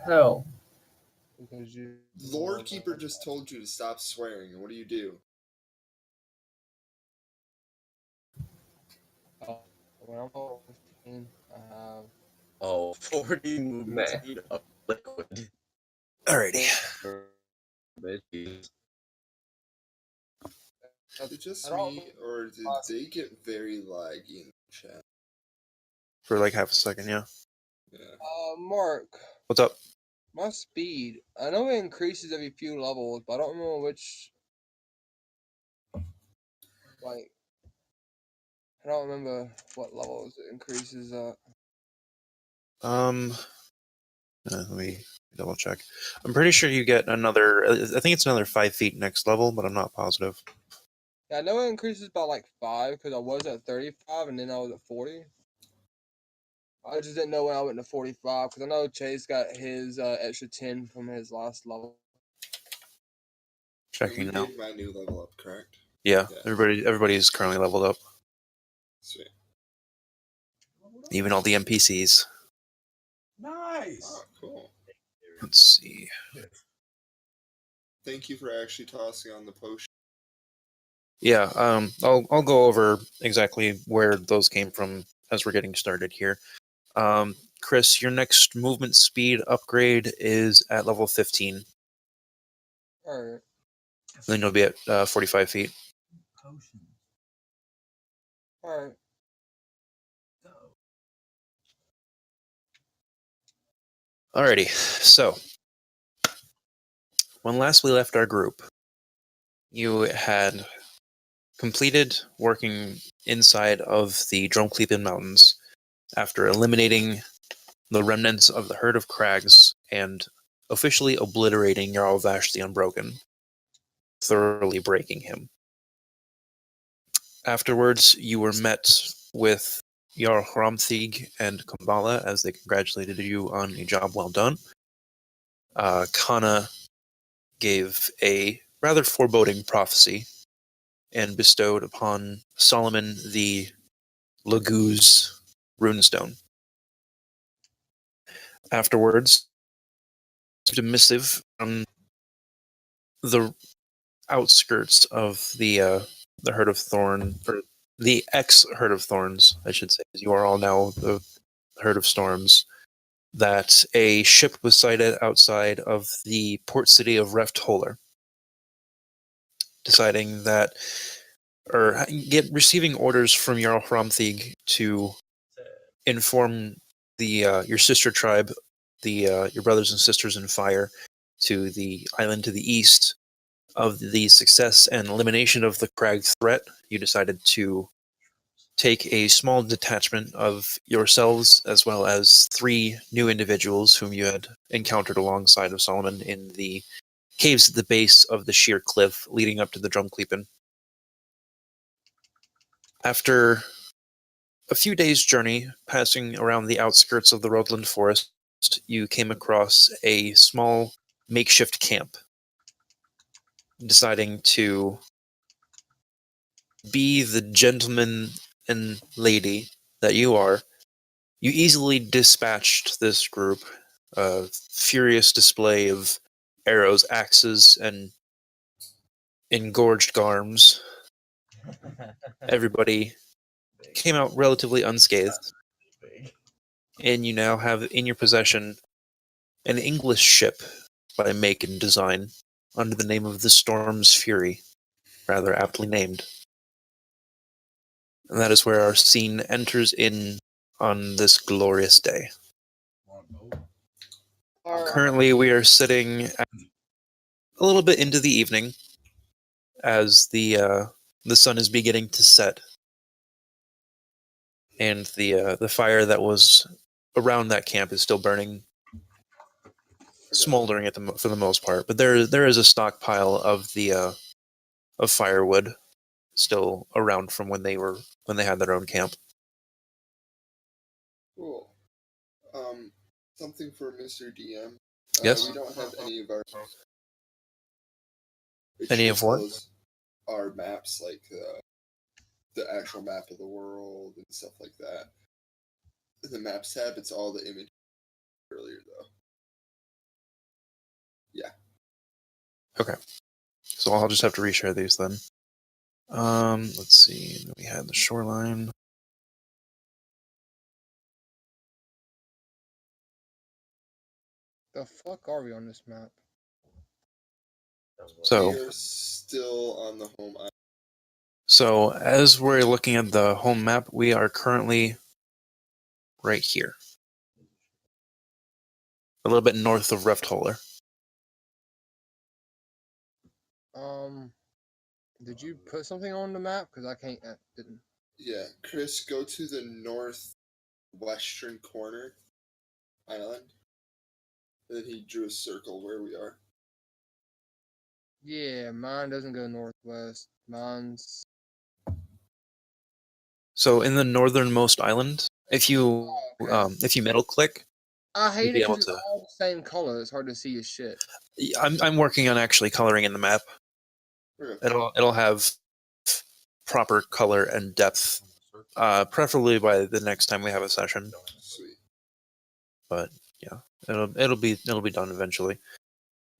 hell? Because you. Lord Keeper just told you to stop swearing, and what do? When I'm level 15, I have. 40 movement Meh. speed of liquid. Alrighty. Bitches. Is it just I don't- me, or did they get very laggy in the chat? For like half a second, yeah. Yeah. Mark, What's up? my speed. I know it increases every few levels, but I don't remember which. Like, I don't remember what levels it increases at. Let me double check. I'm pretty sure you get another. I think it's another 5 feet next level, but I'm not positive. Yeah, I know it increases by like 5 because I was at 35 and then I was at 40. I just didn't know when I went to 45 because I know Chase got his extra 10 from his last level. Checking We now. gave my new level up, correct? Yeah, Yeah. everybody's currently leveled up. Sweet. Even all the NPCs. Nice. Oh, cool. Let's see. Thank you for actually tossing on the potion. Yeah, I'll go over exactly where those came from as we're getting started here. Chris, your next movement speed upgrade is at level 15. Alright. Then you'll be at 45 feet. Alright. Alrighty, so when last we left our group, you had completed working inside of the Drumcleepen Mountains after eliminating the remnants of the herd of crags and officially obliterating Jarl Vash the Unbroken, thoroughly breaking him. Afterwards, you were met with Jarl Hramthig and Kumbala as they congratulated you on a job well done. Kana gave a rather foreboding prophecy and bestowed upon Solomon the Laguz runestone. Afterwards, a missive on the outskirts of the herd of thorn, or the ex herd of thorns, I should say. You are all now the herd of storms. That a ship was sighted outside of the port city of Reftholer, deciding that, or receiving orders from Jarl Hramthig to inform the your sister tribe, the your brothers and sisters in fire, to the island to the east of the success and elimination of the Crag threat. You decided to take a small detachment of yourselves as well as 3 new individuals whom you had encountered alongside of Solomon in the caves at the base of the sheer cliff leading up to the Drumcleepen. After a few days' journey, passing around the outskirts of the Rodland Forest, you came across a small makeshift camp. Deciding to be the gentleman and lady that you are, you easily dispatched this group. A furious display of arrows, axes, and engorged garms. Everybody came out relatively unscathed, and you now have in your possession an English ship by make and design under the name of the Storm's Fury, rather aptly named. And that is where our scene enters in on this glorious day. Currently, we are sitting at a little bit into the evening as the sun is beginning to set, and the fire that was around that camp is still burning, smoldering for the most part. But there is a stockpile of of firewood still around from when they had their own camp. Cool. Something for Mr. DM. Yes. We don't have any of our. Any of what? Our maps, like the actual map of the world and stuff like that. The maps tab, it's all the images earlier though. Yeah. Okay. So I'll just have to reshare these then. Let's see. We had the shoreline. The fuck are we on this map? So, We are still on the home island. so as we're looking at the home map, we are currently right here, a little bit north of Reftholer. Did you put something on the map? Because I can't. I didn't. Yeah, Chris, go to the northwestern corner island. And then he drew a circle where we are. Yeah, mine doesn't go northwest. Mine's. So in the northernmost island, if you middle click, I hate you'll it be able because it's to. all the same color. It's hard to see your shit. I'm working on actually coloring in the map. Okay. It'll have proper color and depth, preferably by the next time we have a session. Sweet. But yeah, it'll be done eventually.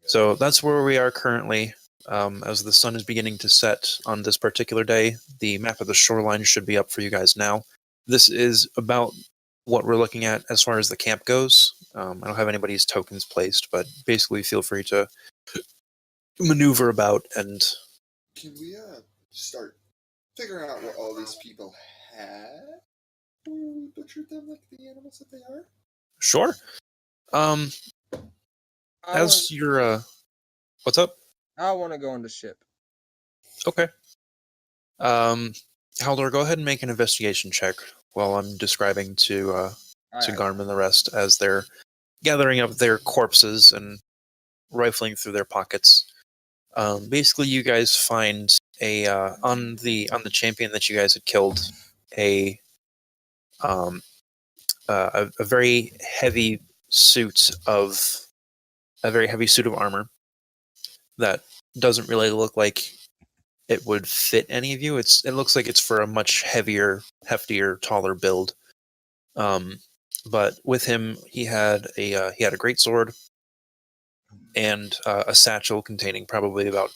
So that's where we are currently. As the sun is beginning to set on this particular day, the map of the shoreline should be up for you guys now. This is about what we're looking at as far as the camp goes. I don't have anybody's tokens placed, but basically feel free to maneuver about and. Can we start figuring out what all these people had before we butchered them like the animals that they are? Sure. As you're what's up? I want to go on the ship. Okay. Haldor, go ahead and make an investigation check while I'm describing to Alright. Garm and the rest as they're gathering up their corpses and rifling through their pockets. Basically, you guys find on the champion that you guys had killed a very heavy suit of armor that doesn't really look like it would fit any of you. It looks like it's for a much heavier, heftier, taller build. But with him, he had a great sword and a satchel containing probably about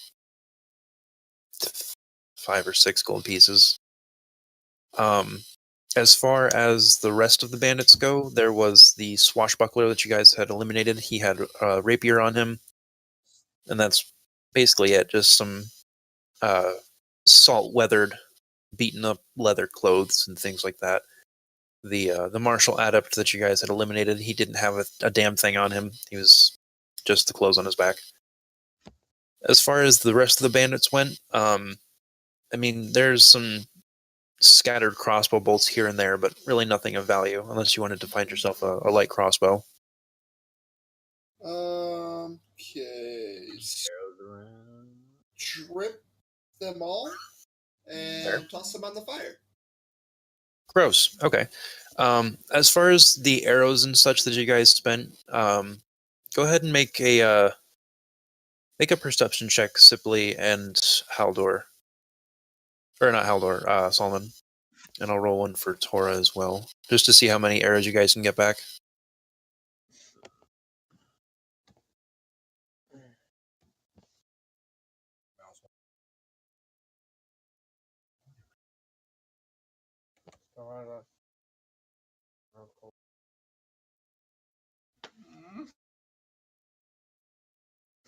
5 or 6 gold pieces. As far as the rest of the bandits go, there was the swashbuckler that you guys had eliminated. He had a rapier on him, and that's basically it. Just some salt-weathered, beaten-up leather clothes and things like that. The martial adept that you guys had eliminated, he didn't have a damn thing on him. He was just the clothes on his back. As far as the rest of the bandits went, I mean, there's some scattered crossbow bolts here and there, but really nothing of value, unless you wanted to find yourself a light crossbow. Okay. Strip them all and toss them on the fire. Gross. Okay. As far as the arrows and such that you guys spent, go ahead and make a perception check, Sipley and Haldor. Or not Haldor, Solomon. And I'll roll one for Tora as well, just to see how many arrows you guys can get back.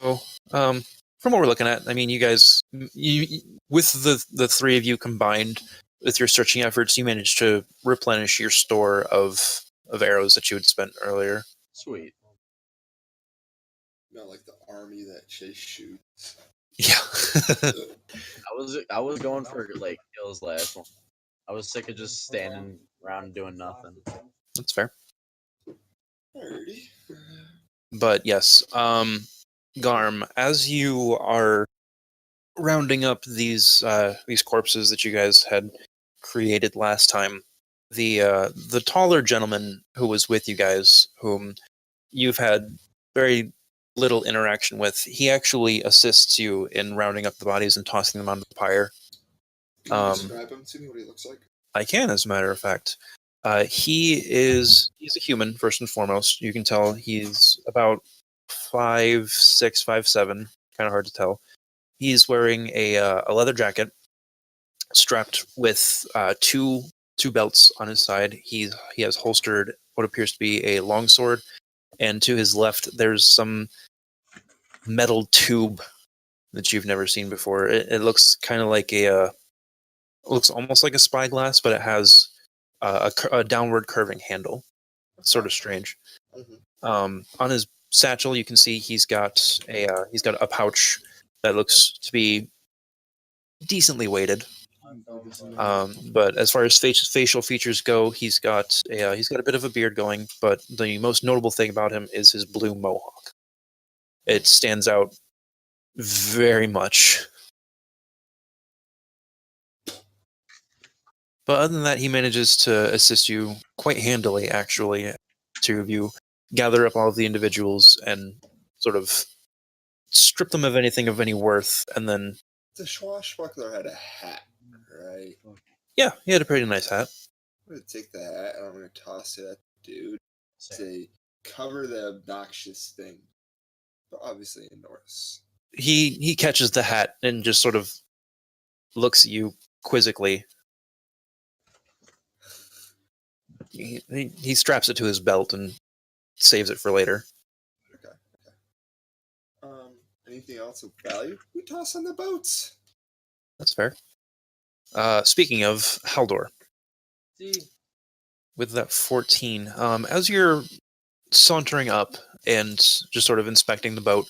So, from what we're looking at, I mean, you guys, with the three of you combined, with your searching efforts, you managed to replenish your store of arrows that you had spent earlier. Sweet. Not like the army that Chase shoots. Yeah. I was going for like kills last one. I was sick of just standing around doing nothing. That's fair. Alrighty. But yes, Garm, as you are rounding up these corpses that you guys had created last time, the taller gentleman who was with you guys, whom you've had very little interaction with, he actually assists you in rounding up the bodies and tossing them onto the pyre. Can you describe him to me, what he looks like? I can, as a matter of fact. He's a human, first and foremost. You can tell he's about 5'6", 5'7", kind of hard to tell. He's wearing a leather jacket strapped with two belts on his side. He has holstered what appears to be a longsword, and to his left there's some metal tube that you've never seen before. It looks kind of like it looks almost like a spyglass, but it has a downward curving handle. Sort of strange. On his satchel, you can see he's got a pouch that looks to be decently weighted. But as far as facial features go, he's got a bit of a beard going. But the most notable thing about him is his blue mohawk. It stands out very much. But other than that, he manages to assist you quite handily, actually. Two of you gather up all of the individuals and sort of strip them of anything of any worth, and then... The swashbuckler had a hat, right? Yeah, he had a pretty nice hat. I'm going to take the hat and I'm going to toss it at the dude. Say, cover the obnoxious thing. But obviously in Norse. He catches the hat and just sort of looks at you quizzically. He straps it to his belt and saves it for later. Okay. Anything else of value? We toss on the boats. That's fair. Speaking of Haldor, with that 14, as you're sauntering up and just sort of inspecting the boat,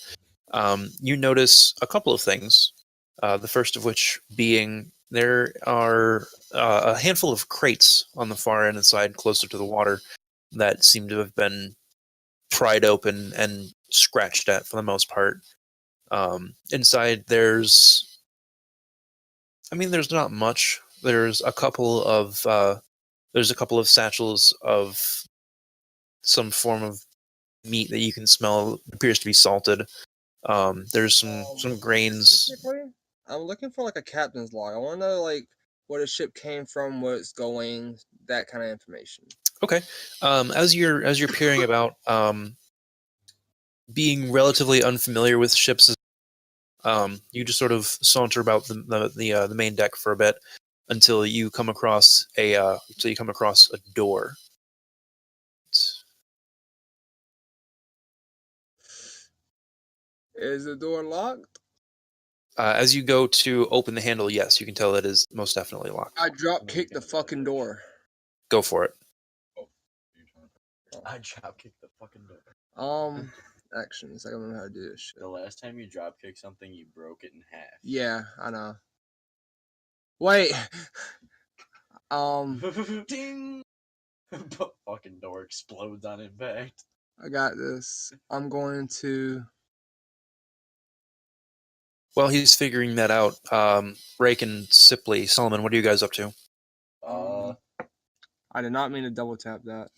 you notice a couple of things. The first of which being there are a handful of crates on the far end side, closer to the water, that seem to have been pried open and scratched at for the most part. Inside, there's not much. There's a couple of satchels of some form of meat that you can smell. It appears to be salted. There's some grains. I'm looking for like a captain's log. I want to know like where the ship came from, where it's going, that kind of information. Okay. As you're peering about, being relatively unfamiliar with ships, you just sort of saunter about the main deck for a bit until you come across a door. Is the door locked? As you go to open the handle, yes, you can tell it is most definitely locked. I drop kick the fucking door. Go for it. I drop kicked the fucking door. Actions. I don't know how to do this shit. The last time you drop kicked something, you broke it in half. Yeah, I know. Wait. Ding! Fucking door explodes on impact. I got this. I'm going to. While he's figuring that out, Rake and Sipley, Solomon, what are you guys up to? I did not mean to double tap that.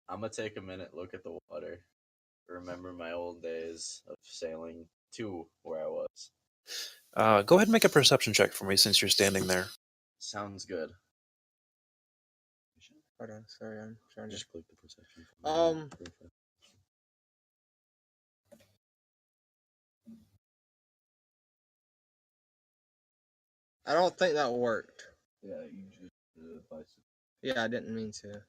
I'm gonna take a minute, look at the water, remember my old days of sailing to where I was. Go ahead and make a perception check for me since you're standing there. Sounds good. Hold on, sorry, I'm trying to. Just click the perception. I don't think that worked. Yeah, you just Yeah, I didn't mean to.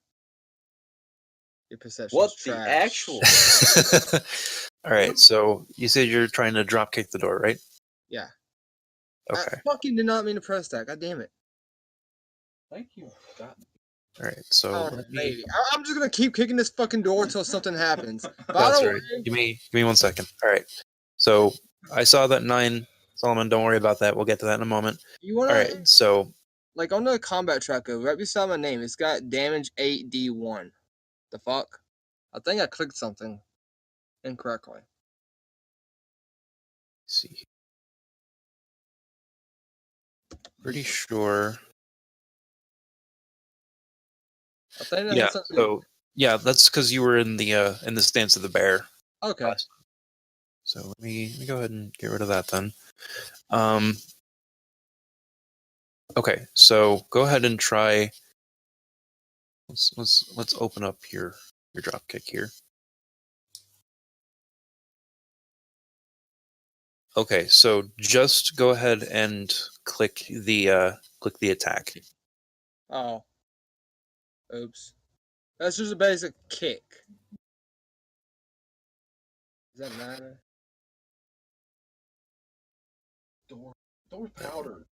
Your perception. What the trash. actual? All right, so you said you're trying to drop kick the door, right? Yeah. Okay. I fucking did not mean to press that. God damn it. Thank you. God. All right, so Oh, let me... baby. I'm just gonna keep kicking this fucking door until something happens. That's right. Give me 1 second. All right. So I saw that 9, Solomon. Don't worry about that. We'll get to that in a moment. You wanna? All right. So like on the combat tracker, right beside my name, it's got damage 8d1. The fuck? I think I clicked something incorrectly. let's see. Pretty sure. I think that Yeah. had something. So yeah, that's because you were in the stance of the bear. Okay. So let me go ahead and get rid of that then. Okay, so go ahead and try Let's open up your dropkick here. Okay, so just go ahead and click the attack. Oh. Oops. That's just a basic kick. Does that matter? Door powder.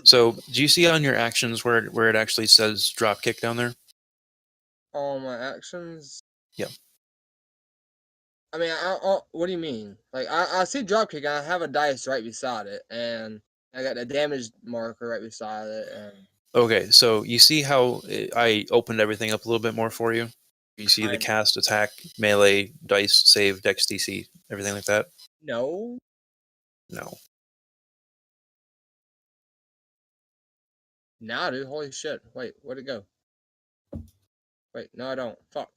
So, do you see on your actions where it actually says dropkick down there? All my actions? Yeah. I mean, what do you mean? Like, I see dropkick, and I have a dice right beside it, and I got a damage marker right beside it, and... Okay, so you see how I opened everything up a little bit more for you? You see the cast, attack, melee, dice, save, dex, DC, everything like that? No. No. Nah, dude, holy shit. Wait, where'd it go? Wait, no, I don't. Fuck.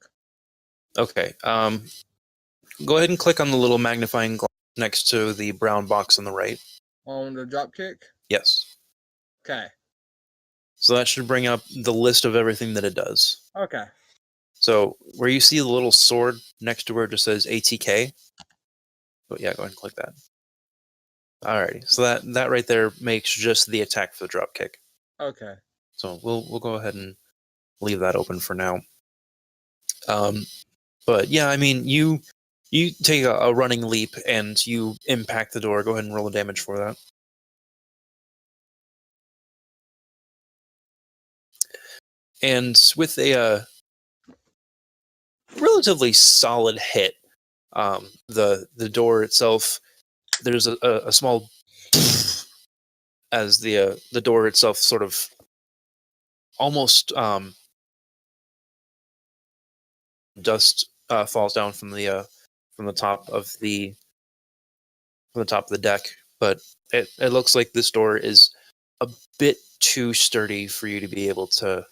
Okay, go ahead and click on the little magnifying glass next to the brown box on the right. On the dropkick? Yes. Okay. So that should bring up the list of everything that it does. Okay. So where you see the little sword next to where it just says ATK, but yeah, go ahead and click that. Alrighty, so that right there makes just the attack for the dropkick. Okay. So we'll go ahead and leave that open for now. But yeah, I mean, you take a running leap and you impact the door. Go ahead and roll the damage for that. And with a relatively solid hit, the door itself, there's a small as the door itself sort of almost dust falls down from the top of the deck, but it looks like this door is a bit too sturdy for you to be able to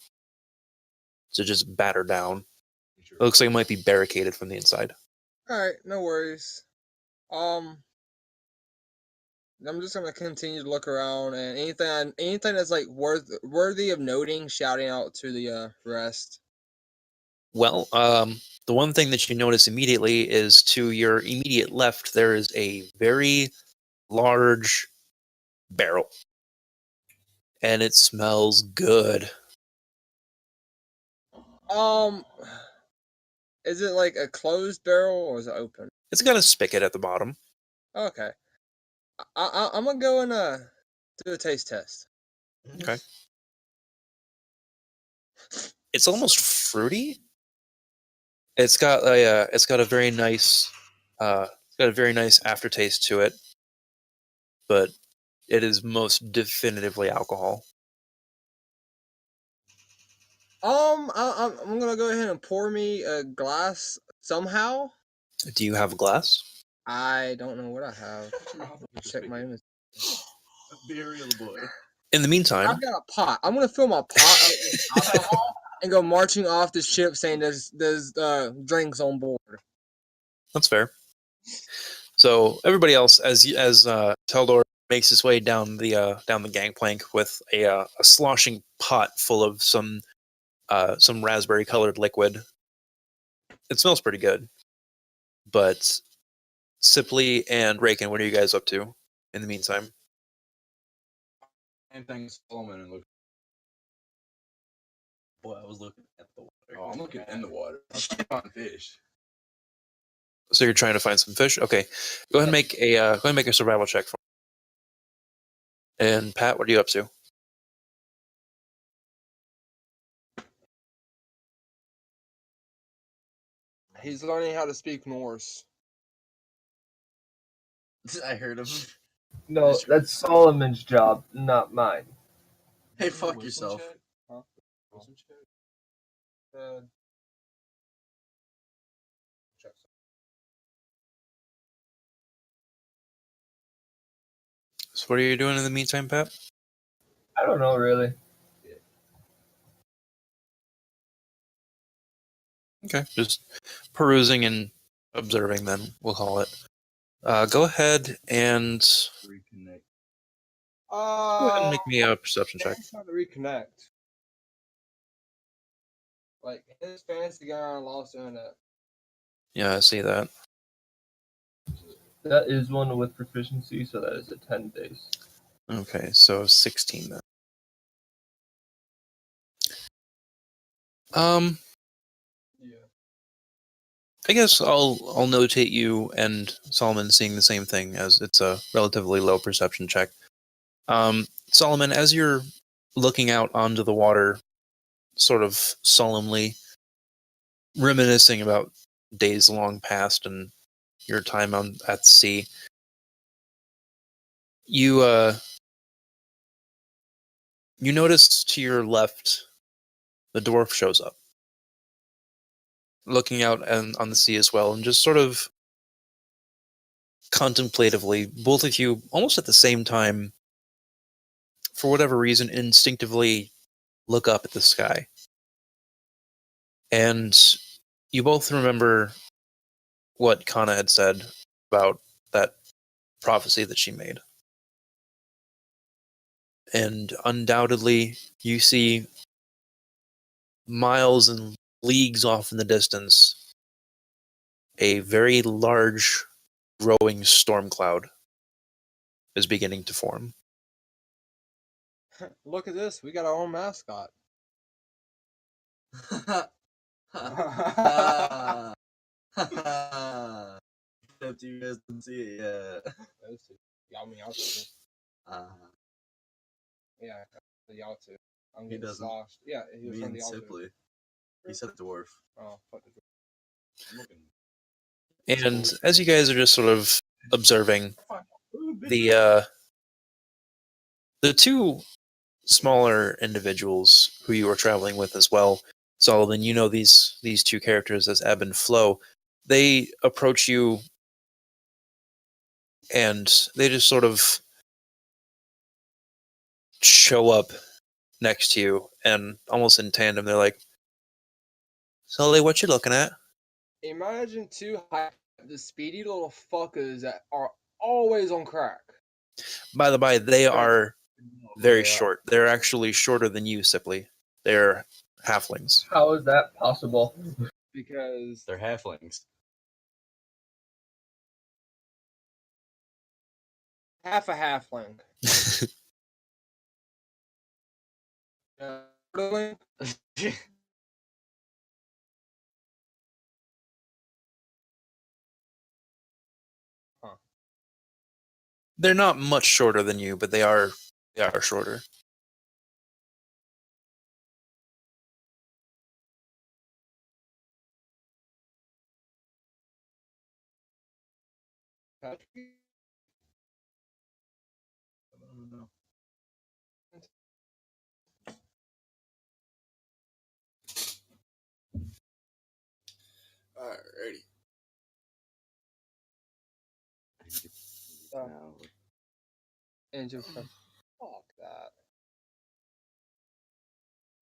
just batter down. It looks like it might be barricaded from the inside. Alright, no worries. I'm just gonna continue to look around, and anything that's like worthy of noting, shouting out to the rest. Well, the one thing that you notice immediately is to your immediate left, there is a very large barrel. And it smells good. Is it like a closed barrel or is it open? It's got a spigot at the bottom. Okay. I'm gonna go and do a taste test. Okay. It's almost fruity. It's got a very nice aftertaste to it, but it is most definitively alcohol. I'm gonna go ahead and pour me a glass somehow. Do you have a glass? I don't know what I have. Check my image. Burial boy. In the meantime, I've got a pot. I'm gonna fill my pot up with alcohol and go marching off the ship saying there's drinks on board. that's fair. So everybody else, as Teldor makes his way down the gangplank with a sloshing pot full of some raspberry colored liquid. It smells pretty good. But Sipley and Raken, what are you guys up to in the meantime? Same thing as Solomon and look. Boy, I was looking at the water. Oh, I'm looking in the water. I'm trying to find fish. So you're trying to find some fish? Okay. Go ahead and make a survival check for me. And Pat, what are you up to? He's learning how to speak Norse. I heard him. No, that's Solomon's job, not mine. Hey, fuck yourself. Huh? So what are you doing in the meantime, Pat? I don't know, really. Okay. Just perusing and observing then, we'll call it. Go ahead and Reconnect. make me a perception check. I'm trying to reconnect. Like his fantasy got on lost internet. Yeah, I see that. That is one with proficiency, so that is a 10 days. Okay, so 16 then. Yeah. I guess I'll notate you and Solomon seeing the same thing, as it's a relatively low perception check. Solomon, as you're looking out onto the water, sort of solemnly reminiscing about days long past and your time at sea, you you notice to your left the dwarf shows up, looking out on the sea as well, and just sort of contemplatively, both of you almost at the same time, for whatever reason, instinctively look up at the sky. And you both remember what Kana had said about that prophecy that she made. And undoubtedly, you see miles and leagues off in the distance a very large, growing storm cloud is beginning to form. Look at this. We got our own mascot. Except you guys didn't see it yet. Y'all mean y'all too. Yeah, y'all too. I'm He getting doesn't. sloshed. Yeah, he was Me from and the y'all too. Sipley. He said dwarf. Oh, fuck the I'm looking. And as you guys are just sort of observing, the two smaller individuals who you were traveling with as well, Solomon, you know these two characters as Ebb and Flow. They approach you and they just sort of show up next to you, and almost in tandem, they're like, Sully, what you looking at? Imagine the speedy little fuckers that are always on crack. By the by, they are very They are. short. They're actually shorter than you, Sipley. They're halflings. How is that possible? Because They're halflings. half a halfling. Quarterling? They're not much shorter than you, but they are shorter. Alrighty. Oh. Angel Fuck that.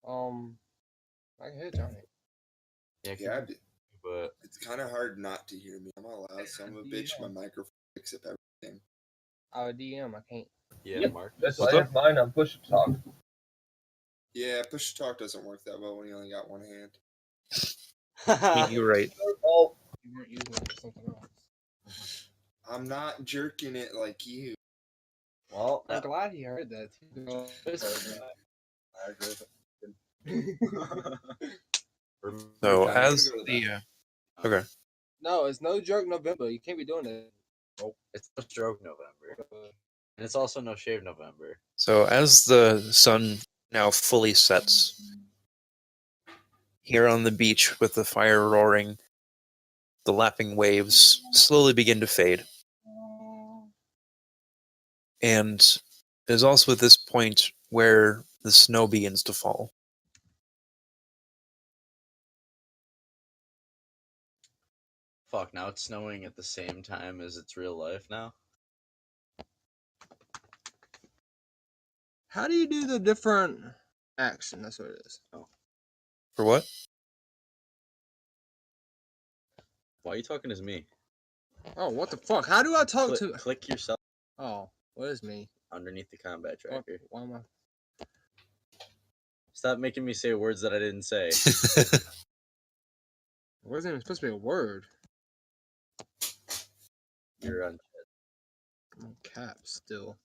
I can hear Johnny. Yeah, dude. But It's kind of hard not to hear me. I'm not loud, son of a bitch. My microphone picks up everything. Oh, DM, I can't. yeah, Yep. Mark. That's why What's I up? have mine on push talk. Yeah, push to talk doesn't work that well when you only got one hand. You're right. Oh, You weren't using it for something else. I'm not jerking it like you. Well, I'm glad he heard that. I agree. So Okay, I'm as gonna go to the okay, No, it's no joke November. You can't be doing that. Nope. It's no stroke November. And it's also no shave November. so as the sun now fully sets here on the beach with the fire roaring, the lapping waves slowly begin to fade. And it is also at this point where the snow begins to fall. Fuck, now it's snowing at the same time as it's real life now? How do you do the different action? That's what it is. For what? Why are you talking as me? Oh, what the fuck? How do I talk Click, to? click yourself Oh, what is me? underneath the combat Fuck, tracker. why am I? Stop making me say words that I didn't say. It wasn't even supposed to be a word. You're on. Cap still.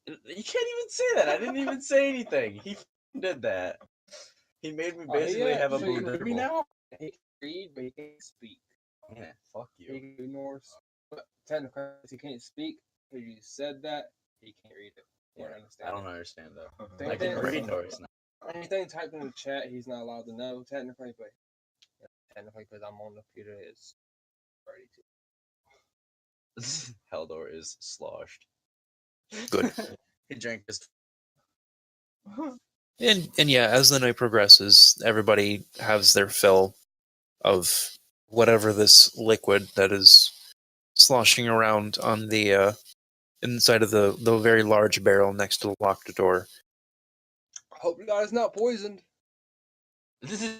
You can't even say that. I didn't even say anything. He did that. He made me basically have a so you can read me boo. now? He can read, but he can't speak. Yeah, fuck He you. can do Norse, but technically he can't speak. Because you said that, he can't read it. Or understand I don't it. understand though. Same I can thing- read Norse now. Anything typed in the chat, he's not allowed to know technically, but technically because I'm on the computer, it's ready to. Haldor is sloshed. Good. He drank his. And yeah, as the night progresses, everybody has their fill of whatever this liquid that is sloshing around on the inside of the very large barrel next to the locked door. Hope you guys not poisoned. I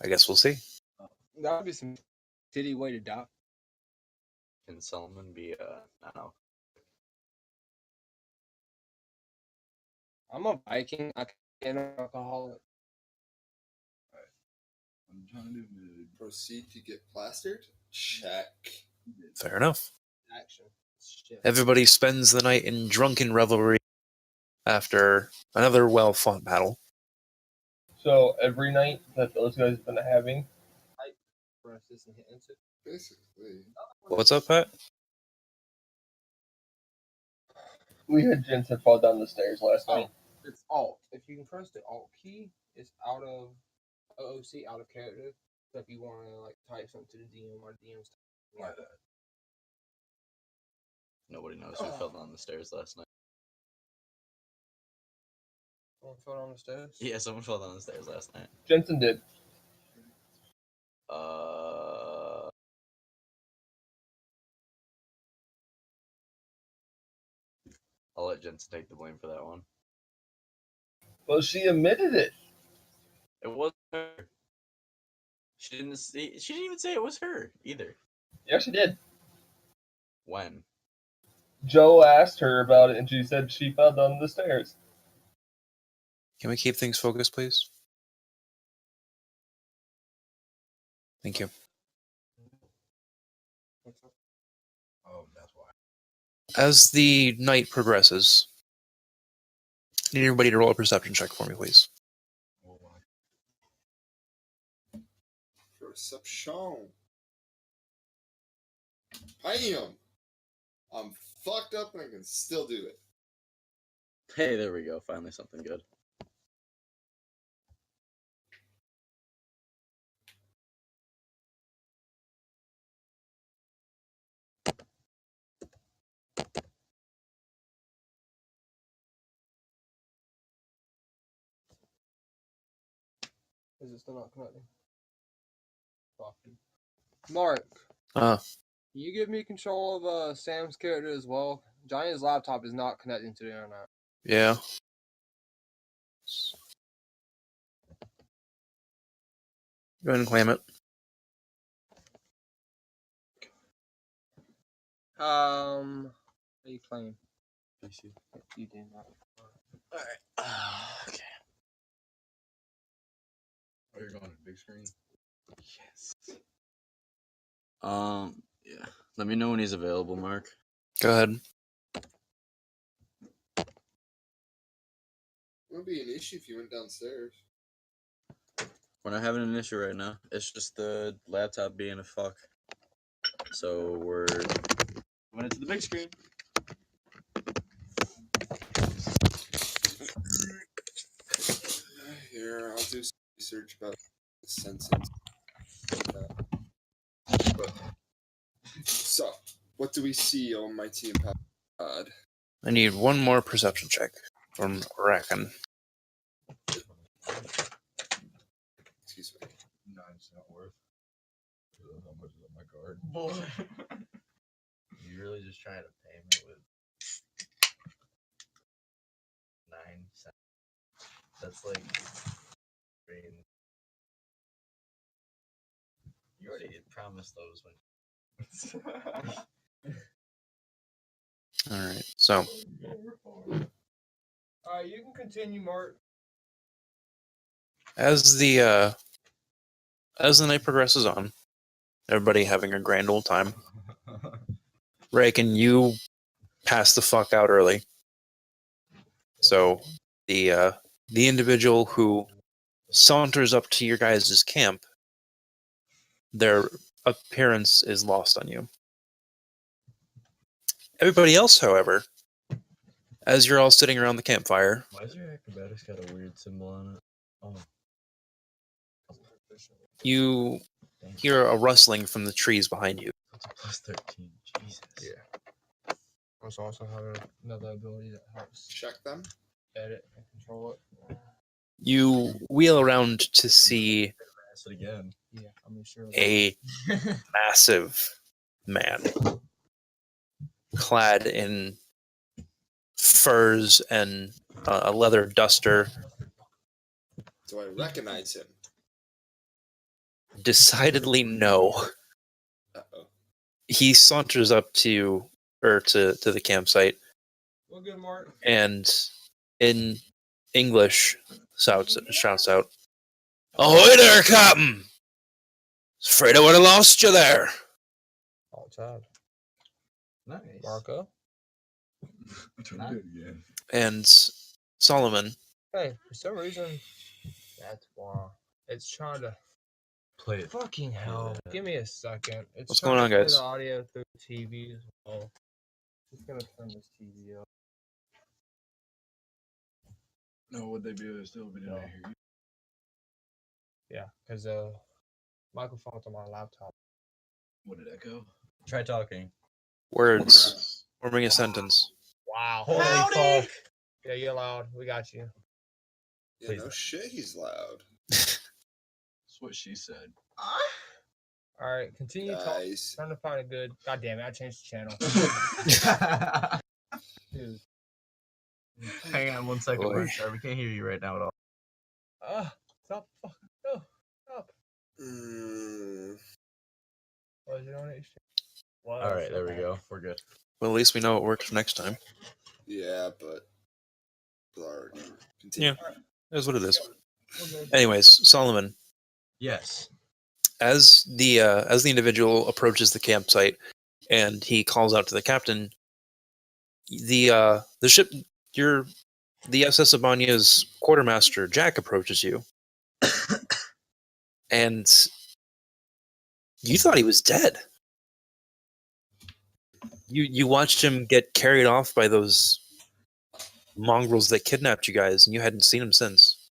guess we'll see. That would be some shitty way to die. Can Solomon be I don't know. I'm a Viking. I can't alcoholic. I'm trying to do mid. Proceed to get plastered? Check. Fair enough. Action. Shit. Everybody spends the night in drunken revelry after another well-fought battle. So every night that those guys have been having, Press this and hit enter. Basically. What's up, Pat? we had Jensen fall down the stairs last night. It's Alt. If you can press the Alt key, it's out of OOC, out of character. So if you want to like type something to the DM or DM's like that. Nobody knows who fell down the stairs last night. Someone fell down the stairs. Yeah, someone fell down the stairs last night. Jensen did. I'll let Jensen take the blame for that one. Well, she admitted it. It wasn't her. She didn't even say it was her either. Yeah, she did. When? Joe asked her about it, and she said she fell down the stairs. Can we keep things focused, please? Thank you. Oh, that's why. As the night progresses, I need everybody to roll a perception check for me, please. Oh, my. Perception. Bam! I'm fucked up and I can still do it. Hey, there we go. Finally something good. Is it still not connecting? Fucking. Mark, Uh, can you give me control of Sam's character as well? Johnny's laptop is not connecting to the internet. yeah. Go ahead and claim it. How you claim? You did not. Alright. Okay. Oh, you're going to big screen? Yes. Yeah. Let me know when he's available, Mark. Go ahead. It wouldn't be an issue if you went downstairs. We're not having an issue right now. It's just the laptop being a fuck. So we're going into the big screen. Here, I'll do some research about the sensors. So, what do we see on my team pad? I need one more perception check from Racken. Excuse me. Nine's not worth. How much is on my card? You really just trying to pay me with 9 cents? That's like, I mean, you already promised those when. All right. So Alright, you can continue, Mark. as the night progresses on, everybody having a grand old time. Reagan, you pass the fuck out early. So the individual who saunters up to your guys' camp, their appearance is lost on you. Everybody else, however, as you're all sitting around the campfire, Why is your acrobatics got a weird symbol on it? Oh, you hear a rustling from the trees behind you. that's a plus 13. Jesus. Yeah. Plus also have another ability that helps Check them. edit and control it. You wheel around to see Ask it again. Yeah, I'm sure. a massive man clad in furs and a leather duster. Do I recognize him? Decidedly no. Uh-oh. He saunters up to the campsite Well, good, Mark. and in English shouts out, "Ahoy there, Captain! Afraid I would have lost you there." All time. Nice. Marco. Trying to do it again. And Solomon, Hey, for some reason, that's why it's trying to. Play it. Fucking hell! Yeah. Give me a second. It's What's trying going on, to play guys? the audio through the TV as well. Just gonna turn this TV up. No, would they be able to still be able to hear you? Yeah, because microphone's on my laptop. Would it echo? Try talking. words, forming a sentence. Wow! Holy fuck! Yeah, you're loud. We got you. Yeah, Please no don't. shit, he's loud. That's what she said. All right, continue talking. Nice. Trying to find a good. God damn it! I changed the channel. Dude. Hang on 1 second, Boy. Mark. Sorry, we can't hear you right now at all. Stop! Fuck! No! Stop! Mm, Was it on HD? What? All right, there we go. We're good. Well, at least we know it works for next time. yeah, but already. Continue. Yeah. That's what it is. We're good. Anyways, Solomon, Yes. as the individual approaches the campsite and he calls out to the captain, the ship, the SS Abania's quartermaster Jack approaches you, and you thought he was dead. You watched him get carried off by those mongrels that kidnapped you guys, and you hadn't seen him since,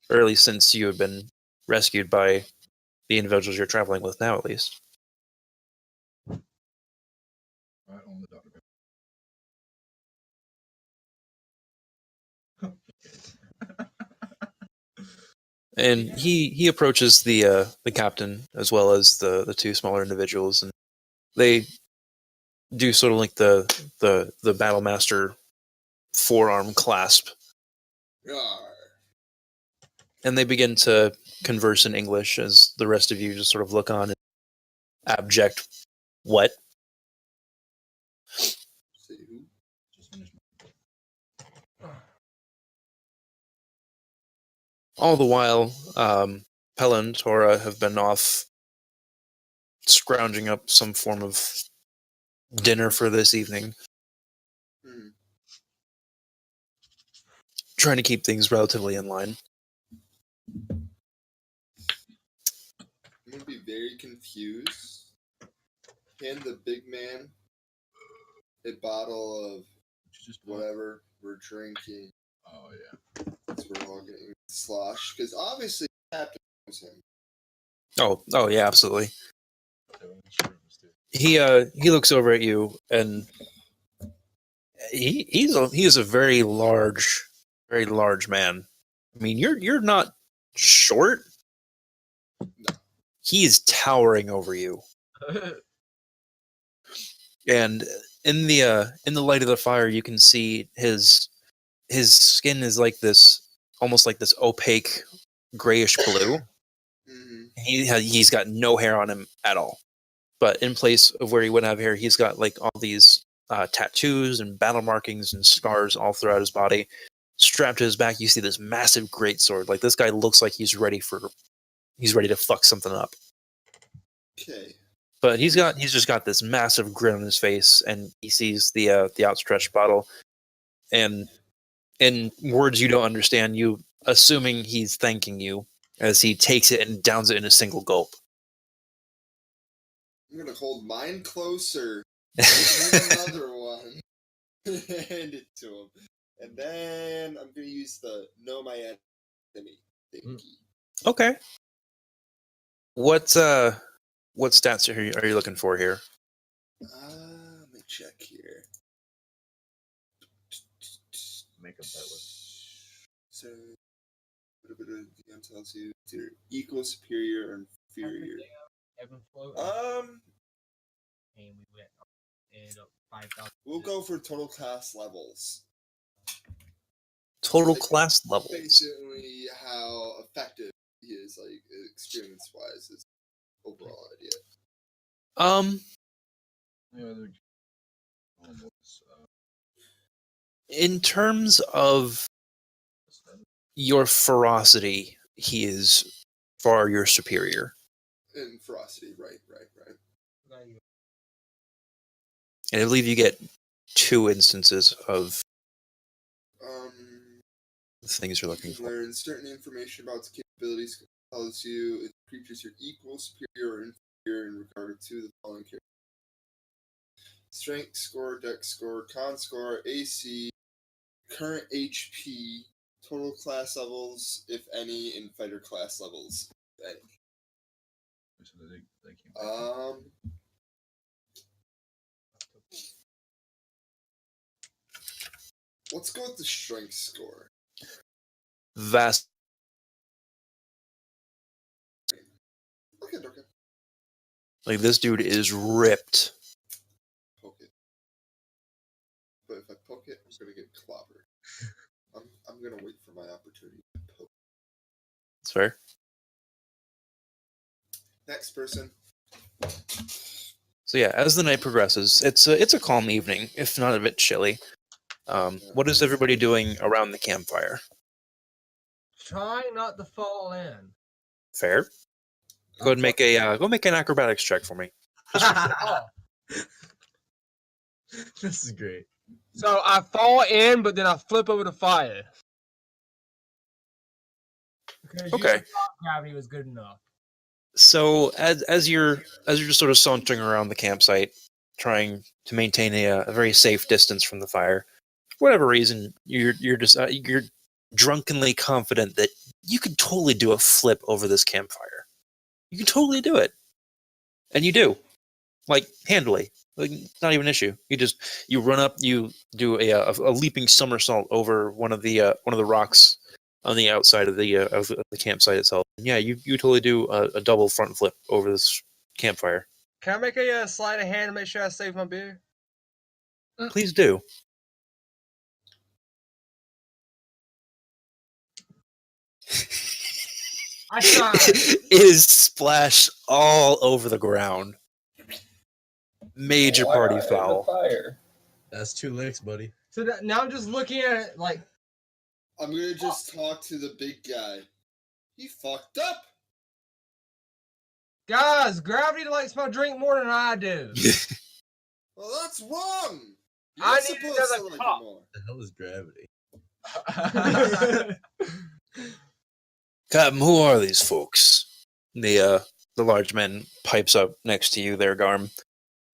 or at least since you had been rescued by the individuals you're traveling with now, at least. Right on the dot. And he approaches the captain as well as the two smaller individuals, and they do sort of like the battle master forearm clasp, Yarr. and they begin to converse in English as the rest of you just sort of look on in abject what? Say who? Just finished. All the while, Pella and Tora have been off scrounging up some form of dinner for this evening, Hmm. trying to keep things relatively in line. I'm gonna be very confused. Hand the big man a bottle of Just whatever we're drinking. Oh yeah. Because we're all getting slosh. Because obviously, Captain knows him. Oh yeah, absolutely. He looks over at you, and he is a very large man. I mean, you're not short. No. He is towering over you, and in the light of the fire, you can see his skin is like this, almost like this opaque grayish blue. Mm-hmm. He's got no hair on him at all. But in place of where he would have hair, he's got like all these tattoos and battle markings and scars all throughout his body. Strapped to his back, you see this massive greatsword. Like, this guy looks like he's ready to fuck something up. Okay. But he's just got this massive grin on his face, and he sees the outstretched bottle, and in words you don't understand, you assuming he's thanking you as he takes it and downs it in a single gulp. I'm gonna hold mine closer. Give him another one. Hand it to him. And then I'm gonna use the know my enemy thingy. Okay. What stats are you looking for here? Let me check here. Make a bet with. So, the DM tells you it's either equal, superior, or inferior. Evan float. Um, And we went ended up 5,000. we'll go for total class levels. Total Like, class levels. Basically, how effective he is, like experience-wise, is overall idea. Yeah, they're almost. In terms of your ferocity, he is far your superior. In ferocity, right. And I believe you get 2 instances of the things you're looking You can for. learn certain information about its capabilities. Tells you if creatures are equal, superior, or inferior in regard to the following characters: strength score, dex score, con score, AC, current HP, total class levels, if any, and fighter class levels, if any. So they came Let's go with the strength score. Vast. Okay. Like, this dude is ripped. Poke it. But if I poke it, I'm gonna get clobbered. I'm gonna wait for my opportunity to poke. That's fair. Next person. So yeah, as the night progresses, it's a calm evening, if not a bit chilly. What is everybody doing around the campfire? Trying not to fall in. Fair. Go ahead and make an acrobatics check for me. Oh, This is great. So I fall in, but then I flip over to fire. because Okay. you thought gravity was good enough. So as you're just sort of sauntering around the campsite, trying to maintain a very safe distance from the fire, for whatever reason, you're drunkenly confident that you could totally do a flip over this campfire. You can totally do it, and you do, like, handily, like, not even an issue. You run up, you do a leaping somersault over one of the rocks on the outside of the campsite itself. And yeah, you totally do a double front flip over this campfire. Can I make a sleight of hand to make sure I save my beer? Please do. I tried. It is splashed all over the ground. Major Why party are in the foul. fire? That's 2 licks, buddy. So now I'm just looking at it like, I'm gonna just talk to the big guy. He fucked up. Guys, gravity likes my drink more than I do. Well, that's wrong. You're I not need supposed to another like cup. it more. The hell is gravity? Captain, who are these folks? The large man pipes up next to you there, Garm.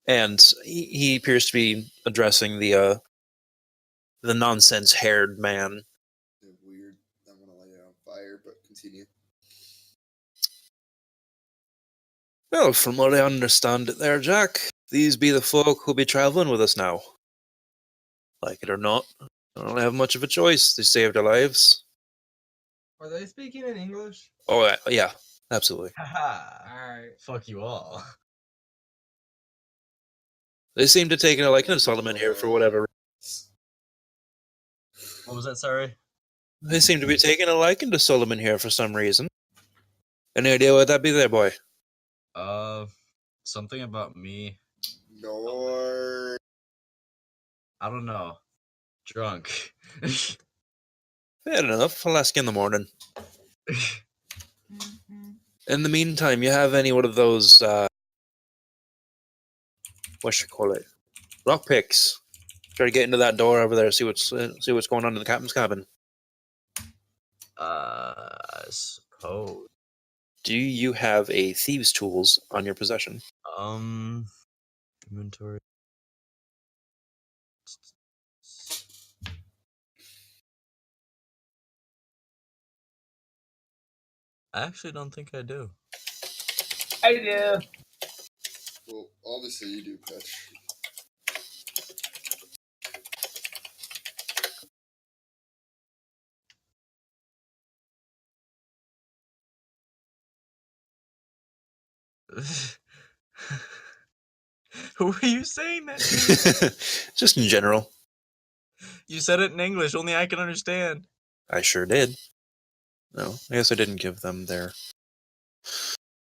And he appears to be addressing the nonsense-haired man. Weird. I'm gonna light it on fire, but continue. Well, from what I understand it there, Jack, these be the folk who'll be travelling with us now. Like it or not, I don't really have much of a choice. They saved our lives. Are they speaking in English? Oh, yeah, absolutely. Haha. Alright. Fuck you all. They seem to take a liking to Solomon here for whatever. What was that, sorry? They seem to be taking a liking to Solomon here for some reason. Any idea what that be there, boy? Something about me. Nor I don't know. Drunk. Fair enough. I'll ask you in the morning. In the meantime, you have any one of those, what should I call it? Lock picks. Try to get into that door over there, see what's going on in the captain's cabin. I suppose. Do you have a thieves' tools on your possession? Inventory. I actually don't think I do. I do. Well, obviously you do, Patrick. Who are you saying that to? Just in general. You said it in English, only I can understand. I sure did. No, I guess I didn't give them their.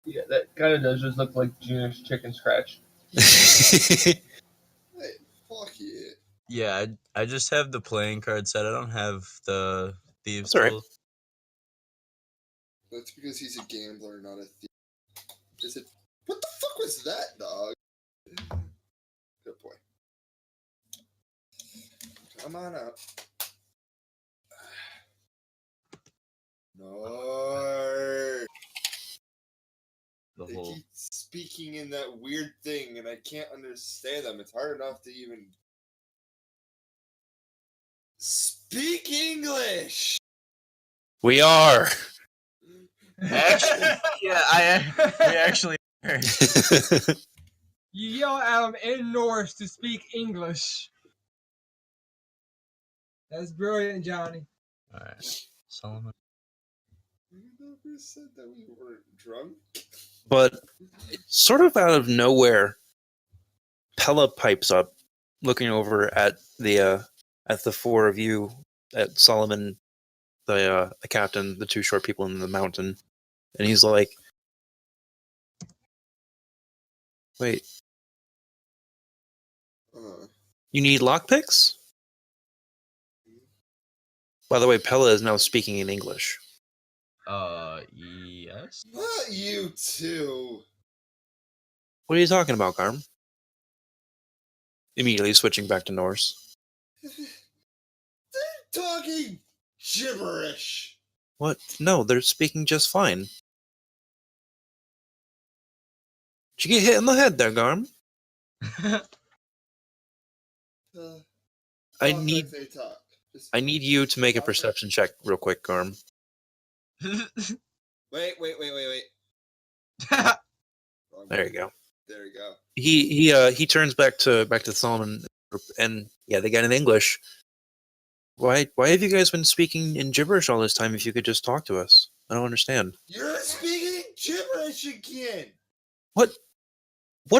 Yeah, that kind of does just look like Junior's chicken scratch. Hey, fuck yeah. Yeah, I just have the playing card set. I don't have the thieves That's all right. tools. That's because he's a gambler, not a thief. Is it? What the fuck was that, dog? Good boy. Come on up. No. The They whole keep speaking in that weird thing, and I can't understand them. It's hard enough to even speak English. We are. actually, yeah, we actually. You yell at him in Norse to speak English. That's brilliant, Johnny. All right, Solomon. You never said that we weren't drunk. But sort of out of nowhere, Pella pipes up, looking over at the four of you, at Solomon, the captain, the two short people in the mountain, and he's like, "Wait, you need lockpicks?" By the way, Pella is now speaking in English. Yes. Not you two. What are you talking about, Garm? Immediately switching back to Norse. They're talking gibberish. What? No, they're speaking just fine. Did you get hit in the head there, Garm? I Talk need like they talk. Just I need you to make a talk like- perception check real quick, Garm. Wait. There you go. There you go. He turns back to Solomon, and yeah, they get in English. Why have you guys been speaking in gibberish all this time if you could just talk to us? I don't understand. You're speaking gibberish again. What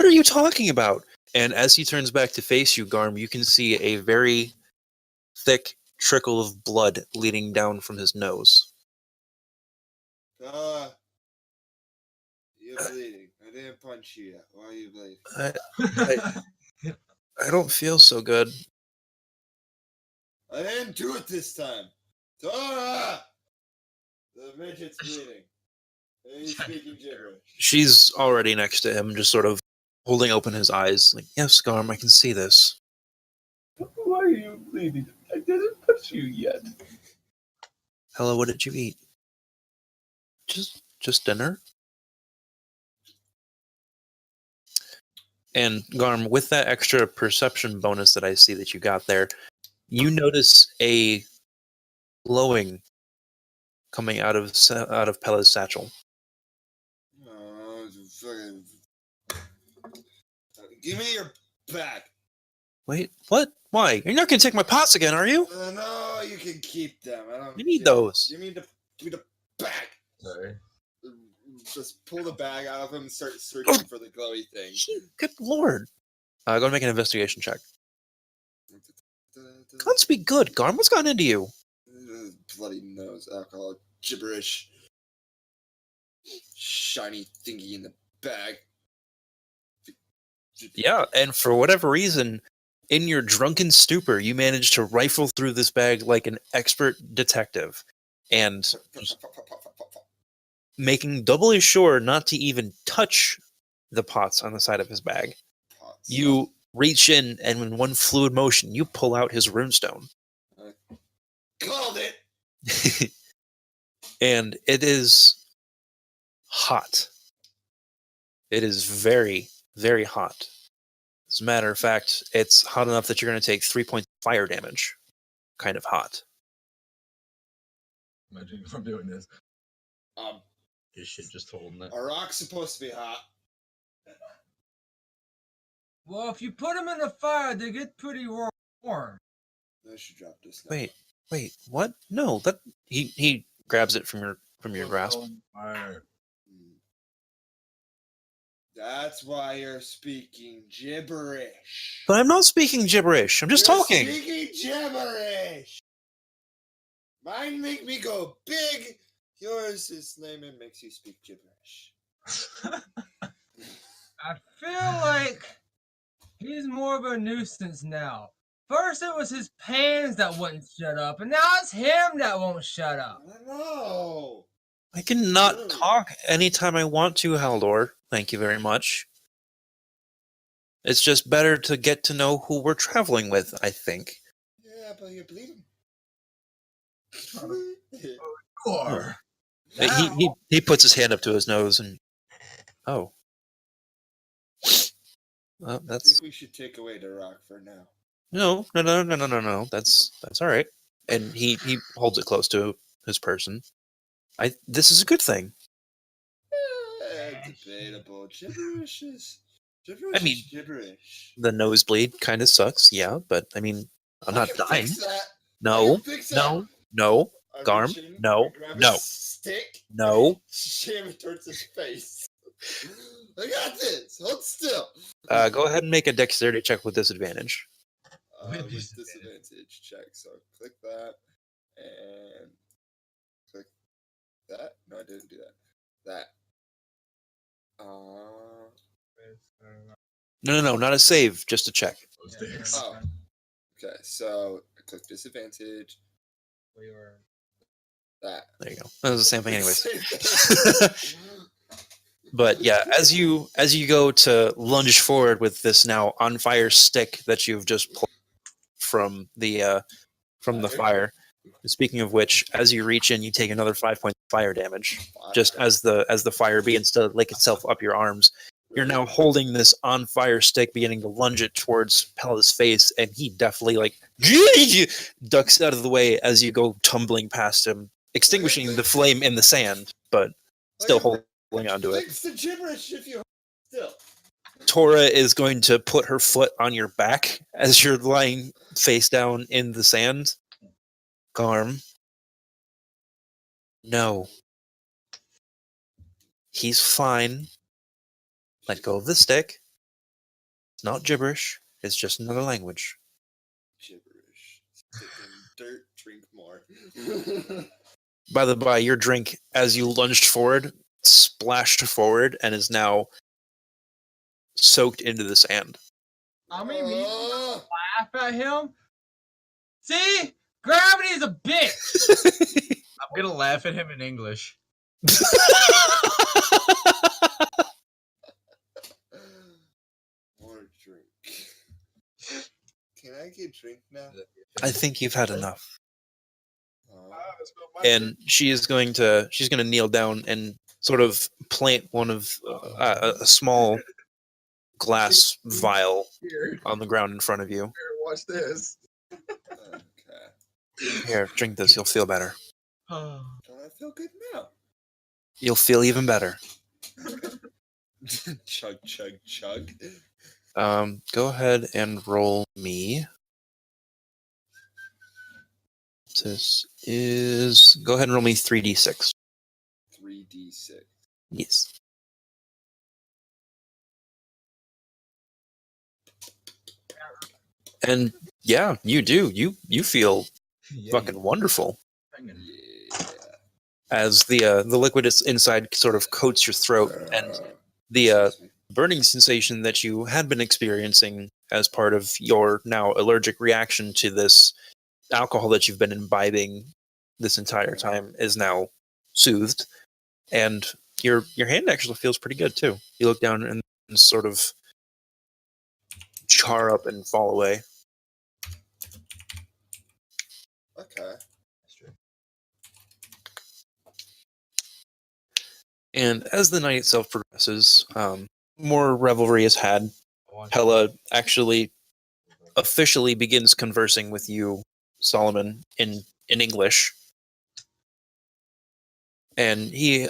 are you talking about? And as he turns back to face you, Garm, you can see a very thick trickle of blood leading down from his nose. You're bleeding. I didn't punch you yet. Why are you bleeding? I don't feel so good. I didn't do it this time. Dora! The midget's bleeding. And he's speaking gibberish. She's already next to him, just sort of holding open his eyes, like, yes, Garm, I can see this. Why are you bleeding? I didn't punch you yet. Hello, what did you eat? Just dinner? And Garm, with that extra perception bonus that I see that you got there, you notice a glowing coming out of Pella's satchel. Oh, fucking... Give me your back. Wait, what? Why? You're not going to take my pots again, are you? No, you can keep them. I don't You need care. those. Give me the bag. Sorry. Just pull the bag out of him and start searching for the glowy thing. Good lord. Go and make an investigation check. Can't speak good, Garm. What's gotten into you? Bloody nose, alcohol, gibberish, shiny thingy in the bag. Yeah, and for whatever reason, In your drunken stupor, you manage to rifle through this bag like an expert detective, and making doubly sure not to even touch the pots on the side of his bag. Pots. You reach in, and in one fluid motion, you pull out his runestone. Called it. And it is hot. It is very, very hot. As a matter of fact, it's hot enough that you're going to take 3 points of fire damage. Kind of hot. Imagine if I'm doing this. His shit just holding it. A rock's supposed to be hot. Well, if you put them in the fire, they get pretty warm. I should drop this now. Wait, what? No, that he grabs it from your grasp. Fire. That's why you're speaking gibberish. But I'm not speaking gibberish. I'm just You're talking. speaking gibberish. Mine make me go big. Yours is lame and makes you speak gibberish. I feel like he's more of a nuisance now. First it was his pans that wouldn't shut up, and now it's him that won't shut up. I know. I can not Really? talk anytime I want to, Haldor. Thank you very much. It's just better to get to know who we're traveling with, I think. Yeah, but you're bleeding. Or He puts his hand up to his nose and oh. Well, I that's think we should take away the rock for now. no. That's all right. And he holds it close to his person. This is a good thing. Debatable. Gibberish is gibberish. The nosebleed kind of sucks, yeah, but I mean, I'm not I can dying. fix that. I No, can fix that. no, I Garm, reach in, no, I grab no. a stick, no. jam it towards his face. I got this. Hold still. Go ahead and make a dexterity check with disadvantage. With disadvantage check. So click that and click that. No, I didn't do that. That. No, not a save, just a check. those dicks. Oh. Okay, so I click disadvantage. We were That. There you go. That was the same thing, anyways. But yeah, as you go to lunge forward with this now on fire stick that you've just pulled from the fire. Speaking of which, as you reach in, you take another 5 points of fire damage. Just as the fire begins to lick itself up your arms, you're now holding this on fire stick, beginning to lunge it towards Pella's face, and he definitely ducks out of the way as you go tumbling past him, extinguishing the flame in the sand, but still holding onto it. Fix the gibberish if you still. Tora is going to put her foot on your back as you're lying face down in the sand. Garm. No. He's fine. Let go of the stick. It's not gibberish. It's just another language. Gibberish. Stick in dirt, drink more. By the by, your drink, as you lunged forward, splashed forward and is now soaked into the sand. I mean, we laugh at him. See? Gravity is a bitch! I'm gonna laugh at him in English. More drink. Can I get drink now? I think you've had enough. And she's going to kneel down and sort of plant one of a small glass vial on the ground in front of you. Here, watch this. Okay. Here, drink this. You'll feel better. Don't I feel good now? You'll feel even better. Chug, chug, chug. Go ahead and roll me. This is. Go ahead and roll me 3d6. 3d6. Yes. And yeah, you do. You feel fucking wonderful Yeah. as the liquid is inside sort of coats your throat, and the Excuse me. burning sensation that you had been experiencing as part of your now allergic reaction to this alcohol that you've been imbibing this entire time is now soothed, and your hand actually feels pretty good too. You look down and sort of char up and fall away. Okay. That's true. And as the night itself progresses, more revelry is had. Hella actually officially begins conversing with you, Solomon, in English, and he's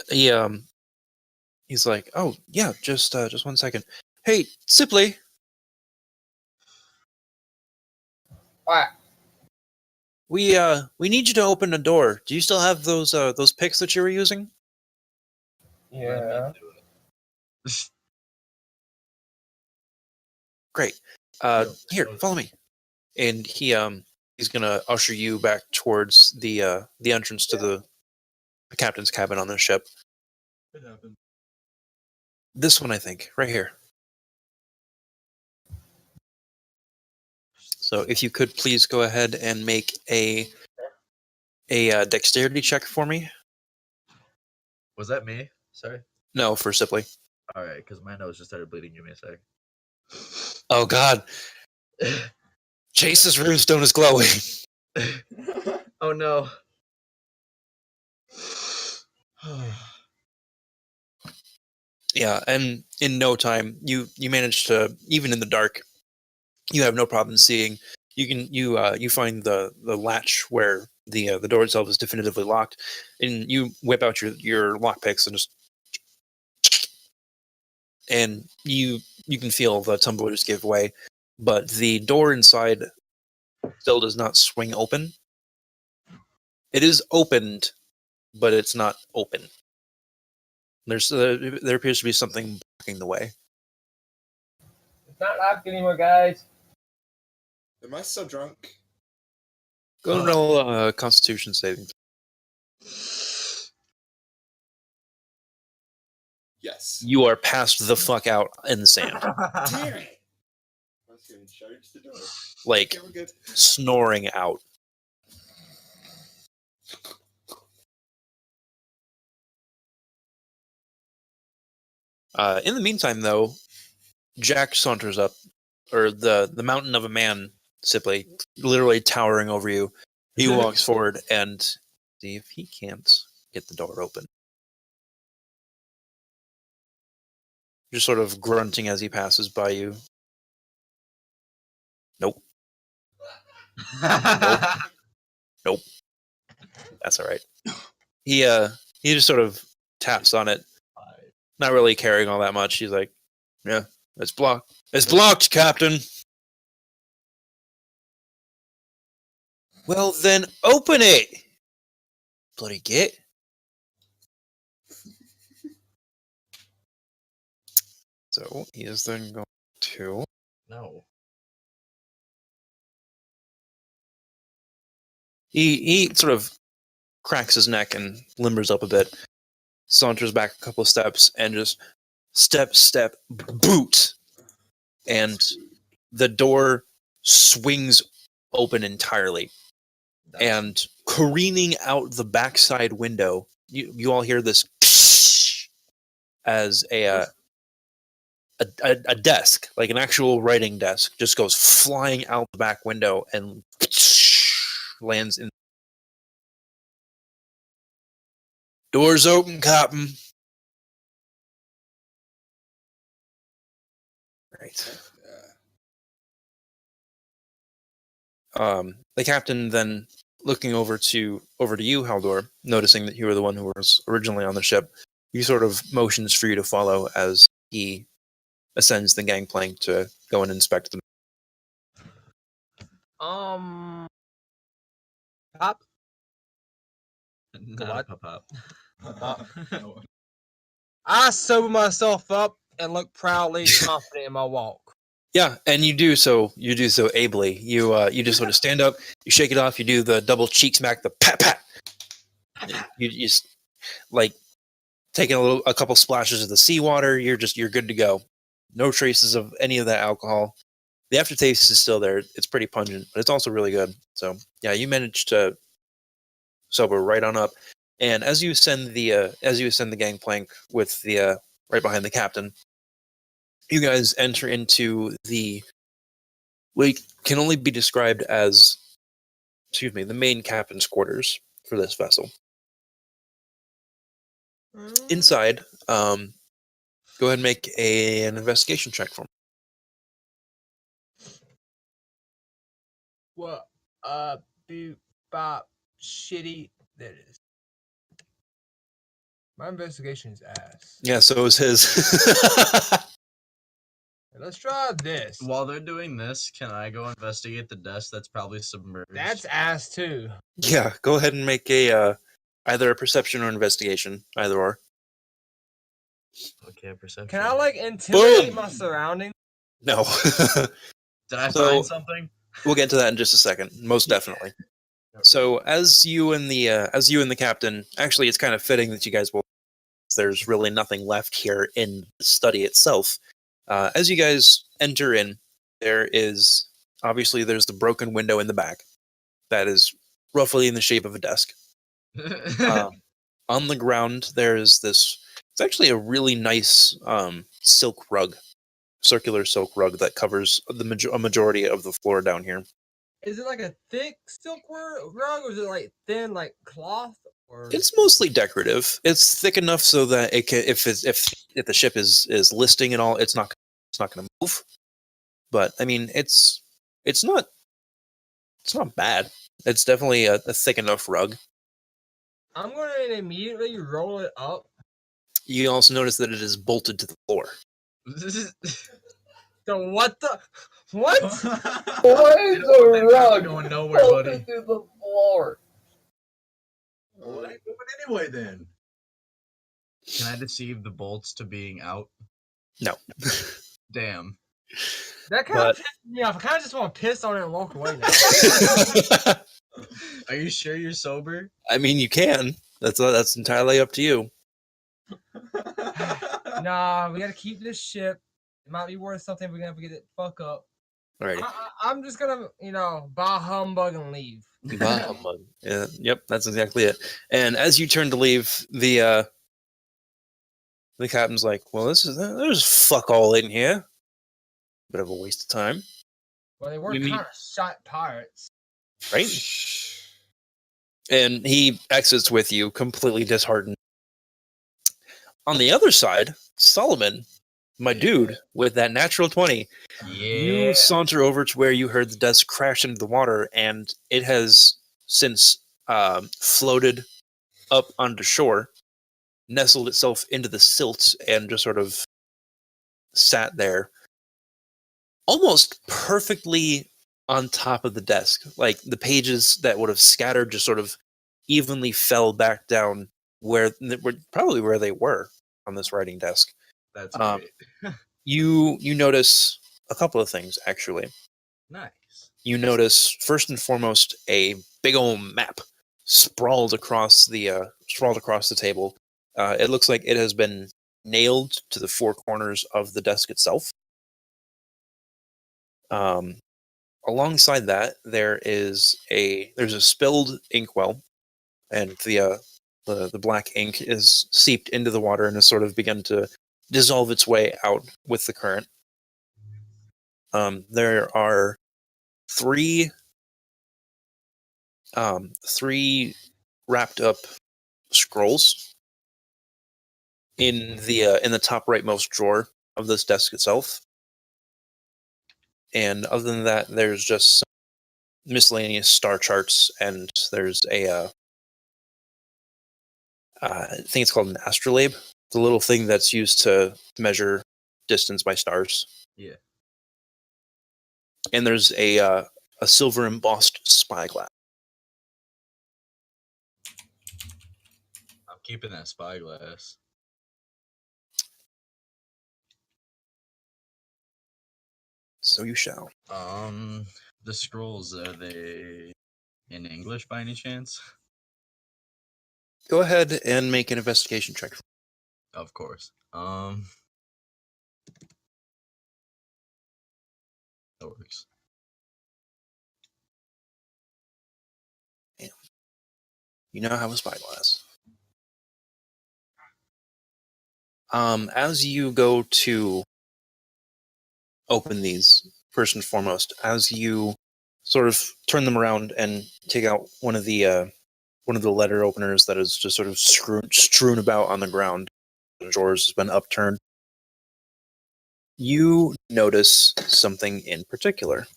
like, "Oh yeah, just 1 second. Hey, Sipley, What? we need you to open the door. Do you still have those picks that you were using?" Yeah. Great. Here, follow me. And he's gonna usher you back towards the entrance to the captain's cabin on the ship. It happened. This one, I think, right here. So, if you could please go ahead and make a dexterity check for me. Was that me? Sorry. No, for Sipley. All right, because my nose just started bleeding. Give me a sec. Oh God, Chase's runestone is glowing. Oh no. Yeah, and in no time, you manage to, even in the dark, you have no problem seeing. You find the latch where the door itself is definitively locked, and you whip out your lockpicks and you can feel the tumblers give way, but the door inside still does not swing open. It is opened, but it's not open. There appears to be something blocking the way. It's not locked anymore, guys. Am I still drunk? Go and roll a Constitution saving. Yes. You are passed the fuck out in the sand, Damn it! I was gonna charge the door. like Okay, we're good. snoring out. In the meantime, though, Jack saunters up, or the mountain of a man, Sipley, literally towering over you. He walks forward and see if he can't get the door open. Just sort of grunting as he passes by you. Nope. Nope. That's all right. He just sort of taps on it, not really caring all that much. He's like, "Yeah, it's blocked. It's blocked, Captain." Well, then open it. Bloody git. So he is then going to. No. He sort of cracks his neck and limbers up a bit, saunters back a couple of steps, and just step, boot, and the door swings open entirely. And careening out the backside window, you all hear this as a desk, like an actual writing desk, just goes flying out the back window and lands in. Doors open, Captain. Right. The captain then looking over to you, Haldor, noticing that you were the one who was originally on the ship, he sort of motions for you to follow as he ascends the gangplank to go and inspect them. Pop. Not a pop. I sober myself up and look proudly confident in my walk. Yeah, and you do so ably. You just sort of stand up, you shake it off, you do the double cheek smack, the pat pat. You just like taking a couple splashes of the seawater. You're good to go. No traces of any of that alcohol. The aftertaste is still there. It's pretty pungent, but it's also really good. So yeah, you managed to sober right on up. And as you ascend the gangplank with the right behind the captain, you guys enter into what can only be described as, the main captain's quarters for this vessel. Inside, go ahead and make an investigation check for me. What beep bop shitty that is. My investigation is ass. Yeah, so is his. Let's try this. While they're doing this, can I go investigate the desk that's probably submerged? That's ass too. Yeah, go ahead and make a either a perception or investigation, either or. Okay, perception. Can I intimidate Boom! my surroundings? No. Did I So- find something? We'll get into that in just a second. Most definitely. So as you and the captain, actually, it's kind of fitting that you guys will. There's really nothing left here in the study itself. As you guys enter in, there's the broken window in the back, that is roughly in the shape of a desk. On the ground, there's this. It's actually a really nice silk rug, circular silk rug that covers a majority of the floor down here. Is it like a thick silk rug, or is it thin cloth? Or It's mostly decorative. It's thick enough so that it can, if the ship is listing and all, it's not going to move. But I mean, it's not bad. It's definitely a thick enough rug. I'm going to immediately roll it up. You also notice that it is bolted to the floor. So what the what? Why is the rug going nowhere, bolted buddy. to the floor? Well, it ain't moving anyway then. Can I deceive the bolts to being out? No. Damn. That kind of But- pissed me off. I kind of just want to piss on it and walk away now. Are you sure you're sober? I mean, you can. That's entirely up to you. Nah, we got to keep this ship. It might be worth something if we're going to get it fuck up. Alrighty. I'm just going to, bah humbug and leave. Yeah, yep, that's exactly it. And as you turn to leave, the captain's like, "Well, there's fuck all in here. Bit of a waste of time, Well, they were You mean- kind of shot pirates. right?" And he exits with you, completely disheartened. On the other side, Solomon, my dude, with that natural 20, you saunter over to where you heard the desk crash into the water, and it has since floated up onto shore, nestled itself into the silt, and just sort of sat there, almost perfectly on top of the desk. Like the pages that would have scattered just sort of evenly fell back down probably where they were on this writing desk. That's Um, great. You notice a couple of things, actually. Nice. You notice first and foremost a big old map sprawled across the table. It looks like it has been nailed to the four corners of the desk itself. Alongside that, there's a spilled inkwell, and the black ink is seeped into the water and has sort of begun to dissolve its way out with the current. There are three wrapped up scrolls in the top rightmost drawer of this desk itself. And other than that, there's just some miscellaneous star charts, and there's a I think it's called an astrolabe, the little thing that's used to measure distance by stars. Yeah. And there's a silver embossed spyglass. I'm keeping that spyglass. So you shall. The scrolls, are they in English by any chance? Go ahead and make an investigation check. Of course. That works. You now have a spyglass. As you go to open these, first and foremost, as you sort of turn them around and take out one of the letter openers that is just sort of strewn about on the ground, the drawers has been upturned. You notice something in particular.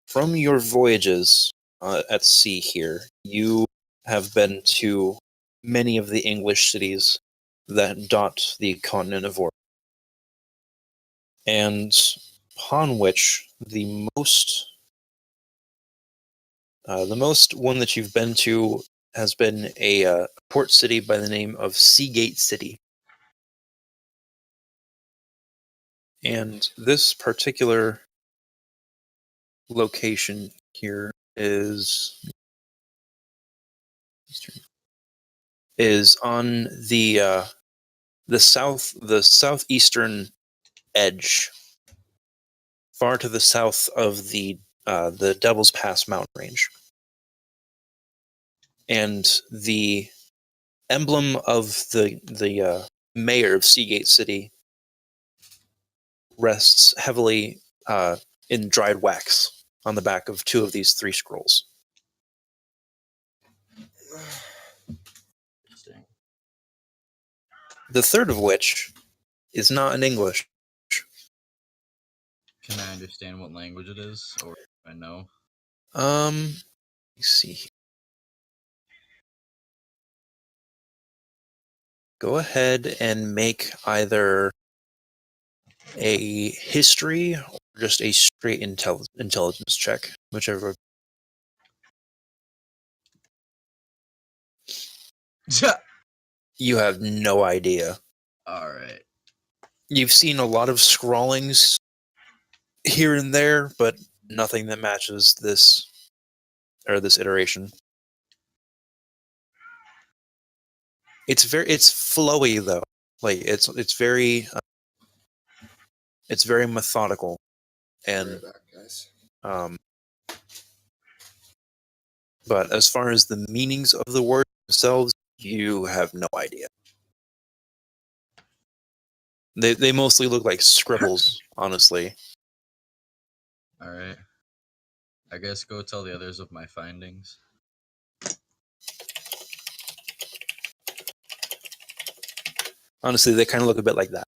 From your voyages at sea here, you have been to many of the English cities that dot the continent of Vorugal, and upon which the most one that you've been to has been a port city by the name of Seagate City. And this particular location here is on the southeastern edge, far to the south of the Devil's Pass mountain range. And the emblem of the mayor of Seagate City rests heavily in dried wax on the back of two of these three scrolls. Interesting. The third of which is not in English. Can I understand what language it is, or do I know? Let's see. Go ahead and make either a history or just a straight intelligence check, whichever. You have no idea. All right. You've seen a lot of scrawlings here and there, but nothing that matches this iteration. It's flowy though. Like it's very methodical, and Right back, guys. but as far as the meanings of the words themselves, you have no idea. They mostly look like scribbles, honestly. All right. I guess go tell the others of my findings. Honestly, they kind of look a bit like that.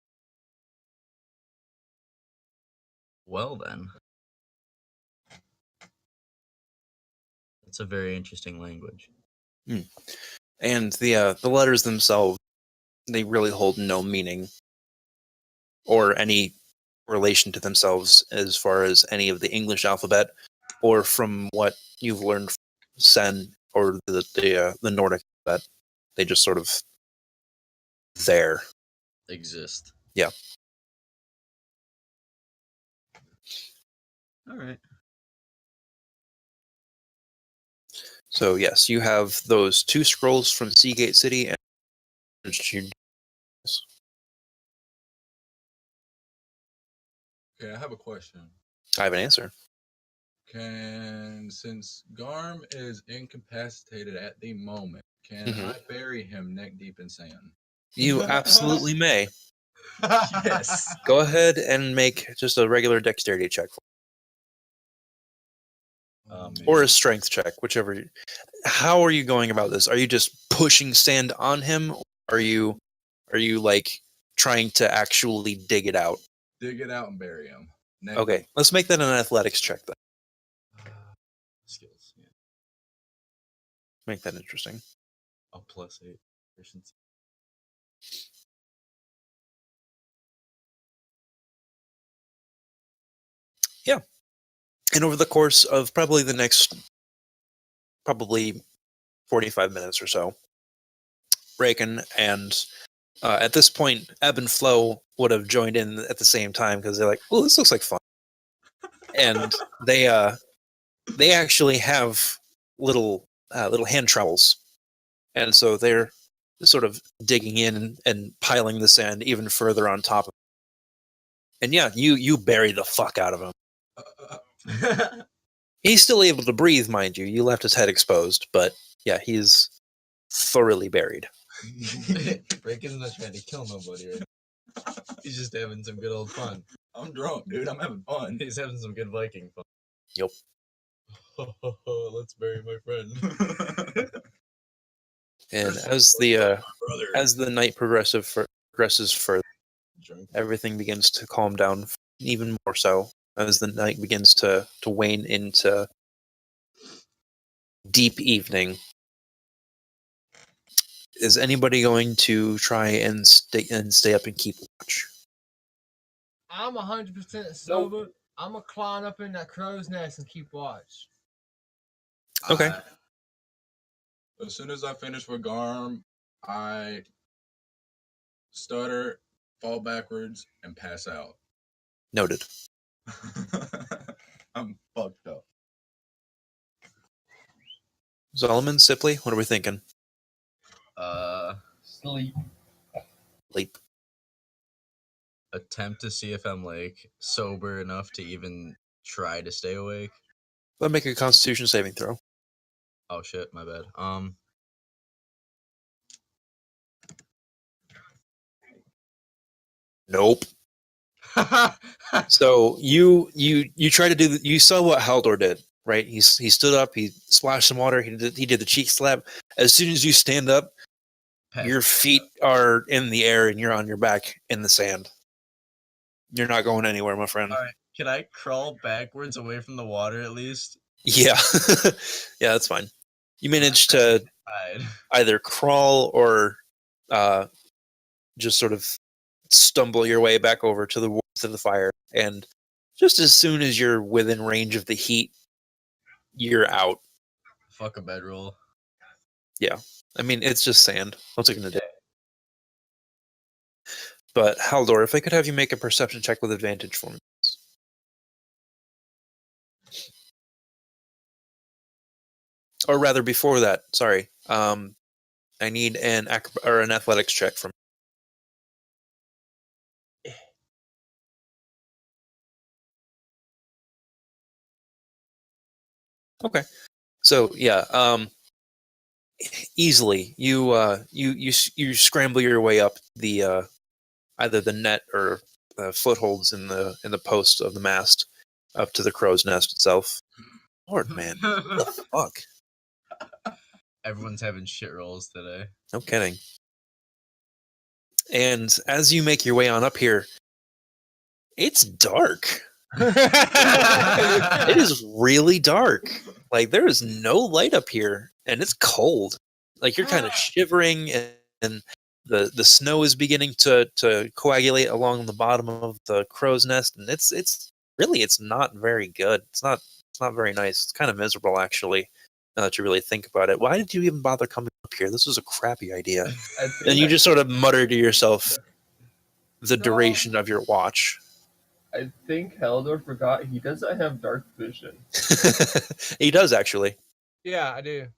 Well then. It's a very interesting language. And the letters themselves, they really hold no meaning or any relation to themselves as far as any of the English alphabet, or from what you've learned from Sen or the Nordic alphabet. They just sort of there. Exist. Yeah. All right. So yes, you have those two scrolls from Seagate City, and Okay, I have a question. I have an answer. Since Garm is incapacitated at the moment, can Mhm. I bury him neck deep in sand? You absolutely may. Yes. Go ahead and make just a regular dexterity check, or a strength check, whichever. How are you going about this? Are you just pushing sand on him? Or are you like trying to actually dig it out? Dig it out and bury him. Neck Okay, deep. let's make that an athletics check then. Skills. Yeah. Make that interesting. A +8 efficiency. Yeah. And over the course of probably the next 45 minutes or so, Raken and at this point, Ebb and Flow would have joined in at the same time because they're like, "Oh, this looks like fun," and they actually have little hand trowels, and so they're sort of digging in and piling the sand even further on top of And yeah, you bury the fuck out of him. He's still able to breathe, mind you. You left his head exposed, but yeah, he's thoroughly buried. Breaking not trying to kill nobody right now. He's just having some good old fun. I'm drunk, dude. I'm having fun. He's having some good Viking fun. Yep. Let's bury my friend. And as the night progresses further, Drunk. everything begins to calm down even more so as the night begins to wane into deep evening. Is anybody going to try and stay up and keep watch? I'm 100% sober. I'm gonna climb up in that crow's nest and keep watch. Okay. As soon as I finish with Garm, I stutter, fall backwards, and pass out. Noted. I'm fucked up. Solomon, Sipley, what are we thinking? Sleep. Leap. Attempt to see if I'm like sober enough to even try to stay awake. Let me make a Constitution saving throw. Oh shit, my bad. Nope. So you try to do. You saw what Haldor did, right? He stood up. He splashed some water. He did the cheek slap. As soon as you stand up, your feet are in the air and you're on your back in the sand. You're not going anywhere, my friend. All right, can I crawl backwards away from the water at least? Yeah, yeah, that's fine. You managed to Hide. either crawl or just sort of stumble your way back over to the warmth of the fire, and just as soon as you're within range of the heat, you're out. Fuck a bedroll. Yeah, I mean it's just sand. What's it gonna do? But Haldor, if I could have you make a perception check with advantage for me. Or rather, before that, sorry. I need an athletics check from. Okay, so yeah, easily you scramble your way up the either the net or footholds in the post of the mast up to the crow's nest itself. Lord, man, what the fuck? Everyone's having shit rolls today. No kidding. And as you make your way on up here, it's dark. It is really dark. Like there is no light up here, and it's cold. Like you're kind of shivering, and the snow is beginning to coagulate along the bottom of the crow's nest, and it's not very good. It's not very nice. It's kind of miserable actually. Now that you really think about it, why did you even bother coming up here? This was a crappy idea. And you just sort of mutter to yourself the duration of your watch. I think Haldor forgot he doesn't have dark vision. He does actually. Yeah, I do.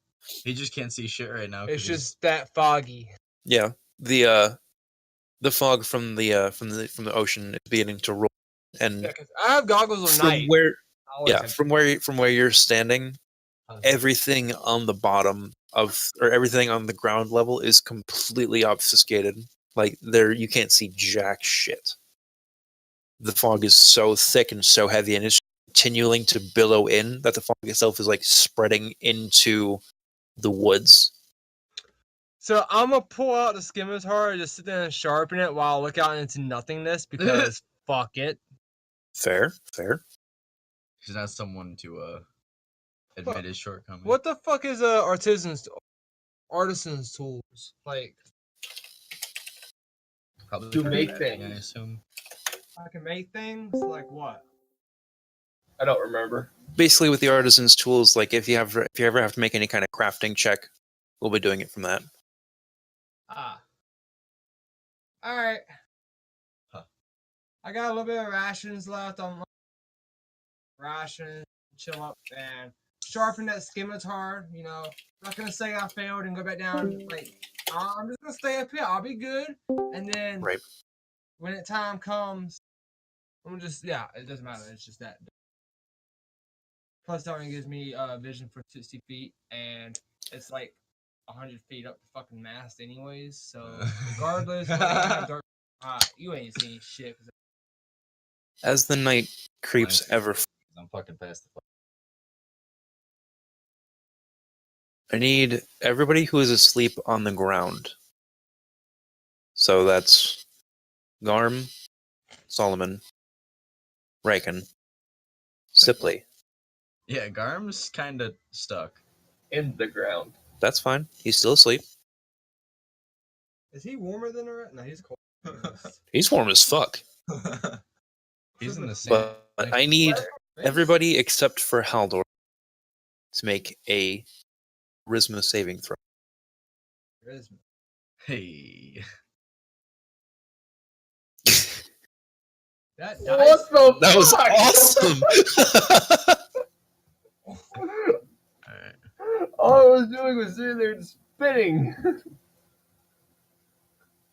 He just can't see shit right now. It's just that foggy. Yeah, the fog from the ocean is beginning to roll, and Yeah, 'cause I have goggles at night. From where you're standing, everything on the bottom or everything on the ground level is completely obfuscated. Like you can't see jack shit. The fog is so thick and so heavy, and it's continuing to billow in that the fog itself is like spreading into the woods. So I'm gonna pull out the scimitar and just sit there and sharpen it while I look out into nothingness because fuck it. Fair. He's not someone to admit his shortcomings. What the fuck is artisan's tools? Like Probably To for make crafting, things. I assume. I can make things like what? I don't remember. Basically, with the artisan's tools, like if you ever have to make any kind of crafting check, we'll be doing it from that. Ah. Alright. Huh. I got a little bit of rations left. I'm ration, chill up and sharpen that scimitar, you know. I'm not gonna say I failed and go back down. Like I'm just gonna stay up here. I'll be good. And then Right. when the time comes, I'm just it doesn't matter. It's just that. Plus, Darwin gives me vision for 60 feet, and it's like 100 feet up the fucking mast, anyways. So regardless, whether I have dark, you ain't seeing shit. As the night creeps ever, I'm fucking past the. I need everybody who is asleep on the ground. So that's Garm, Solomon, Raken, Sipley. Yeah, Garm's kind of stuck. In the ground. That's fine. He's still asleep. Is he warmer than her? No, he's cold. He's warm as fuck. He's in the same. But I need everybody except for Haldor to make a charisma saving throw. Charisma. Hey. That What dice. the That was fuck? awesome. Alright. All I was doing was sitting there and spinning.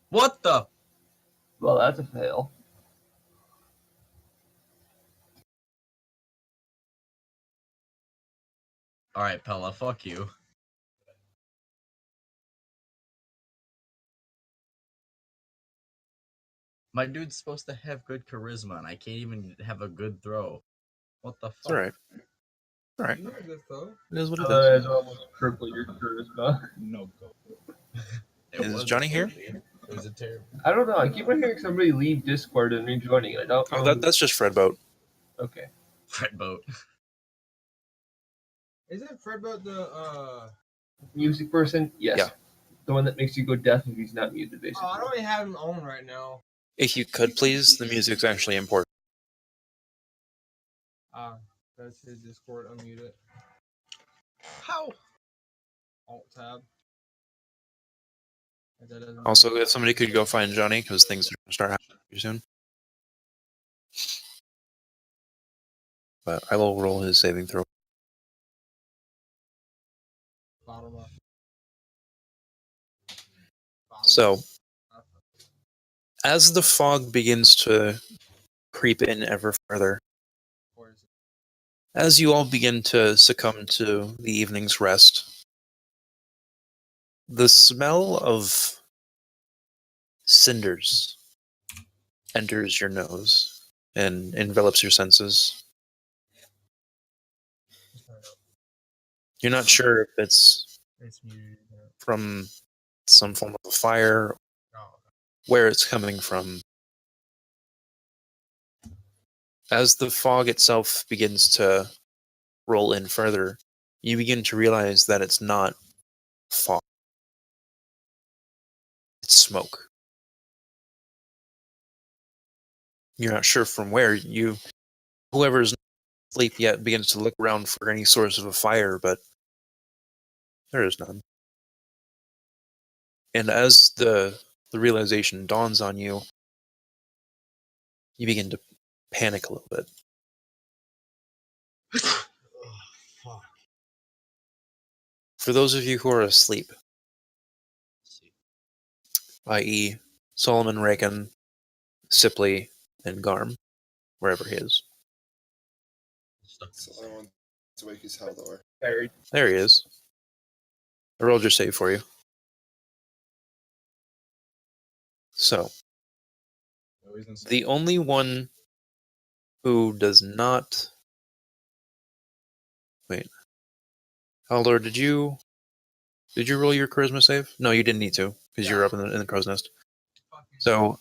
What the? Well, that's a fail. Alright, Pella, fuck you. My dude's supposed to have good charisma, and I can't even have a good throw. What the fuck? It's alright. Alright. You know a good throw. It is what it is. Otherwise, almost triple your charisma. No go. It Is was Johnny here? It was a terrible. I don't know. I keep on hearing somebody leave Discord and rejoining. I don't know. Oh, that's just Fred Boat. Okay. Fred boat. Isn't Fred about the Music person? Yes. Yeah. The one that makes you go deaf if he's not muted, basically. Oh, I don't even have him on right now. If you could please, the music's actually important. That's his Discord. Unmute it. How? Alt tab. If that doesn't Also, work. if somebody could go find Johnny, because things are going to start happening pretty soon. But I will roll his saving throw. Bottom up. Bottom So, up. as the fog begins to creep in ever further, Or is it- as you all begin to succumb to the evening's rest, the smell of cinders enters your nose and envelops your senses. You're not sure if it's It's muted. from some form of a fire, Oh, where it's coming from. As the fog itself begins to roll in further, you begin to realize that it's not fog. It's smoke. You're not sure from where. Whoever's not asleep yet begins to look around for any source of a fire, but there is none. And as the realization dawns on you, you begin to panic a little bit. Fuck. For those of you who are asleep, i.e., Solomon, Raken, Sipley, and Garm, wherever he is. So I want to wake his Haldor. Buried. There he is. I rolled your save for you. So, No, he's insane. the only one who does not... Wait. Haldor, did you roll your charisma save? No, you didn't need to, because you were up in the crow's nest. So,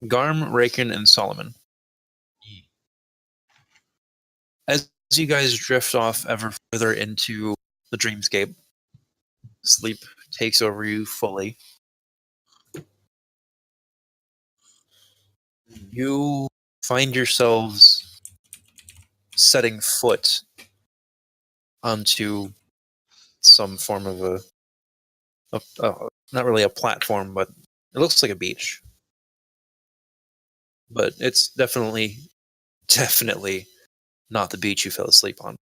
Garm, Raken, and Solomon. As you guys drift off ever further into the dreamscape, sleep takes over you fully. You find yourselves setting foot onto some form of not really a platform, but it looks like a beach. But it's definitely not the beach you fell asleep on.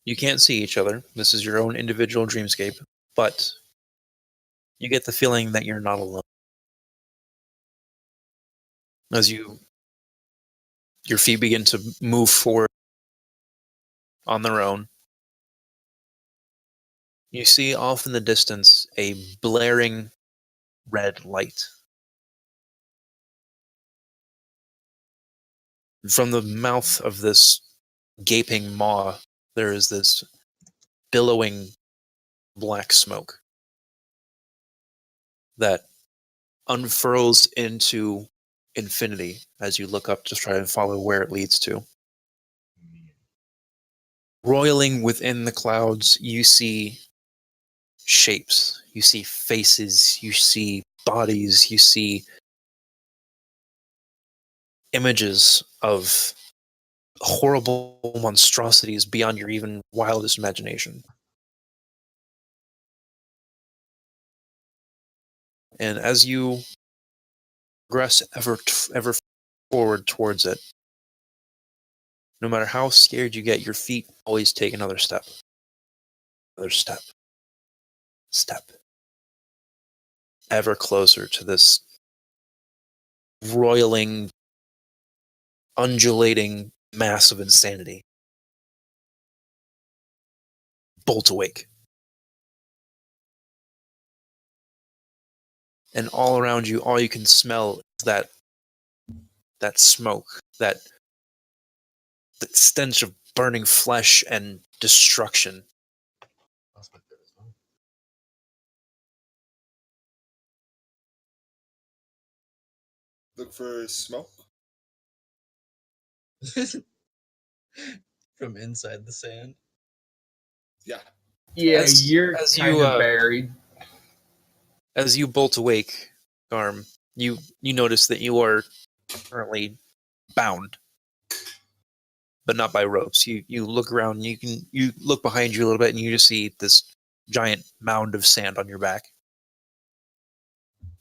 You can't see each other. This is your own individual dreamscape, but you get the feeling that you're not alone. As your feet begin to move forward on their own, you see off in the distance a blaring red light. From the mouth of this gaping maw, there is this billowing black smoke that unfurls into infinity as you look up to try and follow where it leads to. Roiling within the clouds, you see shapes, you see faces, you see bodies, you see images of horrible monstrosities beyond your even wildest imagination. And as you progress ever forward towards it, no matter how scared you get, your feet always take another step. Another step. Step. Ever closer to this roiling, undulating mass of insanity. Bolt awake. And all around you, all you can smell is that smoke, that stench of burning flesh and destruction. Look for smoke. From inside the sand. Yeah. Yeah, As- you're as kind you, of buried. As you bolt awake, Garm, you notice that you are currently bound, but not by ropes. You look around, and you look behind you a little bit, and you just see this giant mound of sand on your back.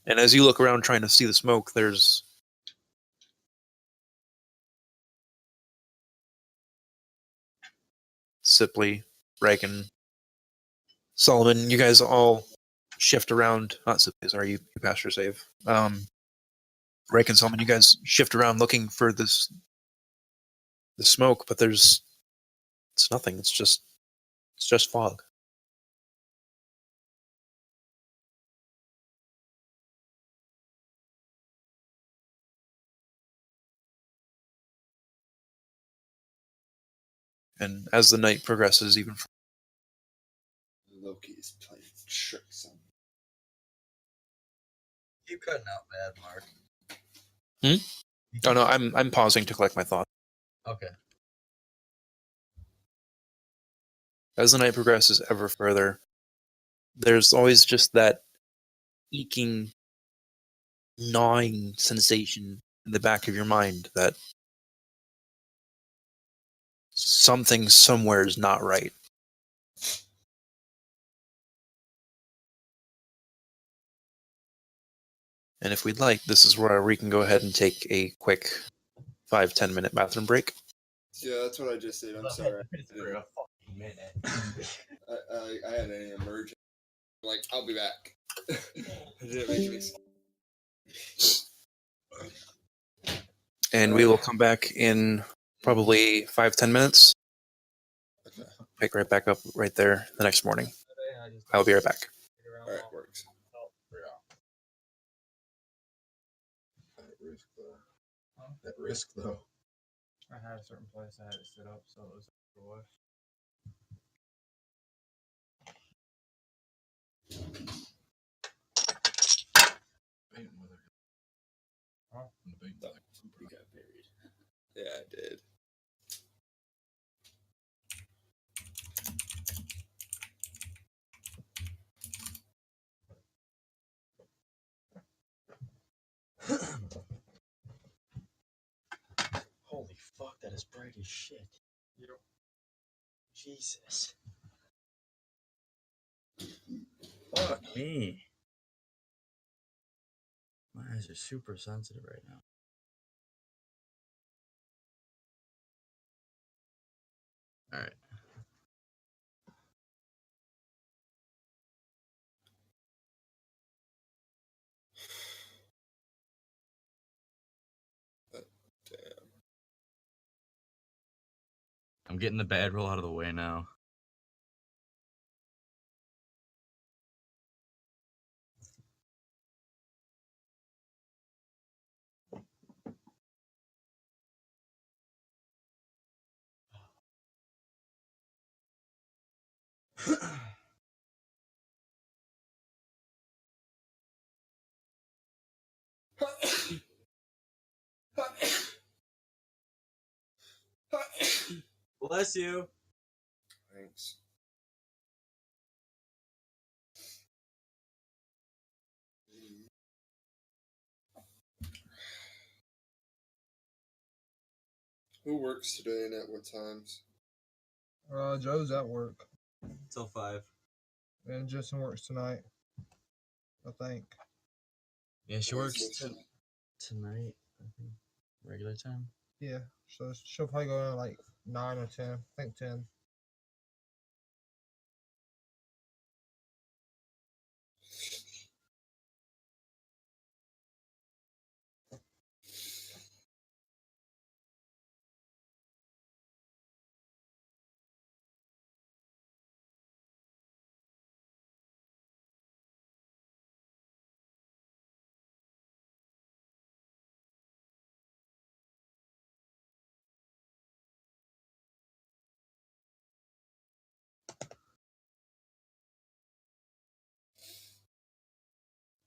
And as you look around trying to see the smoke, there's Sipley, Reagan, Solomon. You guys all shift around. Not Sipley, sorry, you passed your save. Reagan, Solomon, you guys shift around looking for the smoke, but it's nothing. It's just fog. And as the night progresses, even Loki is playing tricks on me. You cutting out bad, Mark. oh no, I'm pausing to collect my thoughts. Okay. As the night progresses ever further, there's always just that eking, gnawing sensation in the back of your mind that something somewhere is not right. And if we'd like, this is where we can go ahead and take a quick 5-10 minute bathroom break. Yeah, that's what I just did. I'm sorry. For a fucking minute. I had an emergency. I'm like, I'll be back. It didn't make any sense. And we will come back in probably 5-10 minutes. Okay. Pick right back up right there the next morning. I'll be right back. All right, works. That risk though. That risk though. I had a certain place I had it set up, so it was away. Huh? You got buried. Yeah, I did. Holy fuck, that is bright as shit. Jesus. Fuck me. My eyes are super sensitive right now. Alright. I'm getting the bad roll out of the way now. Bless you. Thanks. Who works today and at what times? Joe's at work, Till 5. and Justin works tonight. I think. Yeah, she Oh, works so tonight. I think regular time. Yeah, so she'll probably go in like 9 or 10. I think 10.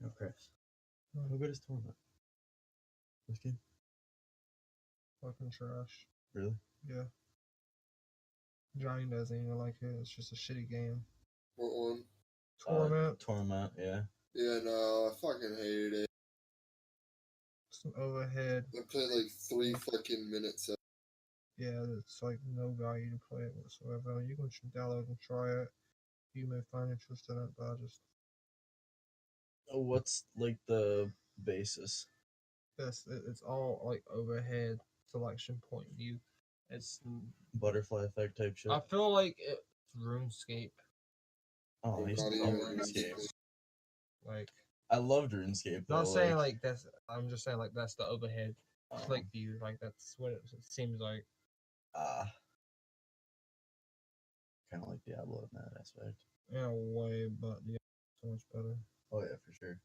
Okay. How good is tournament? This game? Fucking trash. Really? Yeah. Johnny doesn't even like it. It's just a shitty game. what one? Torment. Tournament, yeah. Yeah, no, I fucking hated it. Some overhead. I played like 3 fucking minutes of Yeah, it's like no value to play it whatsoever. You can download and try it. You may find interest in it, but I just What's like the basis? it's all like overhead selection point view. It's Butterfly effect type shit. I feel like it's RuneScape. Oh, I used not to even love RuneScape. Like I loved RuneScape though. not saying like that's. I'm just saying like that's the overhead click um, view. Like that's what it seems like. uh kind of like Diablo in that aspect. In a way, but yeah, so much better. Oh yeah, for sure.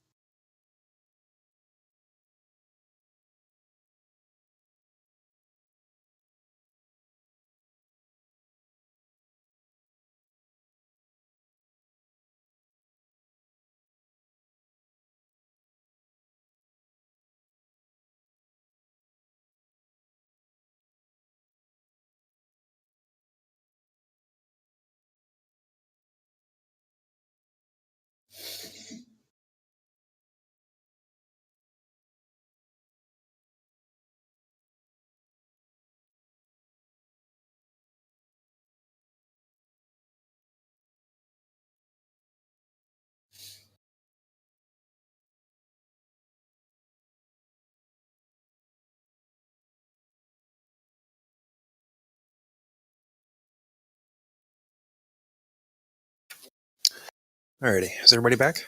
Alrighty, is everybody back?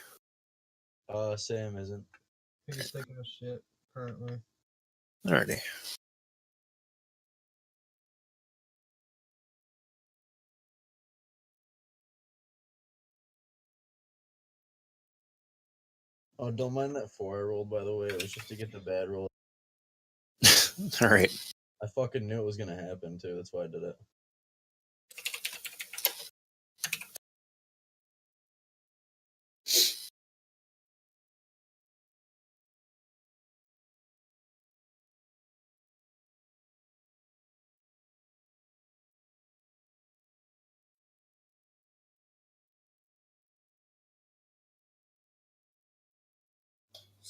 Sam isn't. He's taking a shit currently. Alrighty. Oh, don't mind that 4 I rolled, by the way. It was just to get the bad roll. All right. I fucking knew it was gonna happen too. That's why I did it.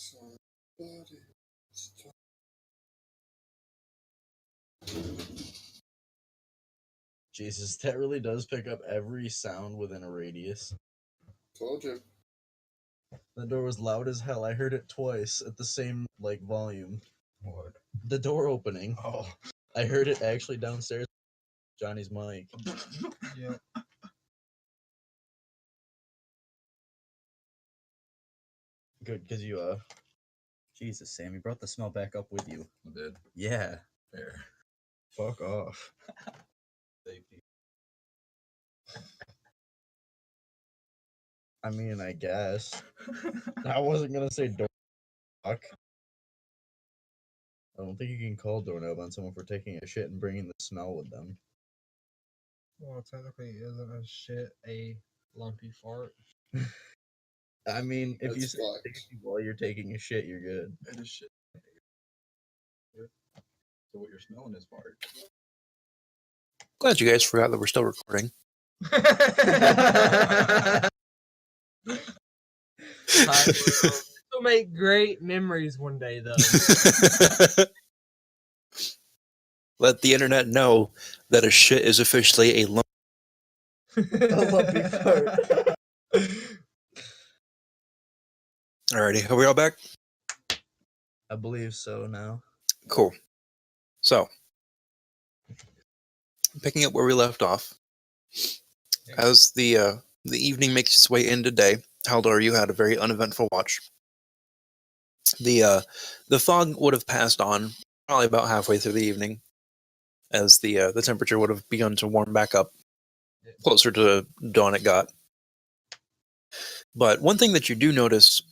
somebody. Jesus, that really does pick up every sound within a radius. Told you. The door was loud as hell. I heard it twice at the same like volume. What? The door opening. Oh. I heard it actually downstairs. Johnny's mic. Yeah. Good, because you Jesus, Sam, you brought the smell back up with you. I did. Yeah. Fair. Fuck off. Safety. I mean, I guess. I wasn't gonna say door knock. I don't think you can call doorknob on someone for taking a shit and bringing the smell with them. Well, technically, isn't a shit a lumpy fart? I mean, if you That's say fucked. safety while you're taking a shit, you're good. It is shit. So what you're smelling is fart. Glad you guys forgot that we're still recording. We'll make great memories one day, though. Let the internet know that a shit is officially a lump. A lumpy fart. Alrighty, are we all back? I believe so now. Cool. So, picking up where we left off, as the evening makes its way into day, Haldor, you had a very uneventful watch. The fog would have passed on probably about halfway through the evening, as the temperature would have begun to warm back up closer to dawn it got. But one thing that you do notice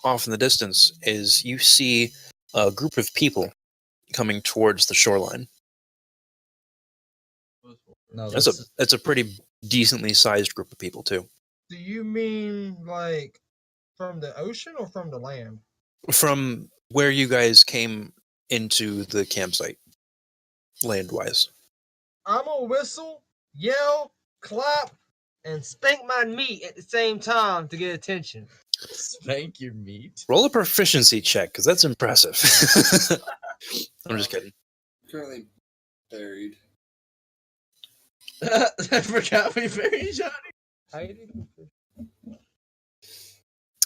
off in the distance is you see a group of people coming towards the shoreline. No, It's a pretty decently sized group of people too. Do you mean like from the ocean or from the land? From where you guys came into the campsite, land-wise. I'm gonna whistle, yell, clap, and spank my meat at the same time to get attention. spank your meat. Roll a proficiency check, because that's impressive. I'm just kidding. Currently buried. I forgot we buried Johnny. How you do?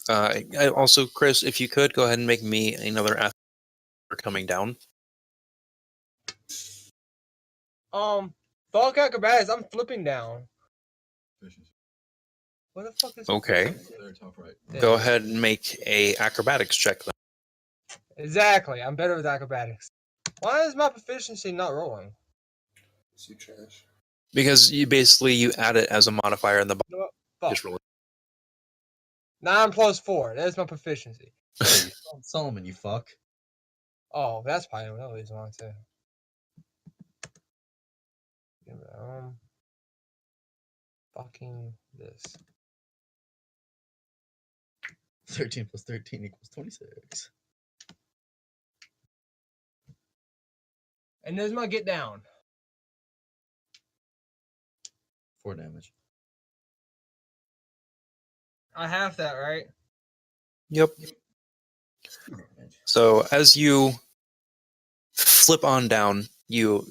I also, Chris, if you could, go ahead and make me another athlete for coming down. Fuck acrobatics, I'm flipping down. Efficiency. What the fuck is Okay. They're top right. Go ahead and make a acrobatics check then. Exactly, I'm better with acrobatics. Why is my proficiency not rolling? Is you trash? Because you add it as a modifier in the bottom. You know what? Fuck. Just roll it. 9 plus 4, that's my proficiency. Hey, Solomon, you fuck. Oh, that's probably another reason why too. Fucking this. 13 plus 13 equals 26. And there's my get down. 4 damage. I have that, right? Yep. So as you flip on down, you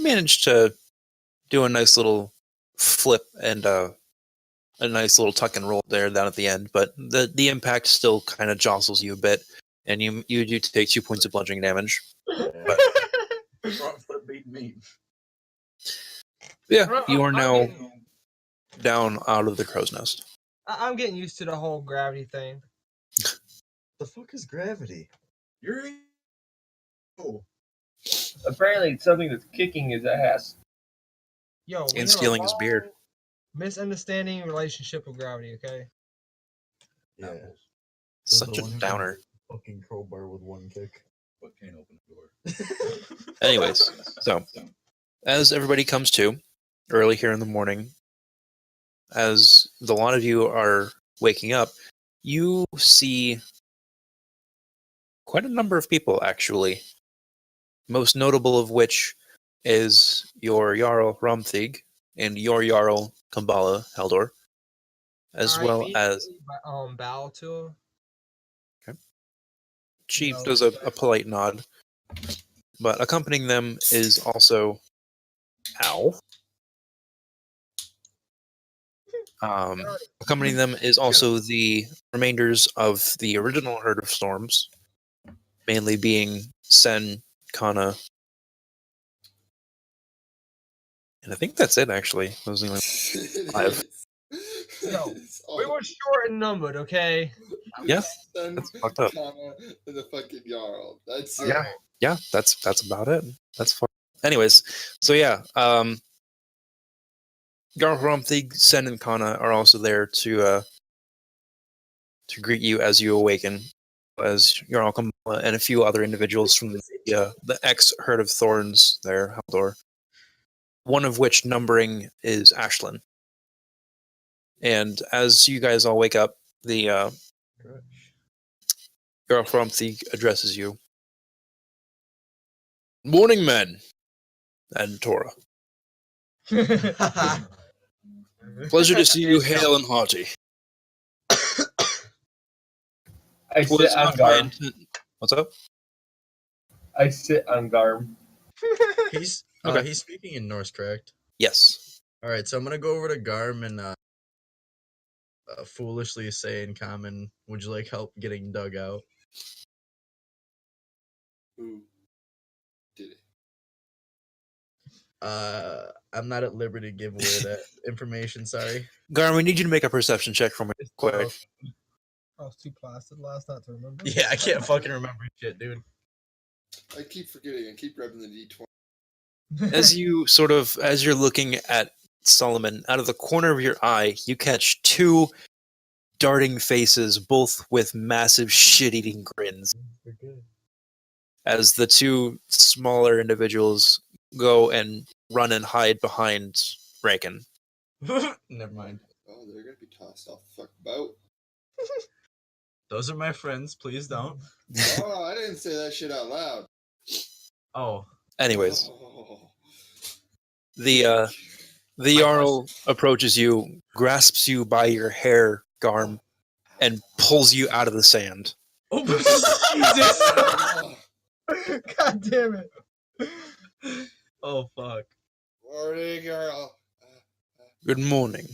manage to do a nice little flip and a nice little tuck and roll there down at the end, but the impact still kind of jostles you a bit, and you do take 2 points of bludgeoning damage. Front foot beat me. Yeah, you are I'm now getting- down out of the crow's nest. I'm getting used to the whole gravity thing. The fuck is gravity? You're oh. Apparently, it's something that's kicking his ass. Yo, we And have a stealing his beard. long Misunderstanding relationship with gravity, okay? Yeah. Apples. Says the Such a one who can downer. Fucking crowbar with one kick. But can't open the door. Anyways, so as everybody comes to early here in the morning, as the lot of you are waking up, you see quite a number of people actually. Most notable of which is your Jarl Romthig and your Jarl Kambala Heldor, as I well as immediately, bow to her. Chief No. does a polite nod. But accompanying them is also Al. Accompanying them is also the remainders of the original Herd of Storms, mainly being Sen, Kana, and I think that's it. Actually, those are the only 5. Yo, we were short and numbered, okay? Yeah, that's fucked up. And the fucking Jarl. That's Yeah. Yeah, that's about it. That's fun. Anyways, so yeah, Garhramthig, Sen, and Kana are also there to greet you as you awaken, as Jarl Kamala and a few other individuals from the ex Herd of Thorns there, Haldor. One of which numbering is Ashlyn. And as you guys all wake up, the Garhramthig addresses you. Morning, men, and Tora. Pleasure to see you hale and hearty. I sit on Garm. What's up? I sit on Garm. He's Okay. he's speaking in Norse, correct? Yes. All right, so I'm gonna go over to Garm and foolishly say in common, "Would you like help getting dug out?" Who did it? I'm not at liberty to give away that information. Sorry. Garm, we need you to make a perception check for me, quick. I was too placid last night to remember. Yeah, I can't fucking remember shit, dude. I keep forgetting and keep grabbing the D20. As you're looking at Solomon, out of the corner of your eye, you catch two darting faces, both with massive shit-eating grins. As the two smaller individuals go and run and hide behind Raken. Never mind. Oh, they're gonna be tossed off the fuck boat. Those are my friends. Please don't. Oh, I didn't say that shit out loud. Oh, Anyways, Oh. the Jarl approaches you, grasps you by your hair, Garm, and pulls you out of the sand. oh Jesus! Oh, God damn it. Oh fuck. morning, girl. Good morning.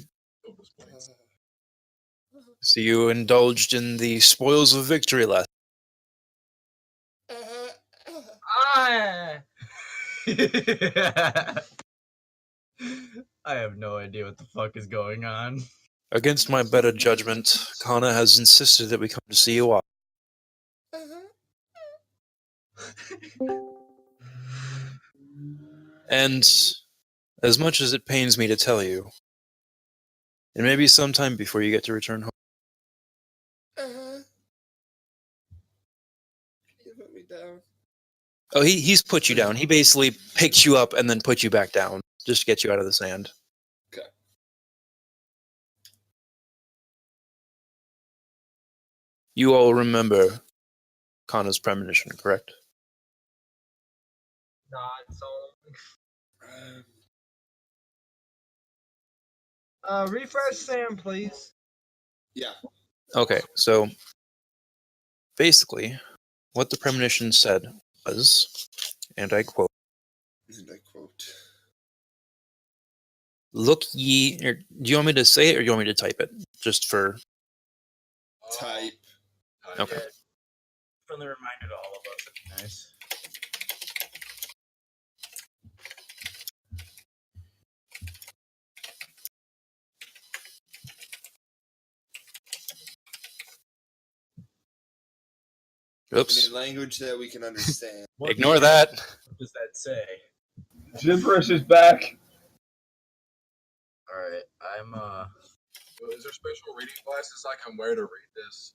See you indulged in the spoils of victory last. Ah. I have no idea what the fuck is going on. Against my better judgment, Kana has insisted that we come to see you off. And as much as it pains me to tell you, it may be some time before you get to return home. You put me down. Oh, he's put you down. He basically picked you up and then put you back down, just to get you out of the sand. Okay. You all remember Kana's premonition, correct? Nah, it's all. Refresh Sam, please. Yeah. Okay, so basically, what the premonition said was, and I quote, And I quote. "Look ye." Or, do you want me to say it or do you want me to type it? Just for. Type. Okay. Friendly reminder to all of us. That'd be nice. We Oops. need language that we can understand. Ignore that. What does that say? Gibberish is back. All right, I'm Is there special reading glasses I can wear to read this?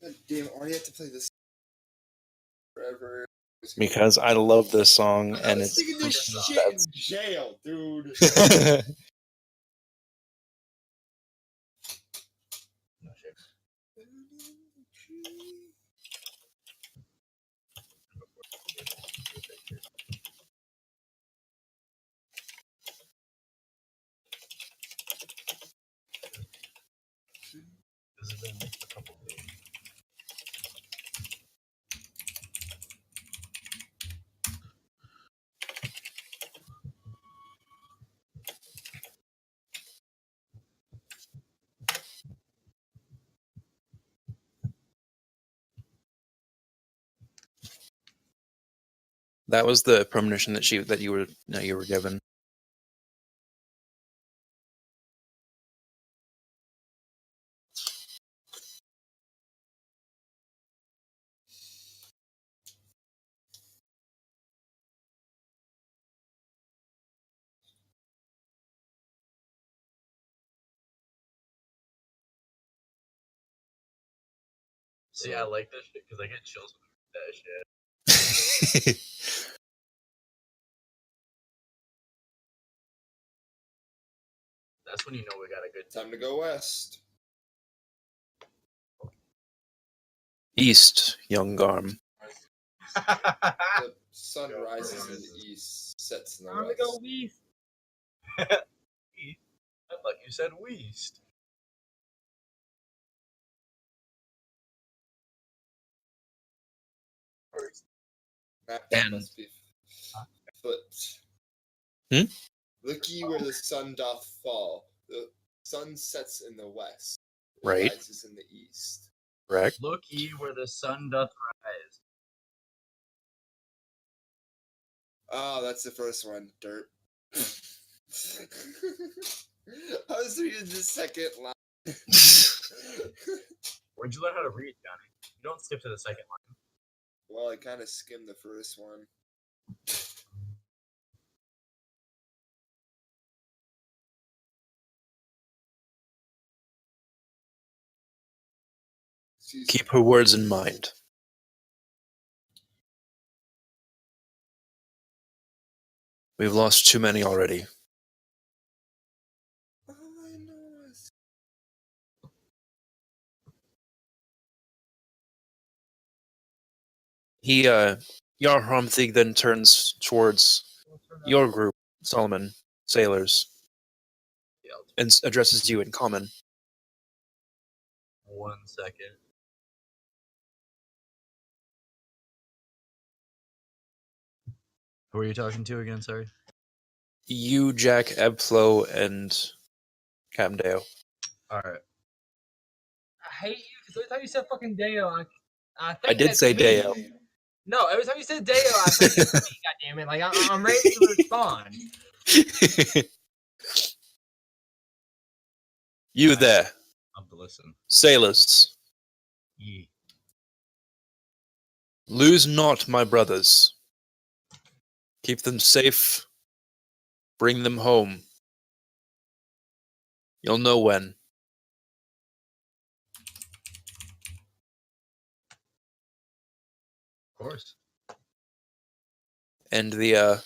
God damn it, why do you have to play this forever? Because I love this song I and was it's. thinking this shit in jail, dude. This has been a couple of days. That was the premonition that you were given. See, I like this shit because I get chills with that shit. That's when you know we got a good Time to go west. East, young Garm. The sun rises in the east, sets in the Time to west. go east. I thought you said Weast. Map And- must be flipped. Hmm? Look ye where the sun doth fall. The sun sets in the west. It Right. rises in the east. Correct. Look ye where the sun doth rise. Oh, that's the first one. Dirt. I was reading the second line. Where'd you learn how to read, Johnny? You don't skip to the second line. Well, I kind of skimmed the first one. Excuse Keep me. her words in mind. We've lost too many already. All I know is He, Yarhamthig then turns towards your group, Solomon, sailors, Yeah, and addresses you in common. 1 second. Who are you talking to again? Sorry. You, Jack, Ebflow, and Captain Deo. All right. I hate you because every time you said fucking Deo, I think I did that's say me. Deo. No, every time you said Deo, I think it's me. God damn it! Like I'm ready to respond. You there, I'm to listen. sailors. Ye. Lose not my brothers. Keep them safe. Bring them home. You'll know when. Of course. And the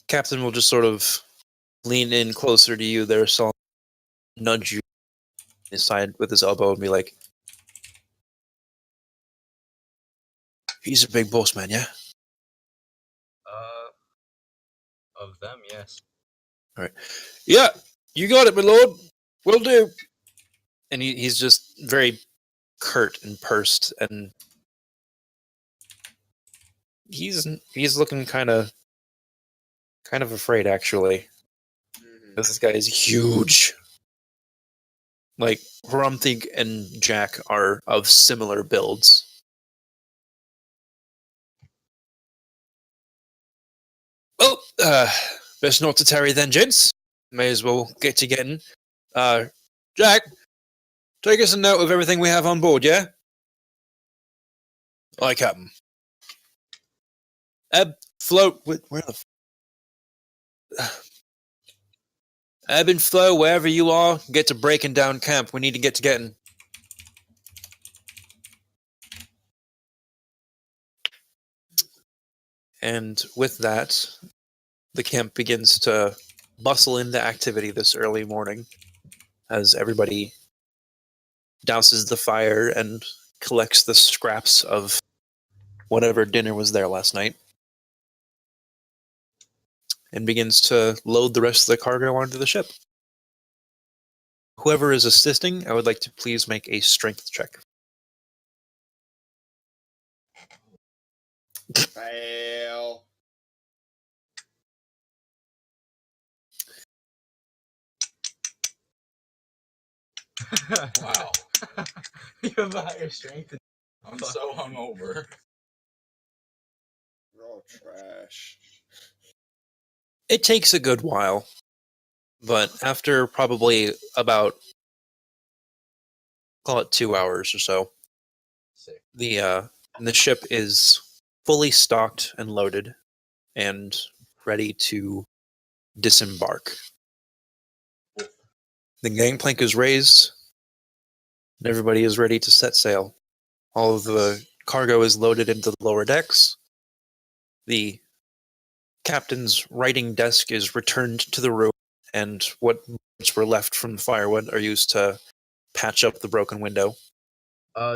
captain will just sort of lean in closer to you there, so nudge you his side with his elbow and be like, he's a big boss man, yeah? Of them, yes. Yeah, you got it, my lord. Will do. And he's just very curt and pursed, and he's looking kind of afraid, actually. Mhm. This guy is huge. Like, Rumthig and Jack are of similar builds. Well, best not to tarry then, gents. May as well get to getting. Jack, take us a note of everything we have on board, yeah? Aye, Captain. Ebb, float, where the... Ebb and flow, wherever you are, get to breaking down camp. We need to get to getting. And with that, the camp begins to bustle into activity this early morning as everybody douses the fire and collects the scraps of whatever dinner was there last night and begins to load the rest of the cargo onto the ship. Whoever is assisting, I would like to please make a strength check. Fail. Wow. You have a higher strength. I'm so hungover. We're all trash. It takes a good while, but after probably about, call it 2 hours or so, Sick. the ship is fully stocked and loaded and ready to disembark. The gangplank is raised, and everybody is ready to set sail. All of the cargo is loaded into the lower decks. The captain's writing desk is returned to the room, and what were left from the firewood are used to patch up the broken window.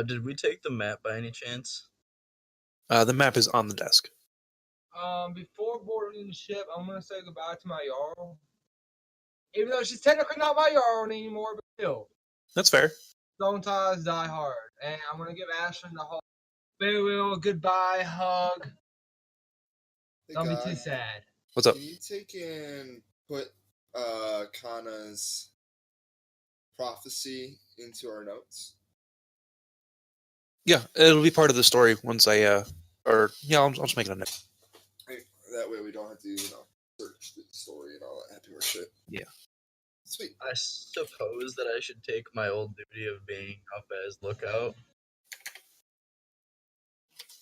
Did we take the map by any chance? The map is on the desk. Before boarding the ship, I'm gonna say goodbye to my Jarl. Even though she's technically not my Jarl anymore, but still. That's fair. Stone ties die hard. And I'm gonna give Ashlyn the whole farewell, goodbye, hug. Hey, Don't be God, too sad. What's up? can you take and put Kana's prophecy into our notes? Yeah, it'll be part of the story once I'll just make it a note. Hey, that way we don't have to, search the story and all that happy horse shit. Yeah. Sweet. I suppose that I should take my old duty of being up as lookout.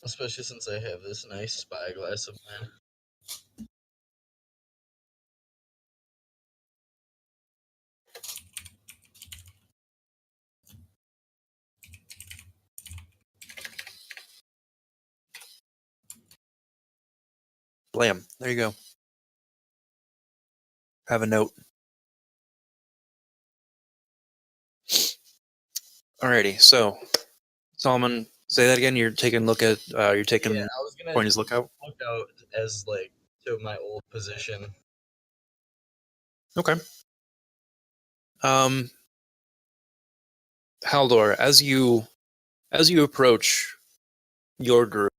Especially since I have this nice spyglass of mine. Blam. There you go. Have a note. Alrighty, so Solomon, say that again. You're taking a look at you're taking Yeah, I was gonna point as lookout. look out as like to my old position. Okay. Haldor, as you approach your group,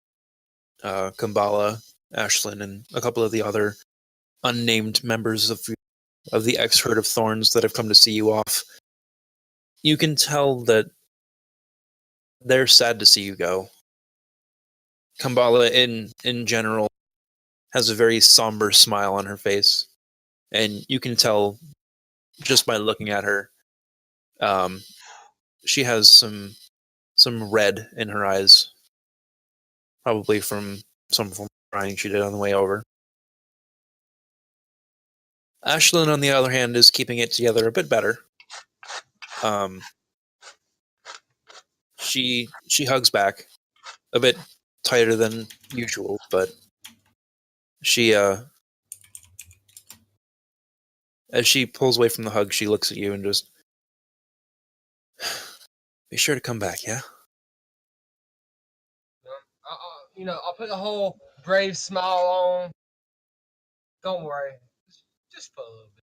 Kambala, Ashlyn, and a couple of the other unnamed members of the X Herd of Thorns that have come to see you off, you can tell that they're sad to see you go. Kambala, in general, has a very somber smile on her face, and you can tell just by looking at her. She has some red in her eyes, probably from some form of crying she did on the way over. Ashlyn, on the other hand, is keeping it together a bit better. She hugs back a bit tighter than usual, but she as she pulls away from the hug, she looks at you and just, be sure to come back, yeah? I'll put the whole brave smile on. Don't worry. Just for a little bit.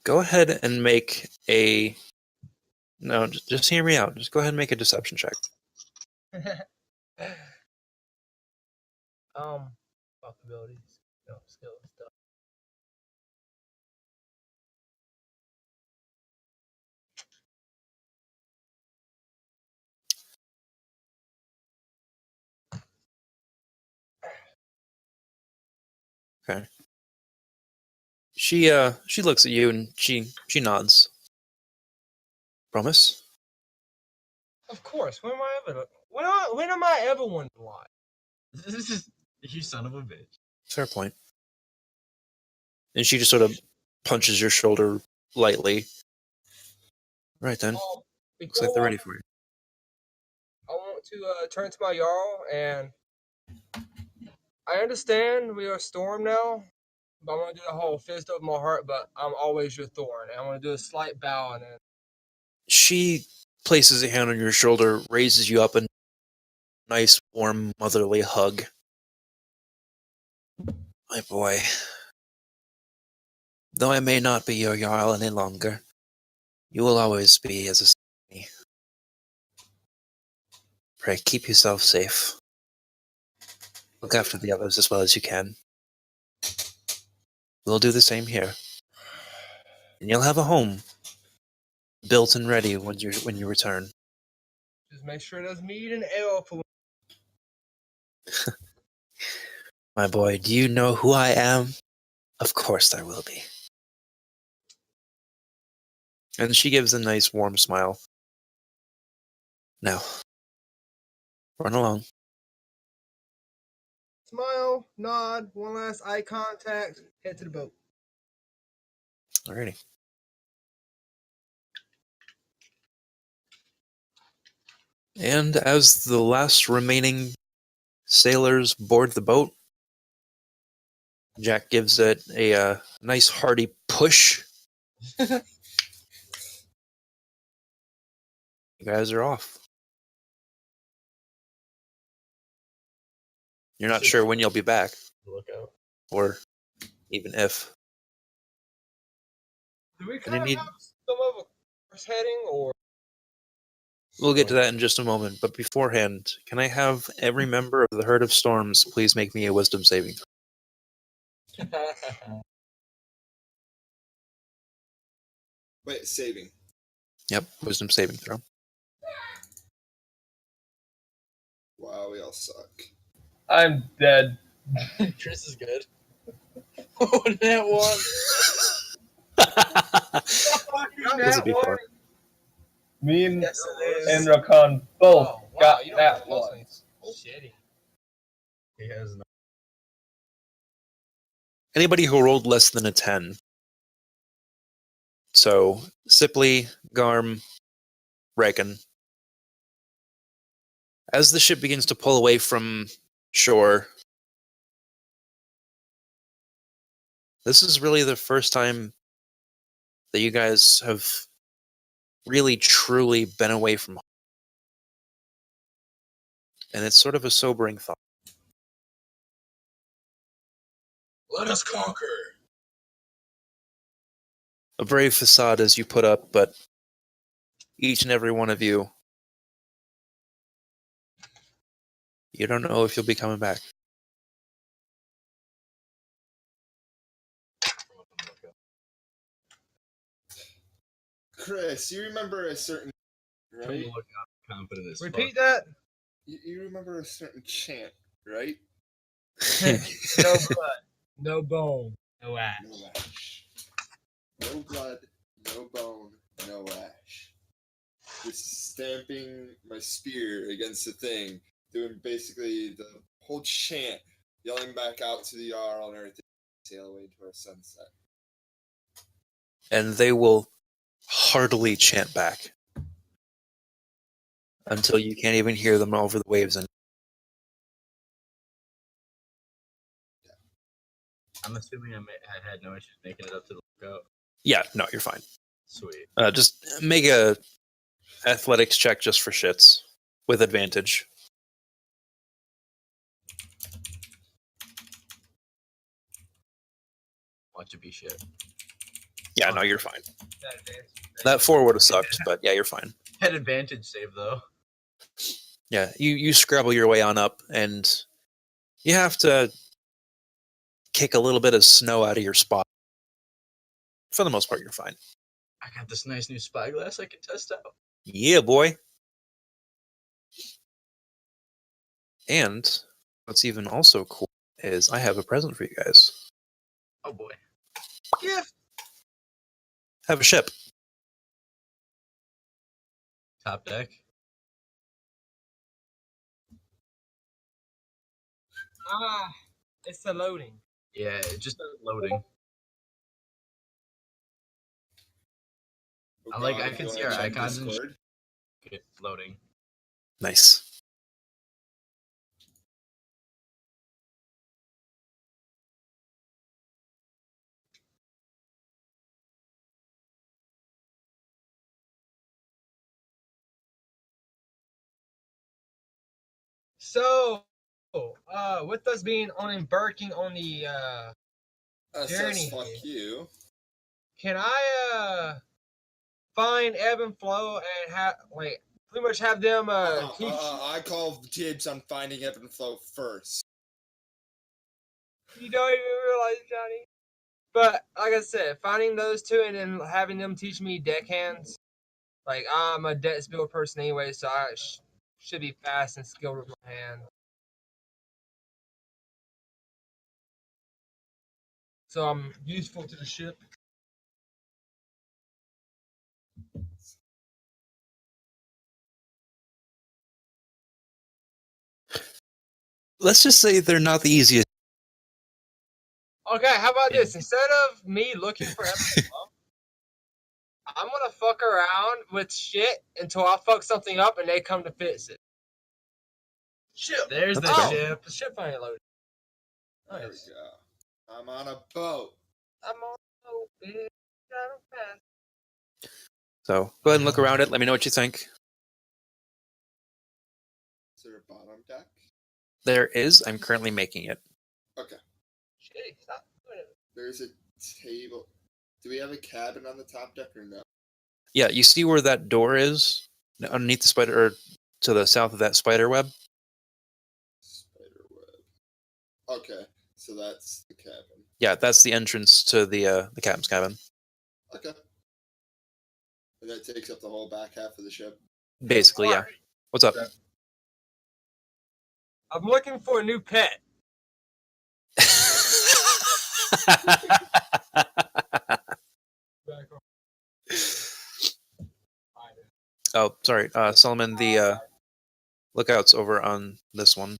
Go ahead and make a... No, just hear me out. Just go ahead and make a deception check. Abilities, skills, stuff. Okay. She looks at you and she nods. Promise? Of course. When am I ever one to lie? This is you son of a bitch. Fair point. And she just sort of punches your shoulder lightly. Right then. Looks like they're ready for you. I want to turn to my Jarl, and I understand we are Storm now, but I'm going to do the whole fist over my heart, but I'm always your Thorn. And I'm going to do a slight bow, and then She places a hand on your shoulder, raises you up, and nice, warm, motherly hug. My boy. Though I may not be your Jarl any longer, you will always be as a son to me. Pray, keep yourself safe. Look after the others as well as you can. We'll do the same here. And you'll have a home built and ready when you return. just make sure it doesn't meet an L for My boy, do you know who I am? Of course there will be. And she gives a nice warm smile. Now, run along. Smile, nod, one last eye contact, head to the boat. Alrighty. And as the last remaining sailors board the boat, Jack gives it a nice hearty push. You guys are off. You're not sure when you'll be back, Look out. or even if. Do we And kind of you need- have some of a course heading, or We'll get to that in just a moment, but beforehand, can I have every member of the Herd of Storms please make me a wisdom saving throw? Wait, saving. Yep, wisdom saving throw. Wow, we all suck. I'm dead. Chris is good. oh, that one? This will be fun. Me and, Yes, it and is. Rakan both Oh, wow, got you don't that have those one. things. Shitty. He has no. Anybody who rolled less than a 10. So, Sipley, Garm, Reckon. As the ship begins to pull away from shore, this is really the first time that you guys have really truly been away from home. And it's sort of a sobering thought. Let us conquer. A brave facade as you put up, but each and every one of you, you don't know if you'll be coming back. Chris, you remember a certain right? Look out, confident as Repeat fuck. that. You remember a certain chant, right? No blood, no bone, no ash. No ash. No blood, no bone, no ash. Just stamping my spear against the thing, doing basically the whole chant, yelling back out to the Jarl and everything, sail away to our sunset. And they will heartily chant back until you can't even hear them over the waves. And I'm assuming I had no issues making it up to the lookout. yeah, no, you're fine. Sweet. Just make a athletics check just for shits with advantage. Watch it be shit. Yeah, no, you're fine. That advance. That 4 would have sucked, but yeah, you're fine. Had advantage save though. Yeah, you scrabble your way on up, and you have to kick a little bit of snow out of your spot. For the most part, you're fine. I got this nice new spyglass I can test out. Yeah, boy. And what's even also cool is I have a present for you guys. Oh boy. Gift. Have a ship. Top deck. Ah, it's the loading. Yeah, it just started loading. Oh, I like- God, I if can you see wanna our check icons and Discord. Okay, loading. Nice. So, with us being on embarking on the Journey. Fuck you. can I find ebb and flow and have like pretty much have them teach? I call dibs on finding ebb and flow first. You don't even realize, Johnny. But like I said, finding those two and then having them teach me deckhands. Like I'm a deck builder person anyway, so I should be fast and skilled with my hand. so I'm useful to the ship. Let's just say they're not the easiest. Okay, how about this? Instead of me looking for everything up, I'm gonna fuck around with shit until I fuck something up and they come to fix it. Ship. There's That's the fair. ship. The ship ain't loaded. There we Nice. go. I'm on a boat. I'm on a big fast. So go ahead and look around it. Let me know what you think. Is there a bottom deck? There is. I'm currently making it. Okay. Shitty, stop doing it. There's a table. Do we have a cabin on the top deck or no? Yeah, you see where that door is underneath the spider, or to the south of that spider web. Spider web. Okay, so that's the cabin. Yeah, that's the entrance to the captain's cabin. Okay. And that takes up the whole back half of the ship. Basically, yeah. What's up? Okay. I'm looking for a new pet. Oh, sorry, Solomon. The lookouts over on this one.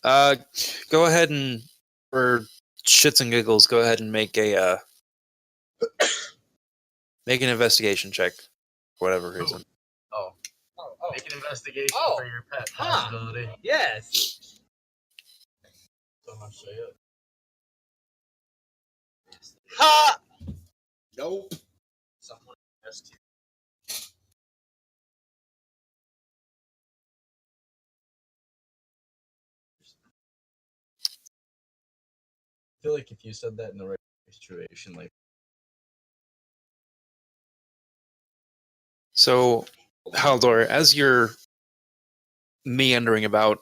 Go ahead and, for shits and giggles, go ahead and make a make an investigation check, for whatever reason. Oh, Oh, make an investigation Oh. for your pet Huh. possibility. yes. So much say it. Ha! Nope. Someone has to. I feel like if you said that in the right situation, like So, Haldor, as you're meandering about,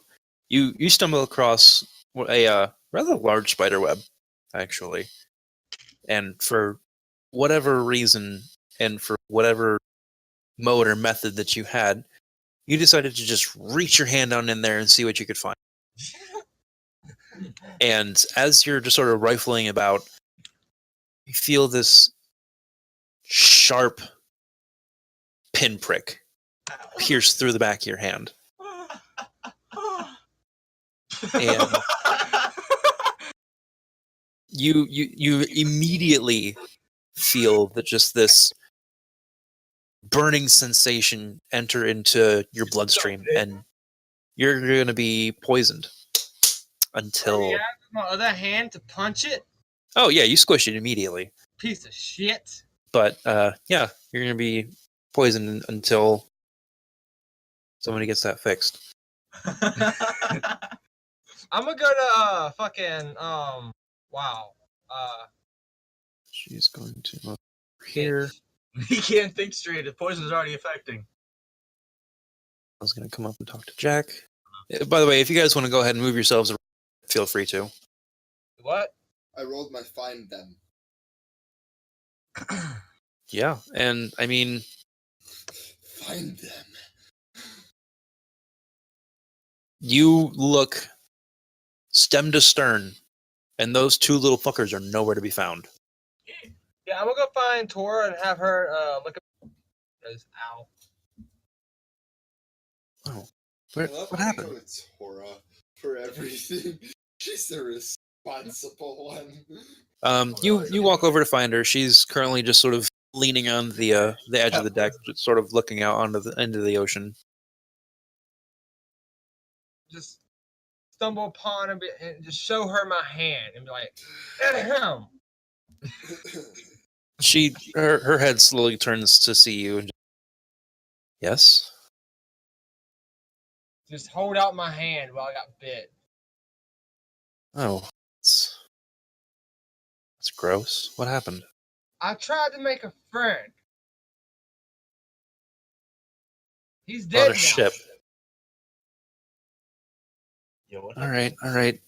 you stumble across a rather large spider web, actually. And for whatever reason, and for whatever mode or method that you had, you decided to just reach your hand down in there and see what you could find. And as you're just sort of rifling about, you feel this sharp pinprick pierce through the back of your hand. And you immediately feel that just this burning sensation enter into your bloodstream, and you're going to be poisoned until. Yeah, my other hand to punch it. Oh yeah, you squish it immediately. Piece of shit. But yeah, you're going to be poisoned until somebody gets that fixed. I'm gonna go to fucking wow. She's going to look here. he can't think straight. The poison's already affecting. I was going to come up and talk to Jack. By the way, if you guys want to go ahead and move yourselves, feel free to. What? I rolled my find them. Yeah, and I mean, Find them. you look stem to stern, and those two little fuckers are nowhere to be found. Yeah, I'm gonna go find Tora and have her look at. Ow. Oh, I love what how we happened? go to Tora for everything. She's the responsible one. You walk over to find her. She's currently just sort of leaning on the edge of the deck, just sort of looking out onto the end of the ocean. Just stumble upon her and just show her my hand and be like, ahem. Her head slowly turns to see you. And yes. Just hold out my hand while I got bit. Oh, that's gross. What happened? I tried to make a friend. He's On dead a now. ship. Yo, what All right.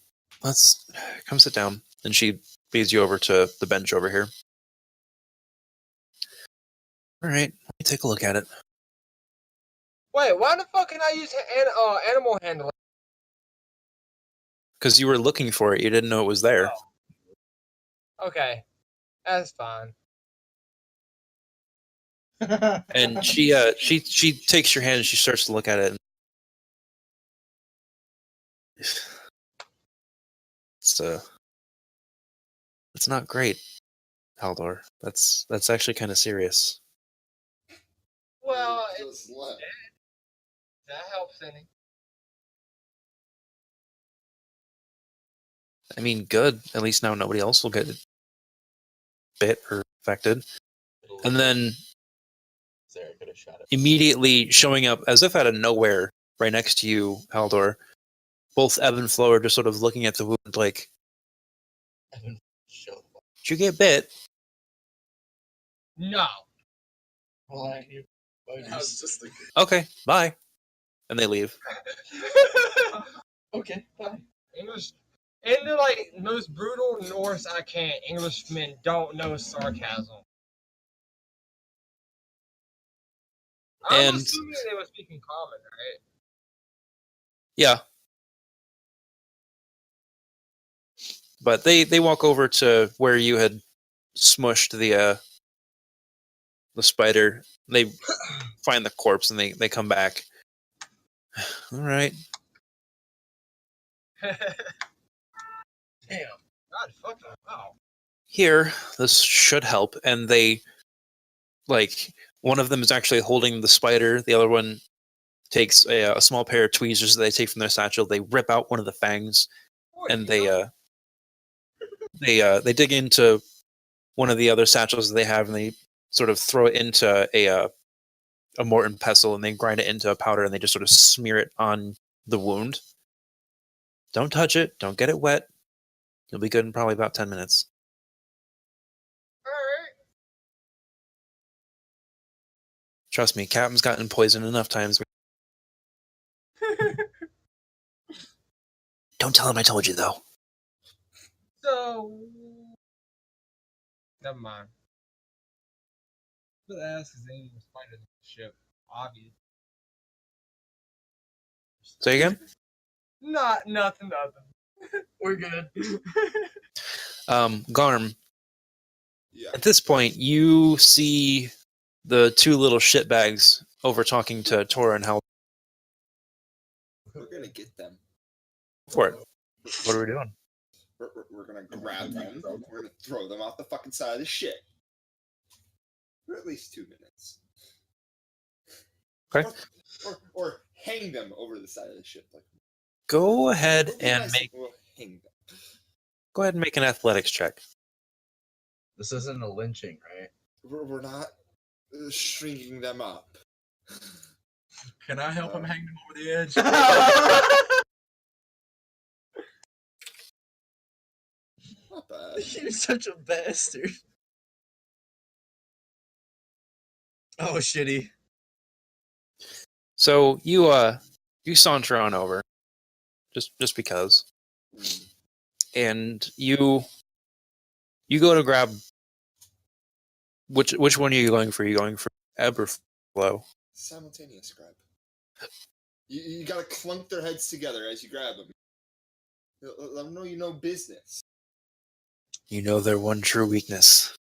Let's come sit down. And she leads you over to the bench over here. All right, let me take a look at it. Wait, why the fuck can I use animal handling? because you were looking for it. You didn't know it was there. Okay, that's fine. And she takes your hand and she starts to look at it. It's not great, Haldor. That's actually kind of serious. Well, Just left. that helps any. I mean, good. At least now nobody else will get bit or affected. And then Sarah could have shot it. immediately showing up as if out of nowhere, right next to you, Haldor. Both Ebb and Flo are just sort of looking at the wound like, Show. did you get bit? No. Well, I was just like, Okay, bye. And they leave. okay, bye. English, in the like most brutal Norse I can, Englishmen don't know sarcasm. I'm And assuming they were speaking common, right? yeah. But they walk over to where you had smushed the spider. They find the corpse and they come back. All right. Damn. God fucking wow. Here, this should help. And they, like, one of them is actually holding the spider. The other one takes a small pair of tweezers that they take from their satchel. They rip out one of the fangs, and they dig into one of the other satchels that they have, and they sort of throw it into a mortar pestle, and they grind it into a powder, and they just sort of smear it on the wound. Don't touch it. Don't get it wet. You'll be good in probably about 10 minutes. Alright. Trust me, Captain's gotten poisoned enough times. Don't tell him I told you, though. So, never mind. But ask his name was fighting the ship. Obvious. Say again? Nothing. We're good. Garm, Yeah. at this point, you see the two little shitbags over talking to Tora and Hal. We're gonna get them. For it. What are we doing? We're gonna grab them. We're gonna throw them off the fucking side of the ship. For at least 2 minutes. Okay. Or hang them over the side of the ship. Like, Go ahead it'll be and nice make if we'll hang them. go ahead and make an athletics check. This isn't a lynching, right? We're not shrinking them up. Can I help him hang them over the edge? Not bad. You're such a bastard. Oh, shitty. So you saunter on over, just because, Mm. and you go to grab. Which one are you going for? Are you going for Ebb or Flo? Simultaneous grab. You gotta clunk their heads together as you grab them. Let them know you know business. You know their one true weakness.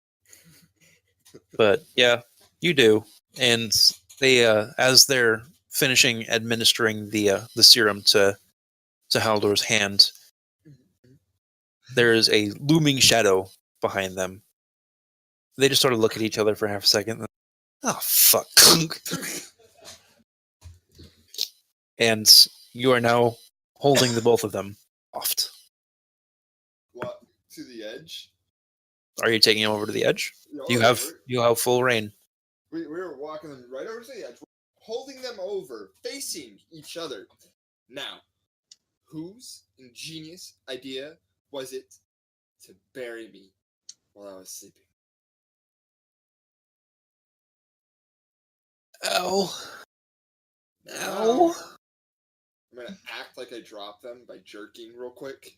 But yeah, you do. And they as they're finishing administering the serum to Haldor's hand, there is a looming shadow behind them. They just sort of look at each other for half a second. Oh fuck. And you are now holding the both of them aloft. What? To the edge? Are you taking them over to the edge? No, You have full reign. we were walking them right over to the edge, holding them over, facing each other. Now, whose ingenious idea was it to bury me while I was sleeping? Ow. Now, Ow. I'm gonna act like I dropped them by jerking real quick.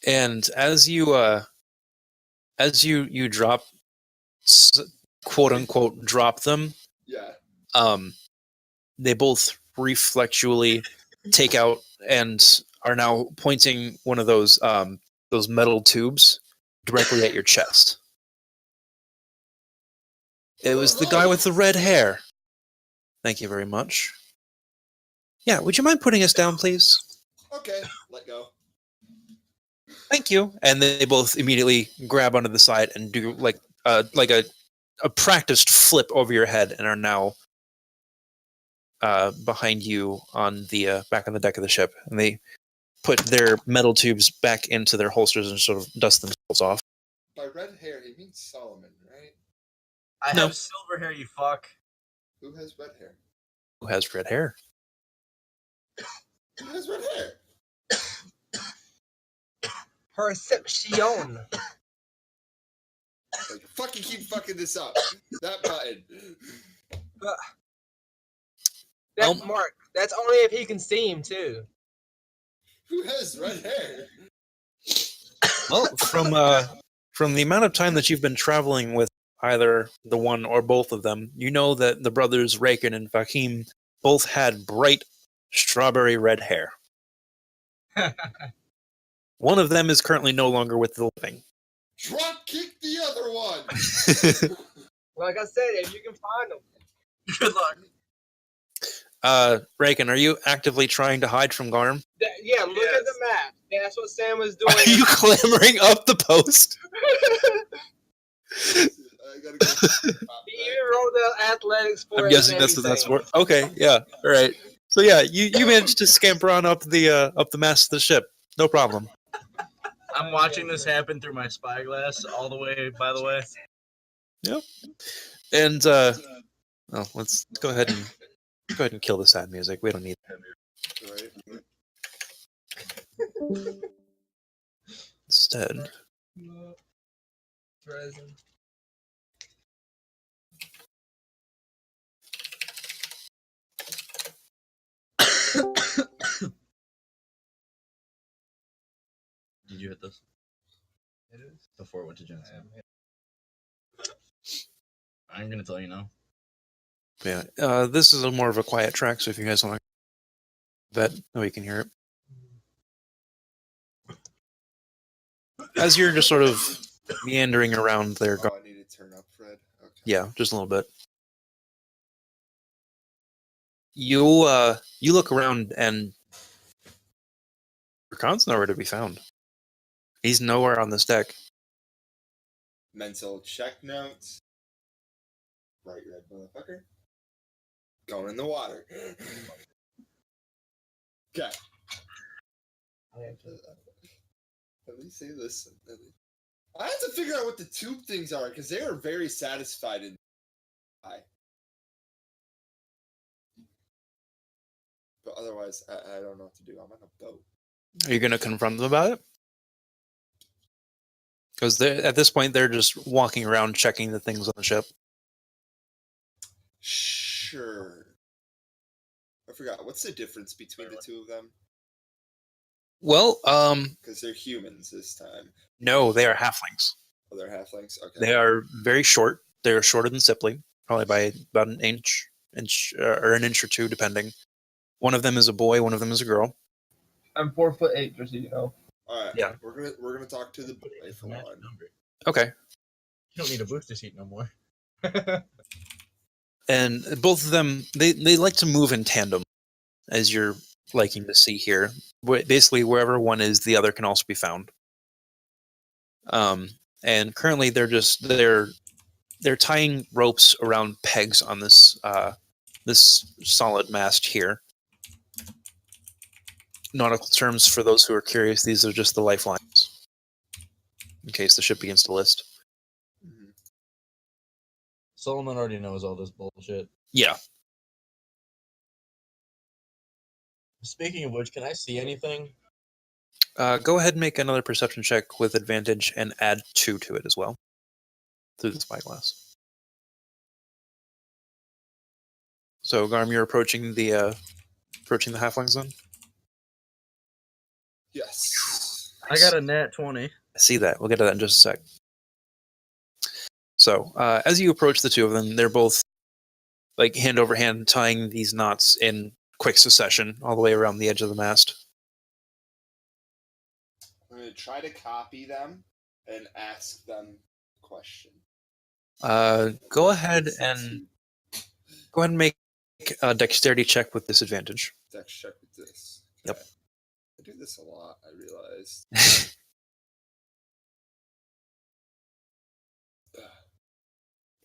And as you drop, quote unquote, drop them, Yeah. they both reflexually take out and are now pointing one of those metal tubes directly at your chest. It was the guy with the red hair. Thank you very much. Yeah, would you mind putting us down, please? Okay, let go. Thank you. And they both immediately grab onto the side and do like a practiced flip over your head and are now behind you on the back on the deck of the ship. And they put their metal tubes back into their holsters and sort of dust themselves off. By red hair, he means Solomon, right? I No. have silver hair, you fuck. Who has red hair? Who has red hair? Who has red hair? Perception. Like, fucking keep fucking this up. That button. That Mark. That's only if he can see him too. Who has red hair? Well, from the amount of time that you've been traveling with either the one or both of them, you know that the brothers Raken and Fakim both had bright strawberry red hair. One of them is currently no longer with the living. Drop kick the other one. Like I said, if you can find him. Good luck. Raken, are you actively trying to hide from Garm? Yeah, look at the map. That's what Sam was doing. Are you clambering up the post? I gotta go. He even rolled the athletics for I'm it guessing and that's what that's everything. for. Okay, yeah, all right. So yeah, you managed to scamper on up the mast of the ship. No problem. I'm watching this happen through my spyglass all the way, by the way. Yep. And well, let's go ahead and kill the sad music. We don't need that. Right. Instead, Present. Did you hit this? It is. Before it went to Jensen. I'm gonna tell you now. yeah. This is a more of a quiet track, so if you guys want to bet, no, you can hear it. As you're just sort of meandering around there, Oh, I need to turn up, Fred. Okay. yeah, just a little bit. You look around and Khan's nowhere to be found. He's nowhere on this deck. Mental check notes. Bright red motherfucker. Going in the water. Okay. At least say this. I have to figure out what the tube things are because they are very satisfied in. But otherwise, I don't know what to do. I'm on a boat. Are you going to confront them about it? Because at this point, they're just walking around checking the things on the ship. Sure. I forgot. What's the difference between the two of them? Well, Because they're humans this time. no, they are halflings. Oh, they're halflings? Okay. They are very short. They're shorter than Sipley, probably by about an inch or an inch or two, depending. One of them is a boy, one of them is a girl. I'm 4'8", just so you know. All right. Yeah. We're gonna talk to the boy It's a for magic one. number. Okay. You don't need a booster seat no more. And both of them, they like to move in tandem, as you're liking to see here. Basically, wherever one is, the other can also be found. And currently, they're tying ropes around pegs on this this solid mast here. Nautical terms for those who are curious, these are just the lifelines, in case the ship begins to list. Mhm. Solomon already knows all this bullshit. Yeah. Speaking of which, can I see anything? Go ahead and make another perception check with advantage and add 2 to it as well through the spyglass. So, Garm, you're approaching the halflings then? Yes. I got a nat 20. I see that. We'll get to that in just a sec. So, as you approach the two of them, they're both like hand over hand tying these knots in quick succession all the way around the edge of the mast. I'm gonna try to copy them and ask them a question. Go ahead and make a dexterity check with disadvantage. Dex check with this. Yep. Okay. I do this a lot, I realized.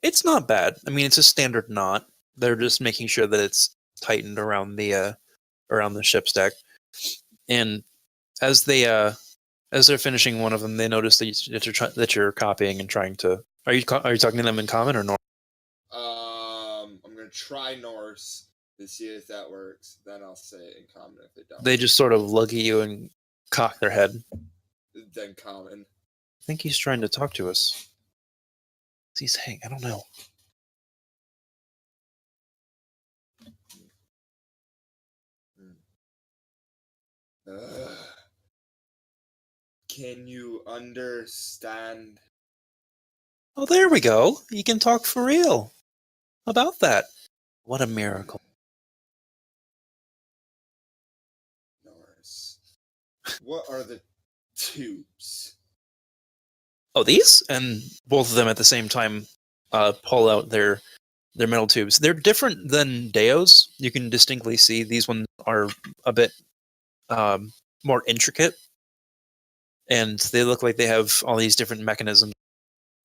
It's not bad. I mean, it's a standard knot. They're just making sure that it's tightened around the ship's deck. And as they're finishing one of them, they notice that you're copying and trying to. Are you talking to them in common or Norse? I'm gonna try Norse to see if that works. Then I'll say it in common if it don't. They just sort of look at you and cock their head. Then common. I think he's trying to talk to us. What's he saying? I don't know. Can you understand? Oh, there we go. You can talk for real. How about that? What a miracle. Norse. What are the tubes? Oh, these? And both of them at the same time pull out their metal tubes. They're different than Deo's. You can distinctly see these ones are a bit more intricate. And they look like they have all these different mechanisms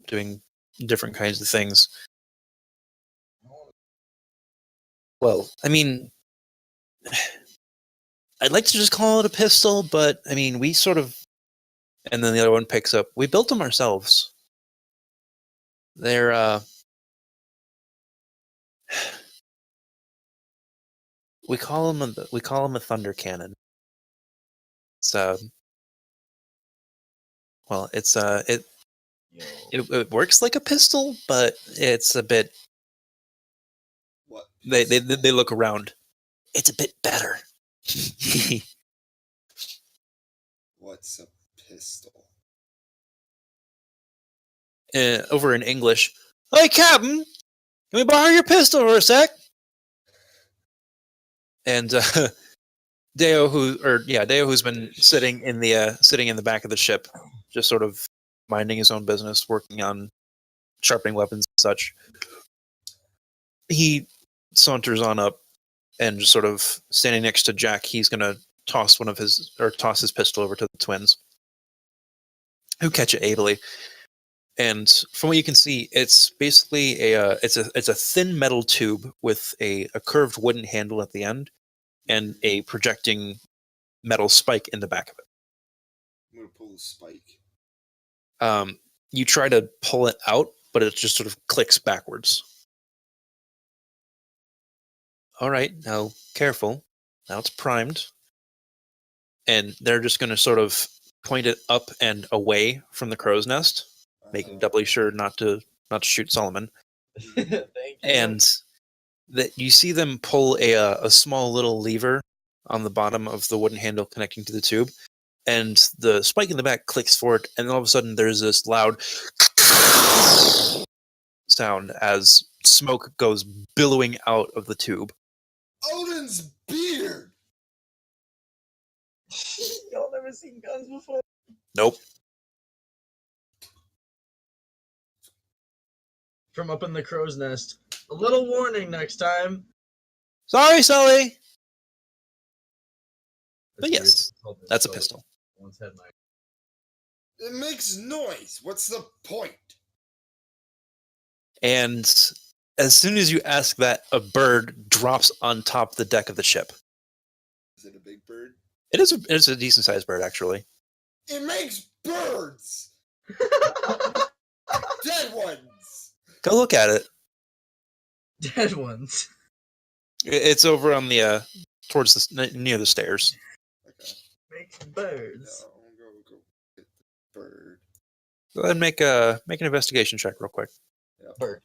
doing different kinds of things. Well, I mean, I'd like to just call it a pistol, but I mean, we sort of. And then the other one picks up. We built them ourselves. They're we call them a thunder cannon. So, well, it's it works like a pistol, but it's a bit. What? They look around. It's a bit better. What's a pistol? Over in English, hey Captain, can we borrow your pistol for a sec? And Deo, who's been sitting in the back of the ship, just sort of minding his own business, working on sharpening weapons and such. He saunters on up and just sort of standing next to Jack. He's gonna toss his pistol over to the twins, who catch it ably. And from what you can see, it's basically it's a thin metal tube with a curved wooden handle at the end and a projecting metal spike in the back of it. I'm gonna pull the spike. You try to pull it out, but it just sort of clicks backwards. All right, now careful. Now it's primed. And they're just going to sort of point it up and away from the crow's nest, making doubly sure not to shoot Solomon. Thank you. And that you see them pull a small little lever on the bottom of the wooden handle connecting to the tube, and the spike in the back clicks forward, and all of a sudden there's this loud sound as smoke goes billowing out of the tube. Odin's beard! Y'all never seen guns before? Nope. From up in the crow's nest. A little warning next time. Sorry, Sully. But That's yes, weird. that's a So, pistol. Once had my It makes noise. What's the point? And as soon as you ask that, a bird drops on top the deck of the ship. Is it a big bird? It's a decent sized bird, actually. It makes birds! Dead ones! Go look at it. Dead ones. It's over on the towards near the stairs. Okay. makes birds. No, I'm gonna go get the bird. Go ahead and make an investigation check real quick. Yep. Bird.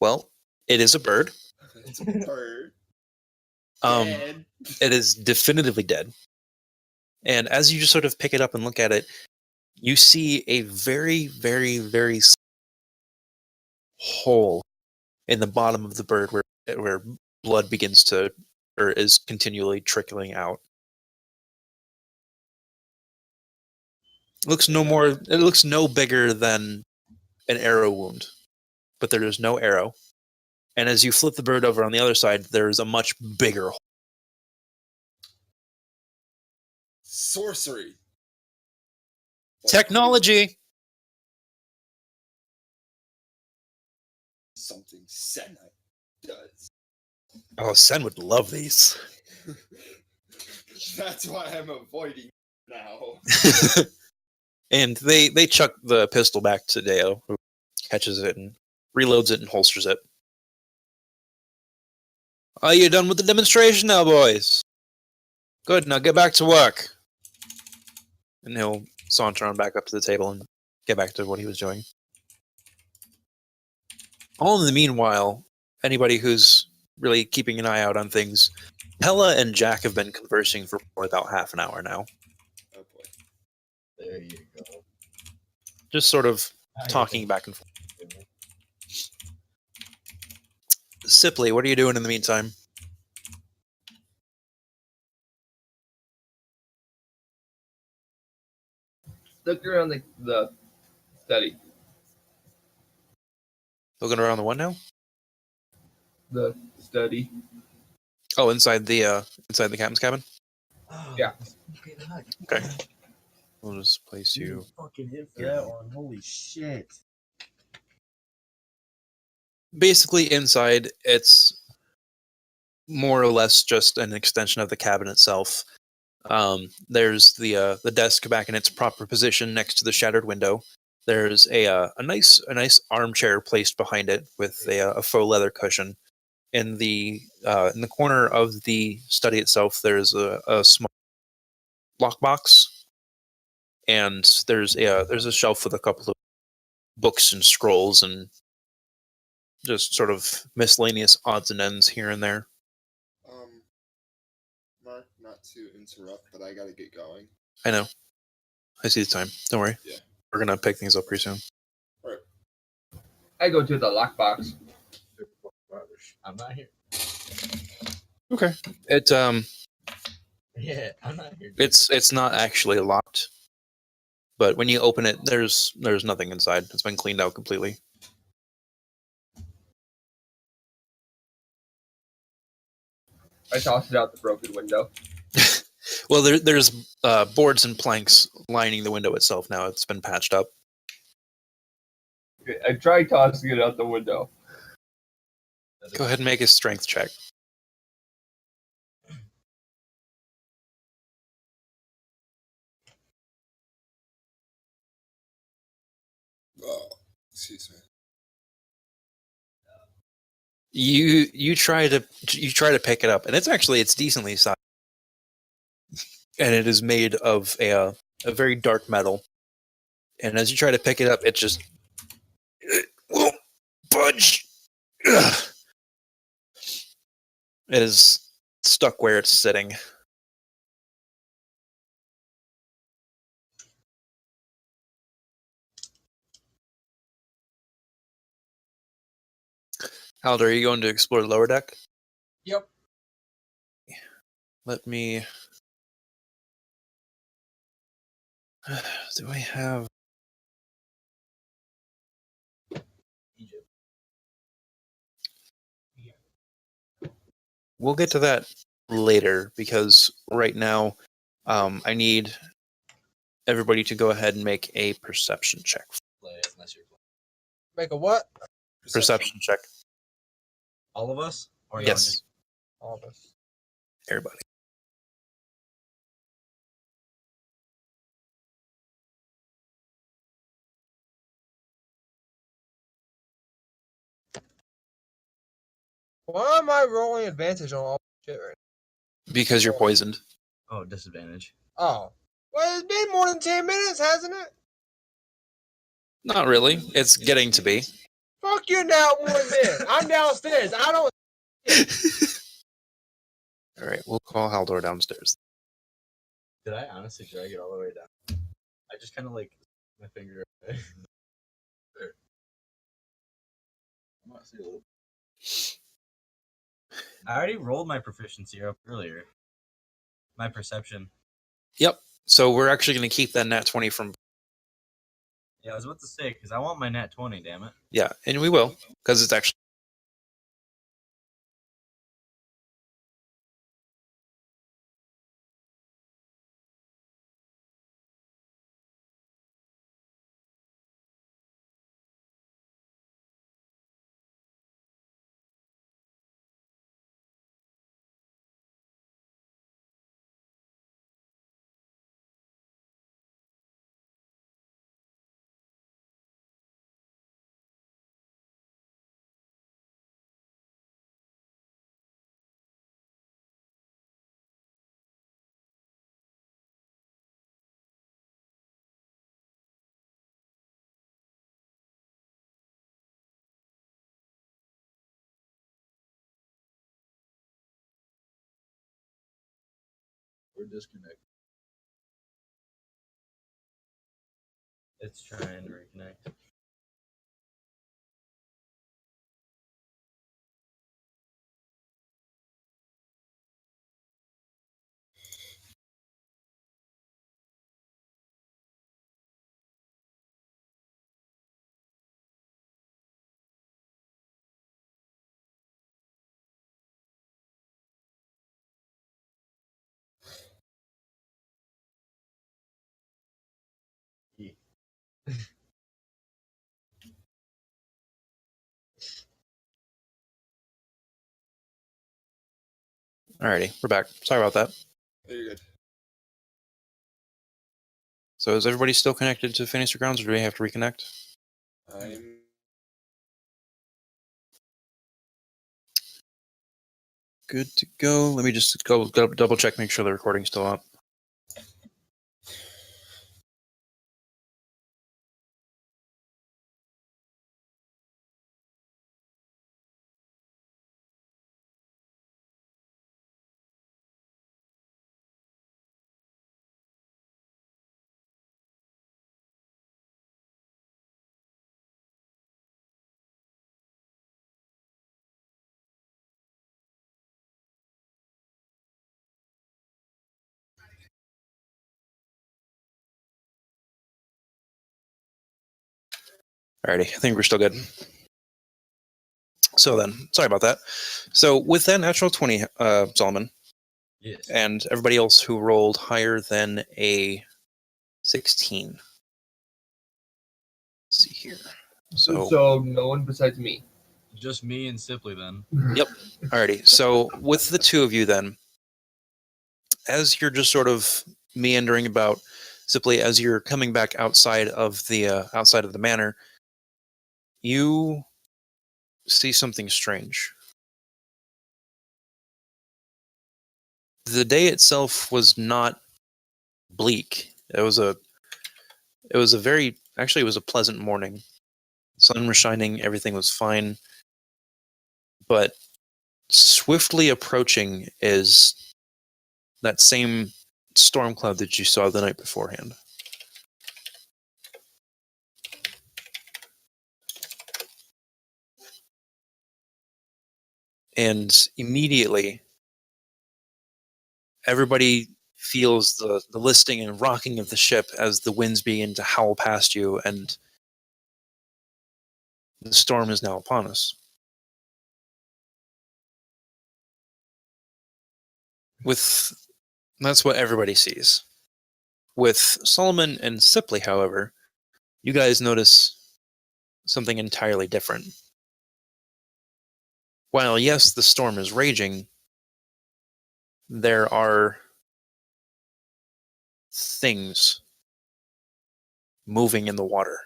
Well, it is a bird. It's a bird. It is definitively dead. And as you just sort of pick it up and look at it, you see a very, very, very hole in the bottom of the bird where blood begins to or is continually trickling out. It looks no bigger than an arrow wound, but there is no arrow. And as you flip the bird over on the other side, there is a much bigger hole. Sorcery. Technology. Something Senite does. Oh, Sen would love these. That's why I'm avoiding now. And they chuck the pistol back to Deo, who catches it and reloads it and holsters it. Are you done with the demonstration now, boys? Good, now get back to work. And he'll saunter on back up to the table and get back to what he was doing. All in the meanwhile, anybody who's really keeping an eye out on things, Pella and Jack have been conversing for about half an hour now. Oh boy. There you go. Just sort of talking back and forth. Sipley, what are you doing in the meantime? Look around the study. Looking around the one now? The study. Oh, inside the captain's cabin? Yeah. Okay. We'll just place you. Fucking hit for that one. Holy shit. Basically, inside, it's more or less just an extension of the cabin itself. There's the desk back in its proper position next to the shattered window. There's a nice armchair placed behind it with a faux leather cushion. In the corner of the study itself, there's a small lockbox, and there's a shelf with a couple of books and scrolls and just sort of miscellaneous odds and ends here and there. Mark, not to interrupt, but I gotta get going. I know. I see the time. Don't worry. Yeah. We're gonna pick things up pretty soon. Alright. I go to the lockbox. I'm not here. Okay. Yeah, I'm not here. It's not actually locked, but when you open it, there's nothing inside. It's been cleaned out completely. I toss it out the broken window. Well, there's boards and planks lining the window itself now. It's been patched up. Okay, I try tossing it out the window. Go ahead and make a strength check. Oh, excuse me. You try to pick it up, and it's decently sized, and it is made of a very dark metal. And as you try to pick it up, it won't budge. Ugh. It is stuck where it's sitting. Halder, are you going to explore the lower deck? Yep. Let me. Do I have? We'll get to that later because right now, I need everybody to go ahead and make a perception check. Unless you're Make a what? Perception check. all of us? Or y'all Yes, just- All of us. everybody. Why am I rolling advantage on all shit right Because you're poisoned. Oh, disadvantage. now? Oh. Well, it's been more than 10 minutes, hasn't it? Not really. It's getting to be. Fuck you now, one then. I'm downstairs. I don't. All right, we'll call Haldor downstairs. Did I honestly drag it all the way down? I just kind of like my finger. There. I might see a little. I already rolled my proficiency up earlier. My perception. Yep. So we're actually going to keep that nat 20 from. Yeah, I was about to say because I want my nat 20. Damn it. Yeah, and we will because it's actually. We're disconnected. It's trying to reconnect. Alrighty, we're back. Sorry about that. Very good. So is everybody still connected to Fantasy Grounds, or do we have to reconnect? I'm Good to go. Let me just go double check, make sure the recording's still up. Alrighty, I think we're still good. So then, sorry about that. So with that natural 20, Solomon, Yes. and everybody else who rolled higher than a 16. Let's see here. So no one besides me. Just me and Sipley then. Yep. Alrighty. So with the two of you then, as you're just sort of meandering about, simply as you're coming back outside of the manor, you see something strange. The day itself was not bleak. It was a very, actually it was a pleasant morning. Sun was shining, everything was fine. But swiftly approaching is that same storm cloud that you saw the night beforehand. And immediately, everybody feels the listing and rocking of the ship as the winds begin to howl past you, and the storm is now upon us. That's what everybody sees. With Solomon and Sipley, however, you guys notice something entirely different. While, yes, the storm is raging, there are things moving in the water.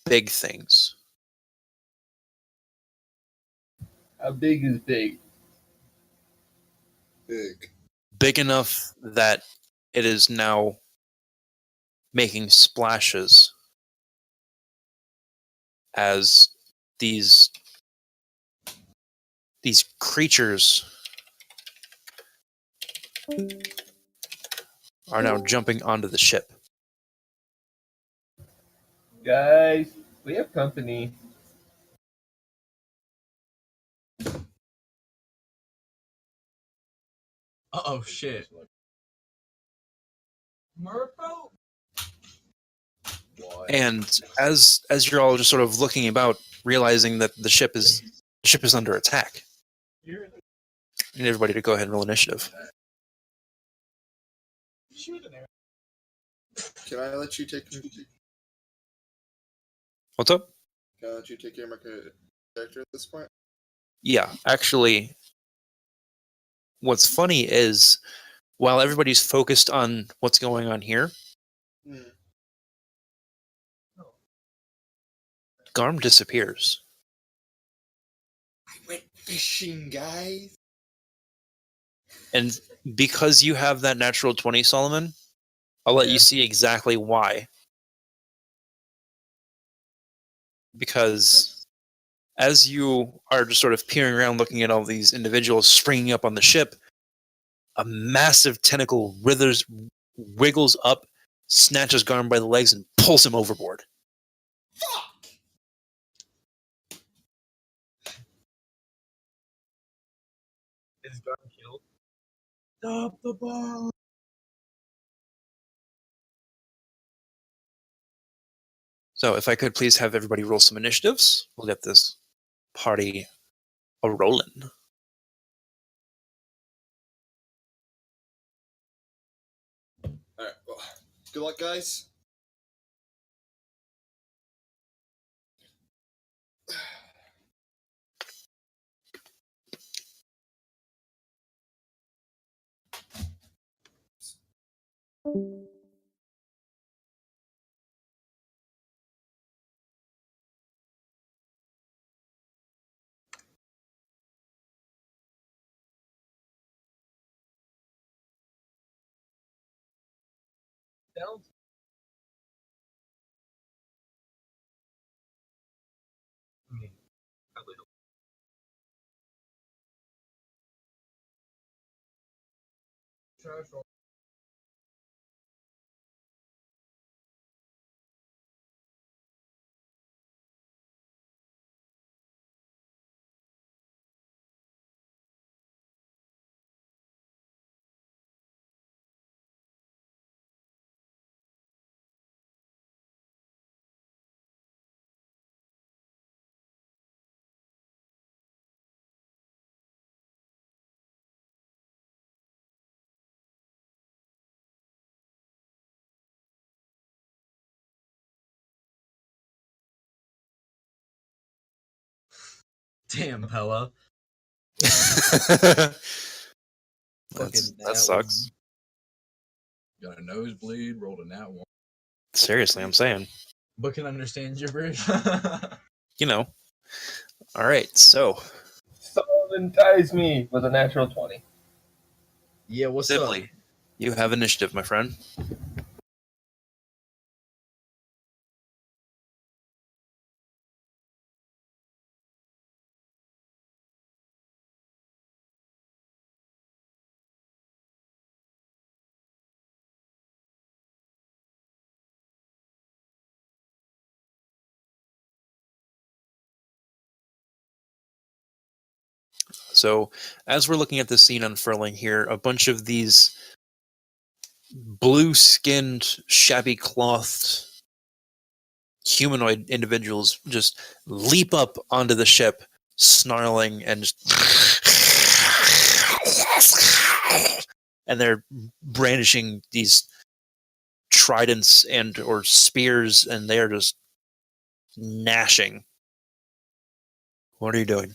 Big things. How big is big? big. Big enough that it is now making splashes as these creatures are now jumping onto the ship. Guys, we have company. Oh shit. Murpho? And as you're all just sort of looking about, realizing that the ship is under attack, I need everybody to go ahead and roll initiative. Can I let you take? What's up? Can I let you take care of my character at this point? Yeah, actually, what's funny is while everybody's focused on what's going on here, Garm disappears. I went fishing, guys. And because you have that natural 20, Solomon, I'll let you see exactly why. Because as you are just sort of peering around looking at all these individuals springing up on the ship, a massive tentacle wiggles up, snatches Garm by the legs, and pulls him overboard. Fuck! Is Garm killed? Stop the ball. So if I could please have everybody roll some initiatives, we'll get this party a-rolling. Alright, well, good luck, guys. Down. Trash roll. Damn, Pella. That Fucking sucks. Got a nosebleed, rolled a nat one. Seriously, I'm saying. But can understand gibberish. You know. All right, so Solomon ties me with a natural 20. Yeah, what's up? Sibley, you have initiative, my friend. So, as we're looking at the scene unfurling here, a bunch of these blue-skinned, shabby-clothed humanoid individuals just leap up onto the ship, snarling and and they're brandishing these tridents and or spears, and they are just gnashing. What are you doing?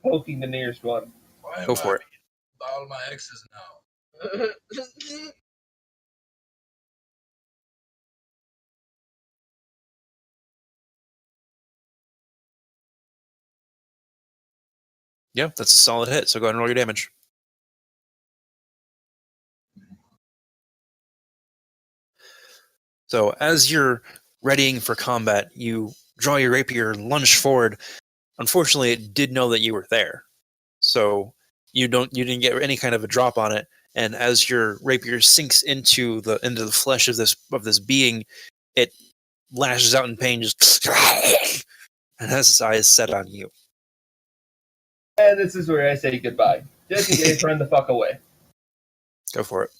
Poking the nearest one. Why Go am for I it. with all my exes now? Yeah, that's a solid hit. So go ahead and roll your damage. So as you're readying for combat, you draw your rapier, lunge forward. Unfortunately, it did know that you were there, so you didn't get any kind of a drop on it. And as your rapier sinks into the flesh of this being, it lashes out in pain, just and has its eyes set on you. And this is where I say goodbye. Just in case, run the fuck away. Go for it.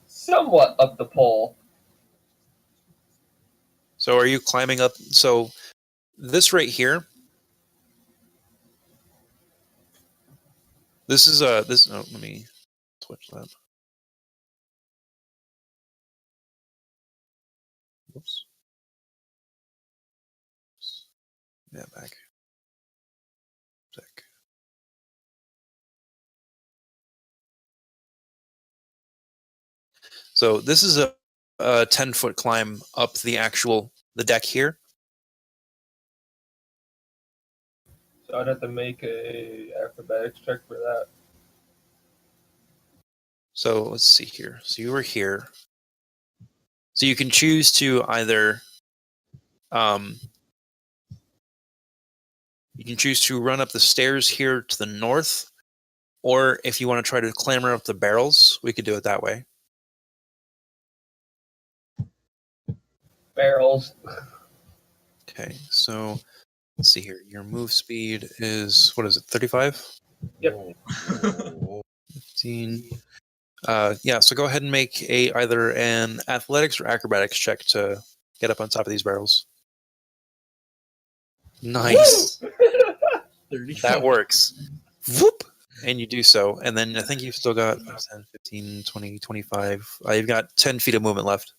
Somewhat up the pole. So are you climbing up? So this right here. This is this. Oh, let me switch that. Whoops. Yeah, back. Sec. So this is a 10-foot climb up the deck here. So I'd have to make a acrobatics check for that. So let's see here. So you were here. So you can choose to either you can choose to run up the stairs here to the north, or if you want to try to clamber up the barrels, we could do it that way. Barrels. Okay, so let's see here. Your move speed is, what is it, 35? Yep. 15. Yeah, so go ahead and make either an athletics or acrobatics check to get up on top of these barrels. Nice. That works. Whoop! And you do so. And then I think you've still got 5, 10, 15, 20, 25. You've got 10 feet of movement left.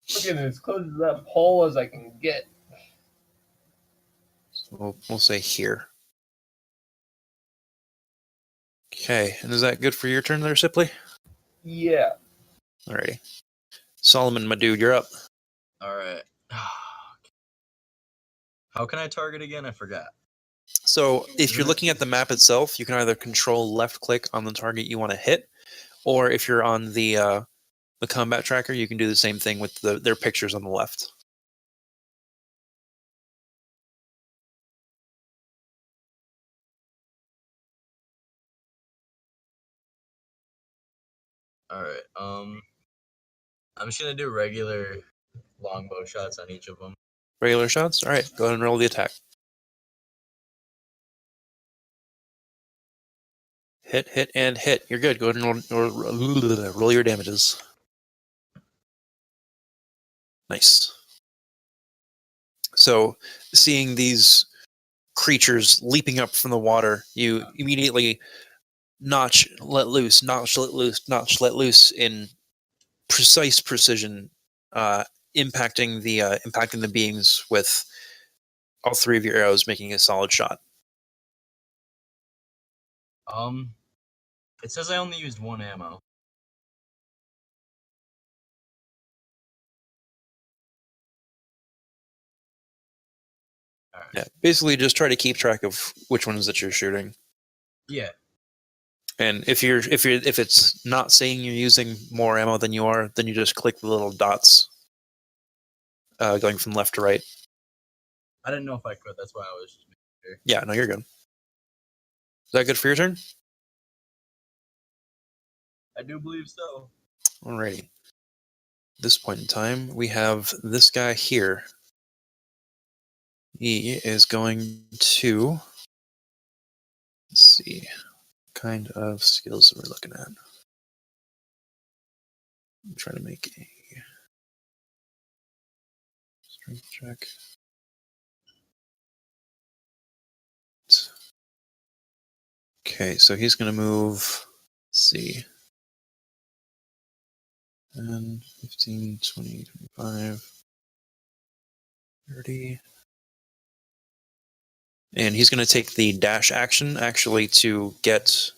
Getting as close to that pole as I can get. So we'll say here. Okay, and is that good for your turn there, Sipley? Yeah. Alrighty. Solomon, my dude, you're up. All right. How can I target again? I forgot. So if you're looking at the map itself, you can either control left click on the target you want to hit, or if you're on the combat tracker, you can do the same thing with their pictures on the left. All right. I'm just gonna do regular longbow shots on each of them. Regular shots? Alright, go ahead and roll the attack. Hit, hit, and hit. You're good. Go ahead and roll your damages. Nice. So, seeing these creatures leaping up from the water, you immediately notch, let loose, notch, let loose, notch, let loose in precise precision, impacting the beings with all three of your arrows, making a solid shot. It says I only used one ammo. All right. Yeah, basically just try to keep track of which ones that you're shooting. Yeah. And if it's not saying you're using more ammo than you are, then you just click the little dots, going from left to right. I didn't know if I could. That's why I was just making sure. Yeah, no, you're good. Is that good for your turn? I do believe so. Alrighty. At this point in time, we have this guy here. He is going to, let's see, what kind of skills that we're looking at. I'm trying to make a strength check. Okay, so he's going to move, let's see, 10, 15, 20, 25, 30. And he's going to take the dash action actually to get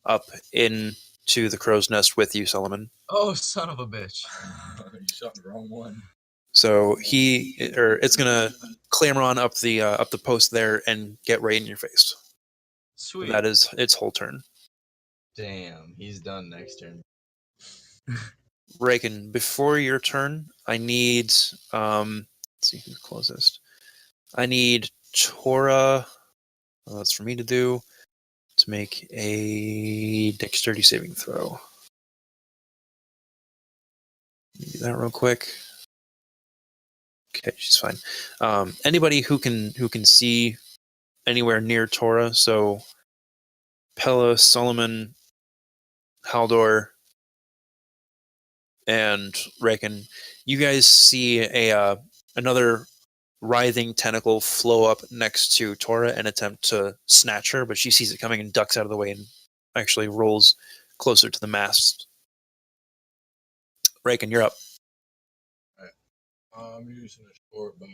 up into the crow's nest with you, Solomon. Oh, son of a bitch. You shot the wrong one. So it's going to clamber on up the post there and get right in your face. Sweet. That is its whole turn. Damn, he's done next turn. Reagan, before your turn, I need let's see who's closest. I need Tora. Well, that's for me to do. To make a dexterity saving throw. Do that real quick. Okay, she's fine. Anybody who can see anywhere near Tora, so Pella, Solomon, Haldor, and Reckon, you guys see another writhing tentacle flow up next to Tora and attempt to snatch her, but she sees it coming and ducks out of the way and actually rolls closer to the mast. Reckon, you're up. I'm using a short bow.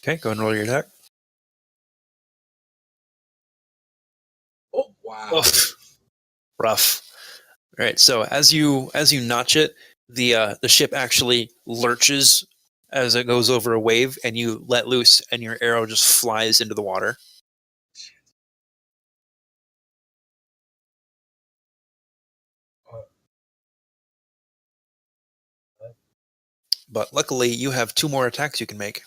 Okay, go ahead and roll your attack. Oh wow! Oof. Rough. All right, so as you notch it, the ship actually lurches as it goes over a wave, and you let loose, and your arrow just flies into the water. But luckily, you have 2 more attacks you can make.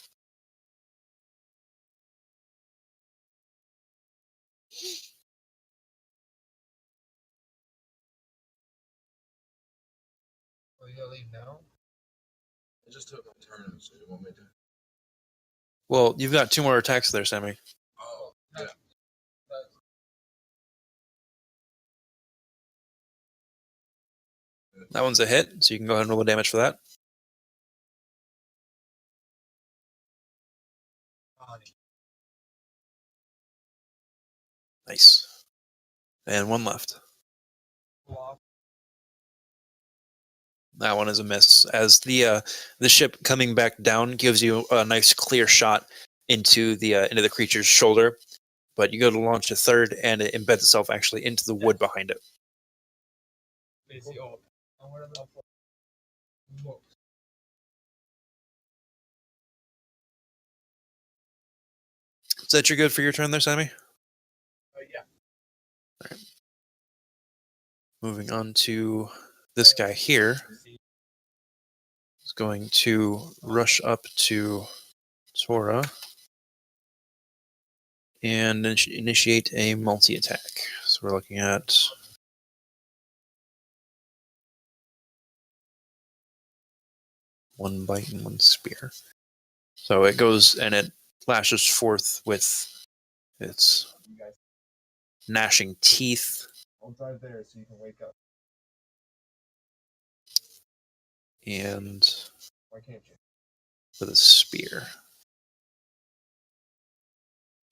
Oh, you gotta leave now? I just took my turn, so you want me to? Well, you've got 2 more attacks there, Sammy. Oh yeah. That one's a hit, so you can go ahead and roll the damage for that. Nice. And 1 left. That one is a miss, as the ship coming back down gives you a nice clear shot into the creature's shoulder, but you go to launch a third, and it embeds itself actually into the wood behind it. Is that your good for your turn there, Sammy? Yeah. All right. Moving on to this guy here. Is going to rush up to Tora and initiate a multi-attack. So we're looking at 1 bite and 1 spear. So it goes and it lashes forth with its gnashing teeth. I'll drive there so you can wake up. And Why can't you? with a spear.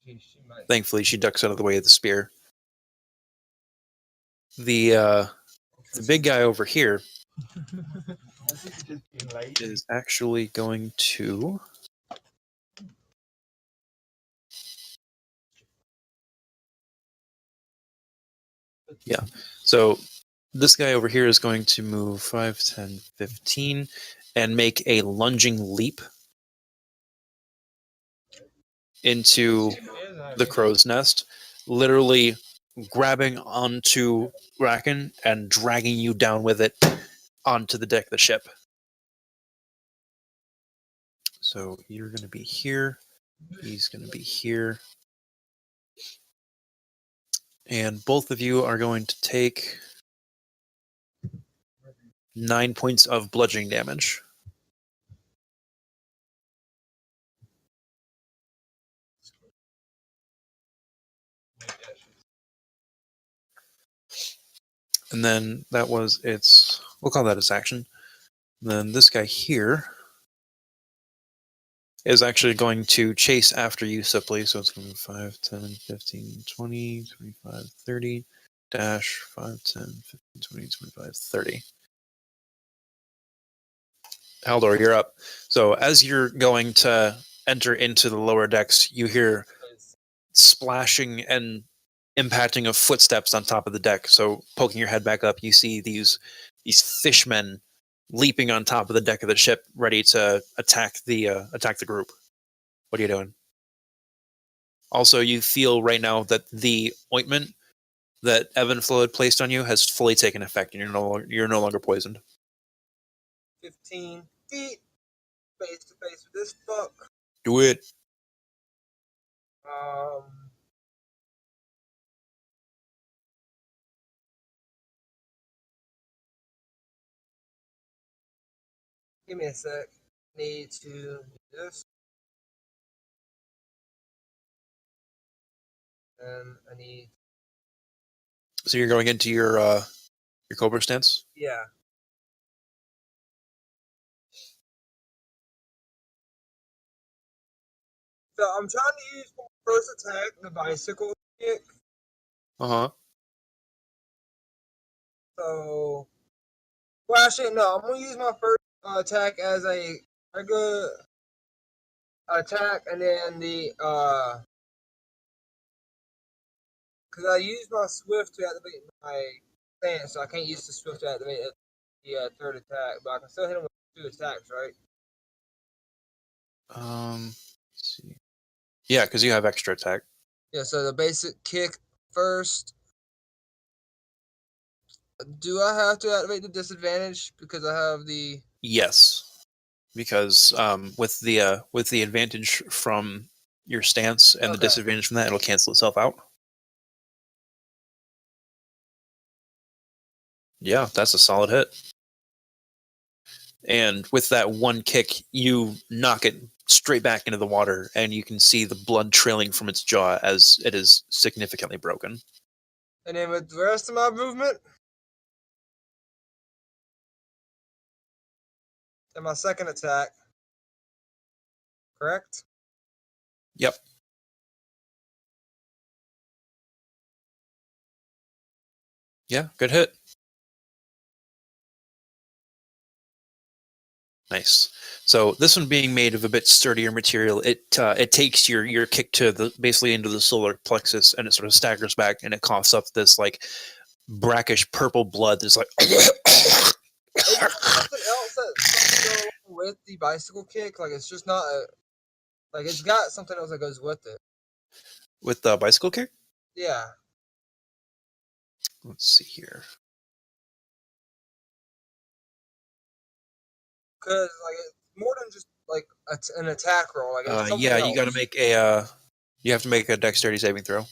She might. Thankfully, she ducks out of the way of the spear. The big guy over here is actually going to... Yeah, so this guy over here is going to move 5, 10, 15, and make a lunging leap into the crow's nest, literally grabbing onto Bracken and dragging you down with it onto the deck of the ship. So you're going to be here, he's going to be here, and both of you are going to take 9 points of bludgeoning damage. And then that was its, we'll call that its action. And then this guy here is actually going to chase after you, Sipley. So it's going to be 5, 10, 15, 20, 25, 30, dash 5, 10, 15, 20, 25, 30. Haldor, you're up. So as you're going to enter into the lower decks, you hear splashing and impacting of footsteps on top of the deck. So poking your head back up, you see these fishmen leaping on top of the deck of the ship, ready to attack the group. What are you doing? Also, you feel right now that the ointment that Evan Flo had placed on you has fully taken effect, and you're no longer poisoned. 15 feet, face to face with this fuck. Do it. Give me a sec. Need to do this. And I need. So you're going into your Cobra stance? Yeah. So I'm trying to use my first attack, the bicycle kick. Uh-huh. So, well, actually, no. I'm gonna use my first attack as a regular attack, and then the because I used my swift to activate my stance, so I can't use the swift to activate the third attack, but I can still hit him with 2 attacks, right? Let's see. Yeah, because you have extra attack. Yeah. So the basic kick first. Do I have to activate the disadvantage because I have the? Yes, because with the advantage from your stance and the Okay. disadvantage from that, it'll cancel itself out. Yeah, that's a solid hit. And with that one kick, you knock it straight back into the water, and you can see the blood trailing from its jaw as it is significantly broken. And then with the rest of my movement, and my second attack, correct? Yep. Yeah, good hit. Nice. So this one being made of a bit sturdier material, it takes your kick to the basically into the solar plexus, and it sort of staggers back, and it coughs up this like brackish purple blood. That's like. Is there something else that's going to go with the bicycle kick? Like it's just not a, like it's got something else that goes with it. With the bicycle kick. Yeah. Let's see here. Because like it's more than just like an attack roll. Like it's something Yeah, else. you got to make a. You have to make a dexterity saving throw,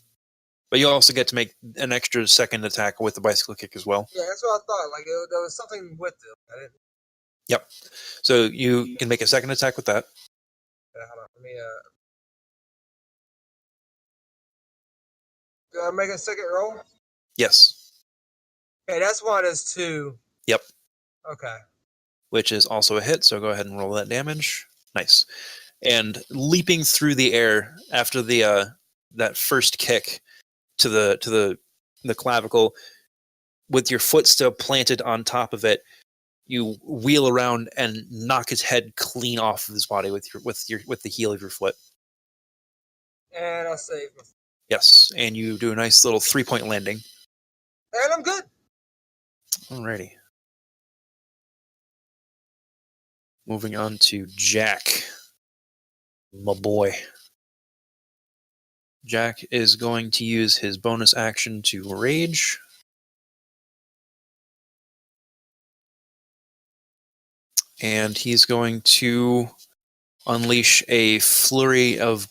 but you also get to make an extra second attack with the bicycle kick as well. Yeah, that's what I thought. Like there was something with it. I didn't. Yep. So you can make a second attack with that. Hold on. Let me. Do I make a second roll? Yes. Okay, that's why it is 2. Yep. Okay. Which is also a hit. So go ahead and roll that damage. Nice. And leaping through the air after the that first kick to the clavicle, with your foot still planted on top of it, you wheel around and knock his head clean off of his body with the heel of your foot. And I save. Yes, and you do a nice little 3-point landing. And I'm good. Alrighty. Moving on to Jack. My boy. Jack is going to use his bonus action to rage. And he's going to unleash a flurry of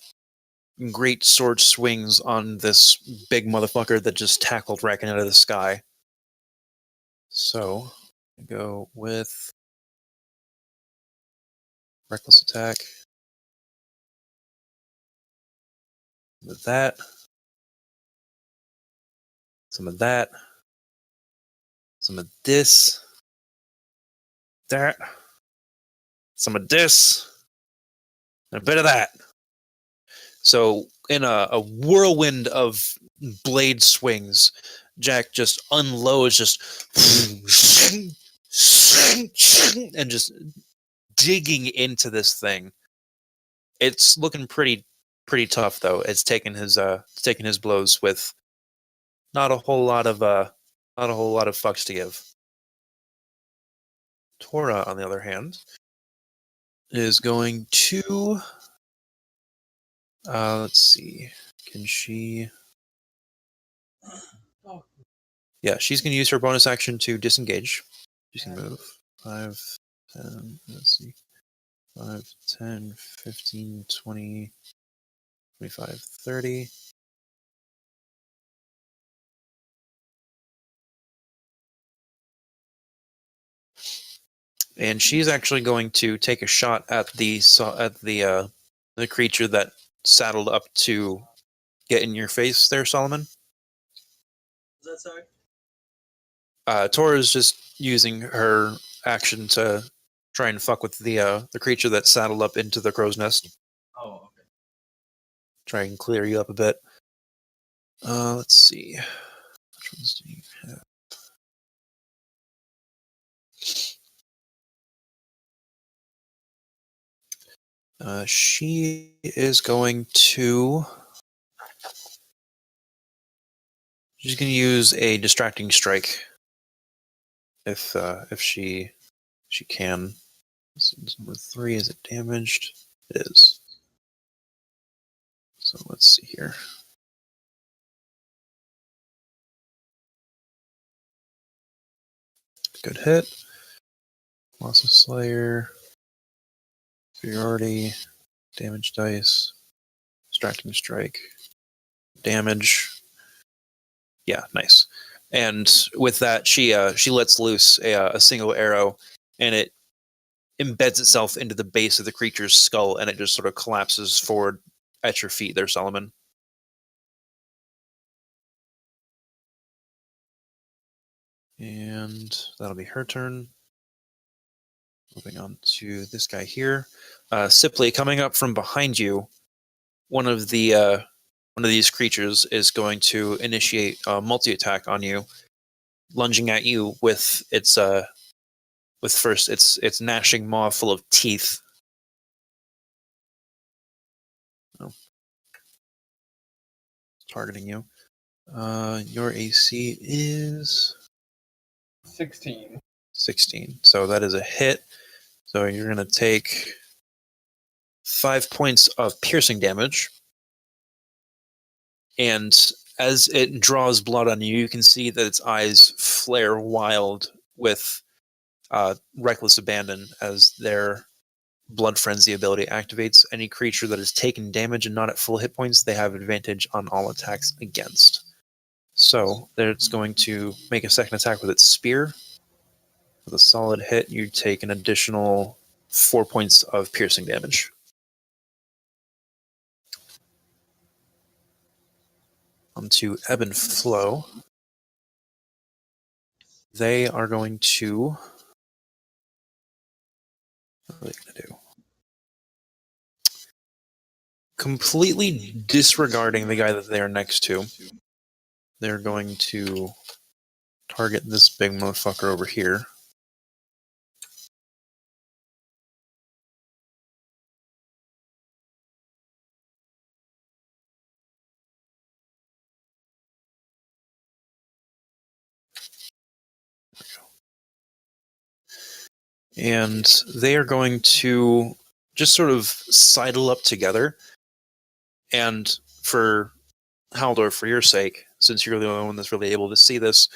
great sword swings on this big motherfucker that just tackled Racken out of the sky. So, go with reckless attack. With that. Some of that. Some of this. That. Some of this. And a bit of that. So, in a whirlwind of blade swings, Jack just unloads, and just digging into this thing. It's looking pretty tough though. It's taking his blows with not a whole lot of fucks to give. Tora, on the other hand, is going to let's see. Can she? Yeah, she's going to use her bonus action to disengage. She's going to move 5, 10, let's see. 5, 10, 15, 20, 25, 30. And she's actually going to take a shot at the creature that saddled up to get in your face there, Solomon. Is that sorry? Tora is just using her action to try and fuck with the creature that saddled up into the crow's nest. Oh, okay. Try and clear you up a bit. Let's see. Which ones do you have? She is going to. She's going to use a distracting strike. If she can. This is number 3. Is it damaged? It is. So let's see here. Good hit. Loss of Slayer. Superiority. Damage dice. Distracting strike. Damage. Yeah, nice. And with that, she lets loose a single arrow, and it embeds itself into the base of the creature's skull, and it just sort of collapses forward at your feet there, Solomon. And that'll be her turn. Moving on to this guy here. Sipley, coming up from behind you, one of these creatures is going to initiate a multi-attack on you, lunging at you with its gnashing maw full of teeth. Oh. Targeting you. Your AC is 16. 16. So that is a hit. So you're going to take 5 points of piercing damage. And as it draws blood on you, you can see that its eyes flare wild with reckless abandon as their blood frenzy ability activates. Any creature that has taken damage and not at full hit points, they have advantage on all attacks against. So it's going to make a second attack with its spear. With a solid hit, you take an additional 4 points of piercing damage. Onto Ebb and Flow. They are going to... What are they going to do? Completely disregarding the guy that they are next to, they're going to target this big motherfucker over here. And they are going to just sort of sidle up together. And for Haldor, for your sake, since you're the only one that's really able to see this,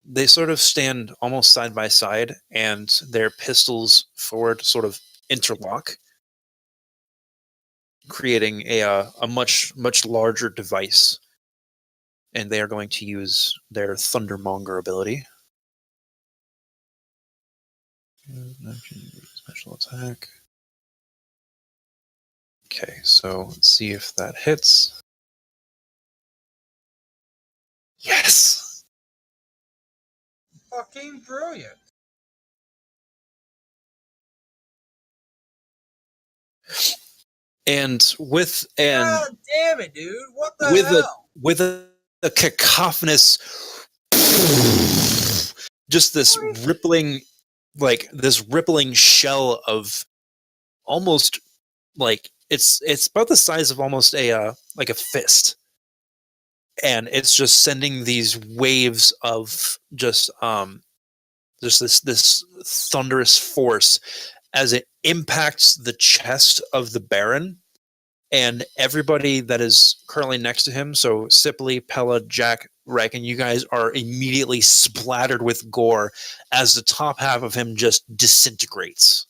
they sort of stand almost side by side, and their pistols forward sort of interlock, creating a much larger device. And they are going to use their Thundermonger ability. Special attack. Okay, so let's see if that hits. Yes! Fucking brilliant. And God damn it, dude! What the hell? with a cacophonous, just this rippling shell of almost like it's about the size of almost a fist, and it's just sending these waves of just this thunderous force as it impacts the chest of the Baron. And everybody that is currently next to him, so Sipley, Pella, Jack, Reckon, you guys are immediately splattered with gore as the top half of him just disintegrates.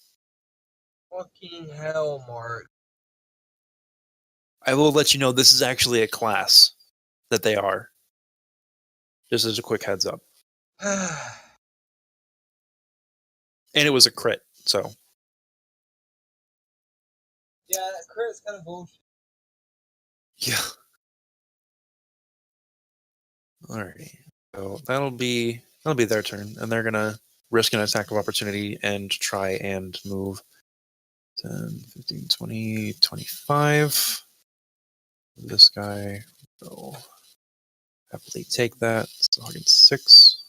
Fucking hell, Mark. I will let you know this is actually a class that they are. Just as a quick heads up. And it was a crit, so Yeah, that crit's kind of bullshit. yeah. Alrighty. So that'll be their turn, and they're gonna risk an attack of opportunity and try and move 10, 15, 20, 25. This guy will happily take that. So I'll get 6.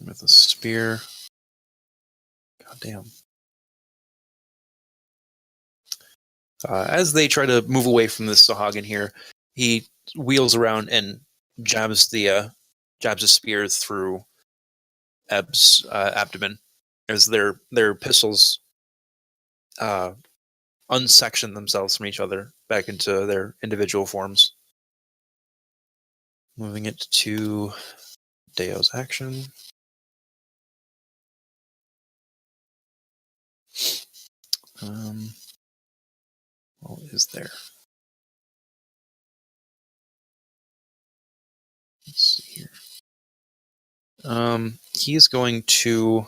With a spear. God damn. As they try to move away from this Sahagin here, he wheels around and jabs a spear through Eb's abdomen as their pistols unsection themselves from each other back into their individual forms. Moving it to Deo's action. What is there? Let's see here. He's going to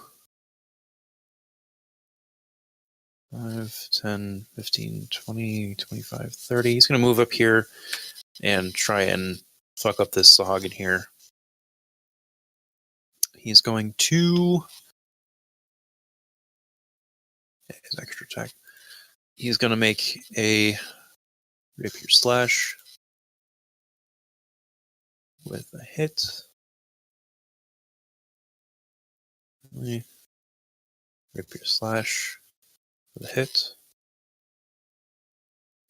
5, 10, 15, 20, 25, 30. He's going to move up here and try and fuck up this Sahagin here. He's going to his extra attack. He's going to make a rapier slash with a hit. Rapier slash with a hit.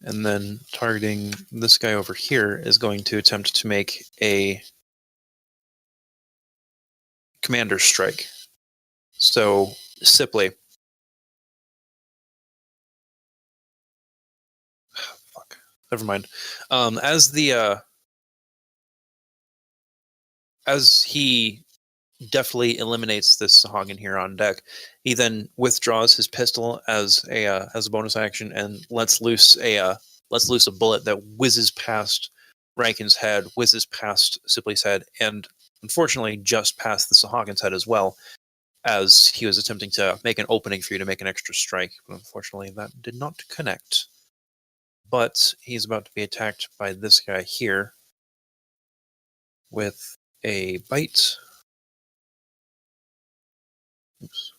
And then targeting this guy over here is going to attempt to make a commander strike. So Sipley. Fuck. Never mind. As he definitely eliminates this Sahagin here on deck, he then withdraws his pistol as a bonus action and lets loose a bullet that whizzes past Rankin's head, whizzes past Sipley's head, and unfortunately just past the Sahagin's head as well, as he was attempting to make an opening for you to make an extra strike. But unfortunately, that did not connect. But he's about to be attacked by this guy here with a bite. Oops.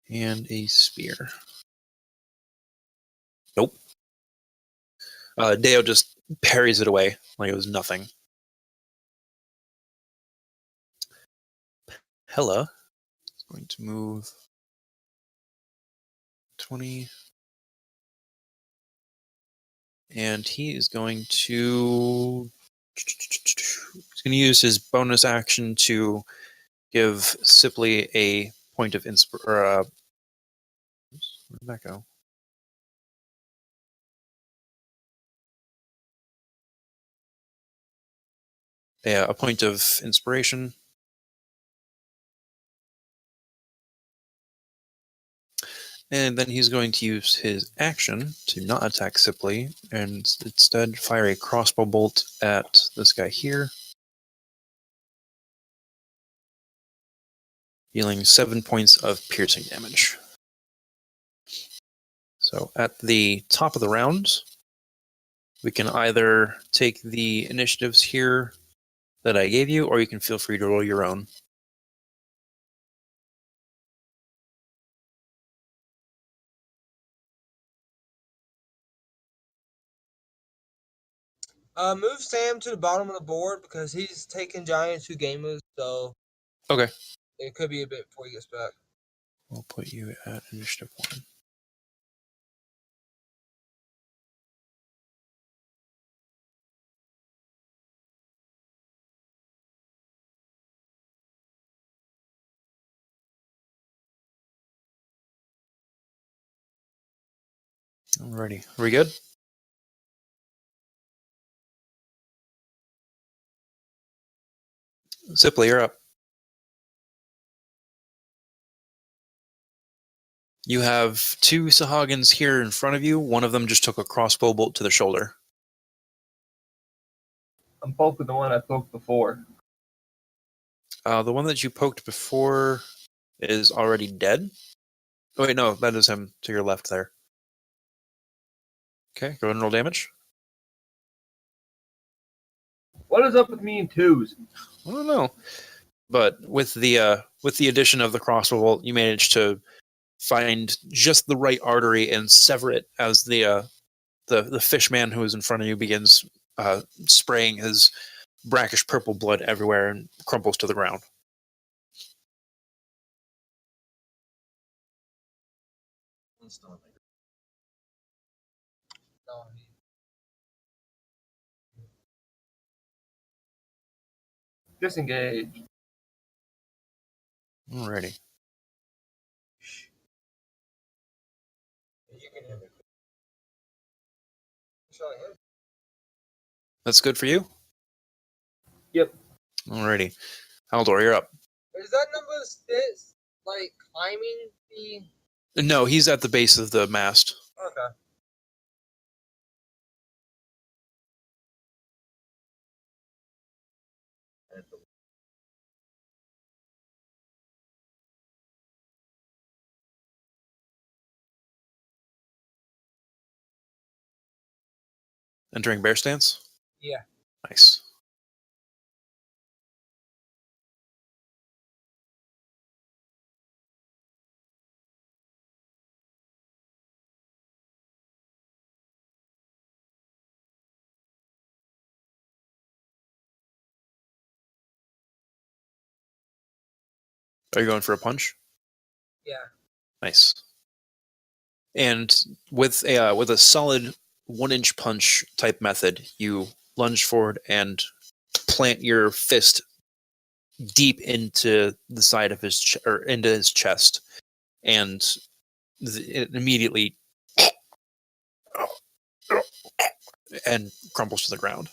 And a spear. Nope. Deo just parries it away like it was nothing. Hella is going to move 20. And he is going to use his bonus action to give Sipley a point of inspiration. Where did that go? Yeah, a point of inspiration. And then he's going to use his action to not attack Sipley and instead fire a crossbow bolt at this guy here, dealing 7 points of piercing damage. So at the top of the round, we can either take the initiatives here that I gave you, or you can feel free to roll your own. Move Sam to the bottom of the board because he's taking Giants 2 gamers, so Okay. it could be a bit before he gets back. We'll put you at initiative 1. Alrighty. Are we good? Sipley, you're up. You have two Sahagins here in front of you. One of them just took a crossbow bolt to the shoulder. I'm poking the one I poked before. The one that you poked before is already dead. Oh, wait, no, that is him to your left there. Okay, go ahead and roll damage. What is up with me and twos? I don't know. But with the addition of the crossbow bolt, you managed to find just the right artery and sever it as the fish man who is in front of you begins spraying his brackish purple blood everywhere and crumples to the ground. No, Disengage. Alrighty. you can have it. Shall I hit? That's good for you? Yep. Alrighty. Haldor, you're up. Is that number six like climbing the? No, he's at the base of the mast. Okay. Entering bear stance? Yeah. Nice. Are you going for a punch? Yeah. Nice. And with a solid 1-inch punch type method, you lunge forward and plant your fist deep into the side of his or into his chest, and it immediately and crumbles to the ground.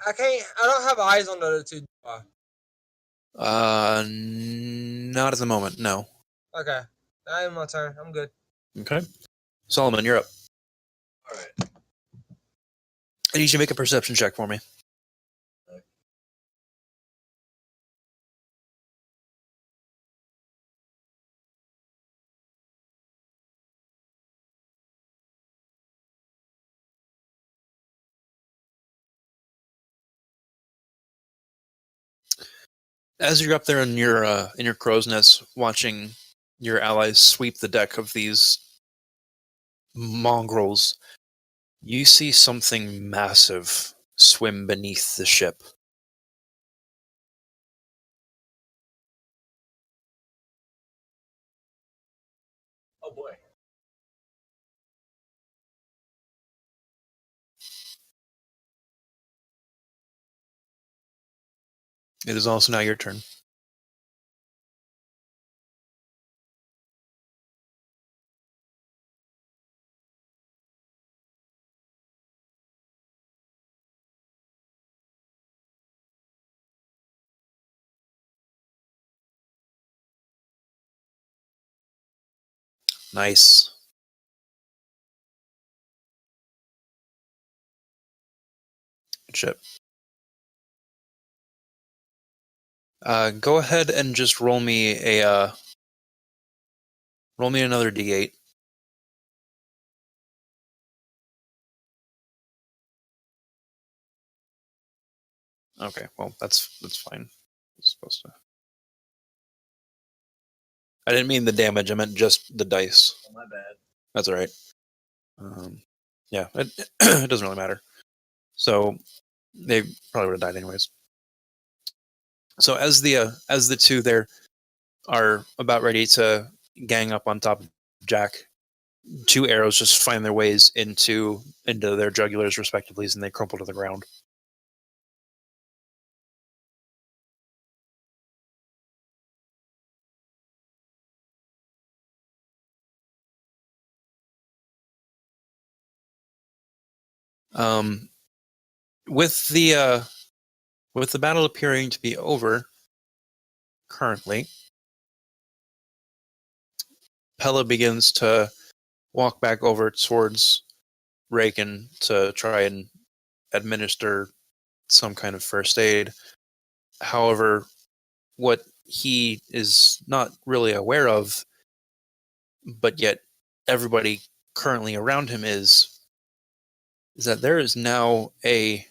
I can't. I don't have eyes on the other two. Not at the moment, no. Okay. I am my turn. I'm good. Okay. Solomon, you're up. Alright. I need you to make a perception check for me. As you're up there in your crow's nest, watching your allies sweep the deck of these mongrels, you see something massive swim beneath the ship. Oh boy. It is also now your turn. Nice. Good shit. Go ahead and just roll me another d8. Okay, well that's fine. It's supposed to. I didn't mean the damage. I meant just the dice. Oh, my bad. That's all right. Yeah, it doesn't really matter. So they probably would have died anyways. So as the two there are about ready to gang up on top of Jack, two arrows just find their ways into their jugulars respectively, and they crumple to the ground. With the battle appearing to be over currently, Pella begins to walk back over towards Raken to try and administer some kind of first aid. However, what he is not really aware of, but yet everybody currently around him is that there is now a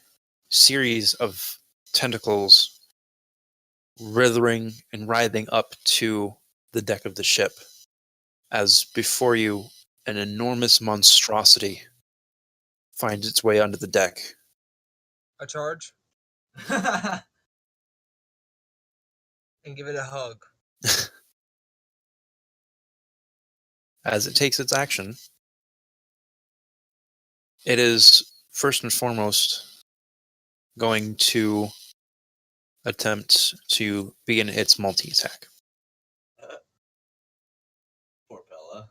series of tentacles writhing and writhing up to the deck of the ship, as before you an enormous monstrosity finds its way onto the deck. I charge and give it a hug. As it takes its action, it is first and foremost going to attempt to begin its multi-attack. Poor Bella.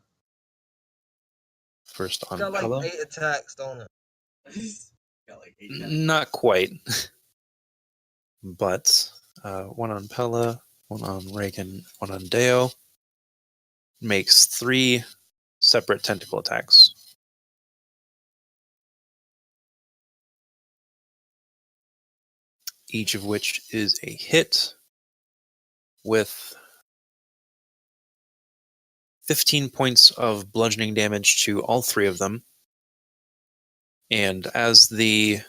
First on Got like Pella. 8 attacks, don't it? Got like 8 Not quite. But one on Pella, one on Reagan, one on Deo. Makes 3 separate tentacle attacks. Each of which is a hit with 15 points of bludgeoning damage to all 3 of them. And as each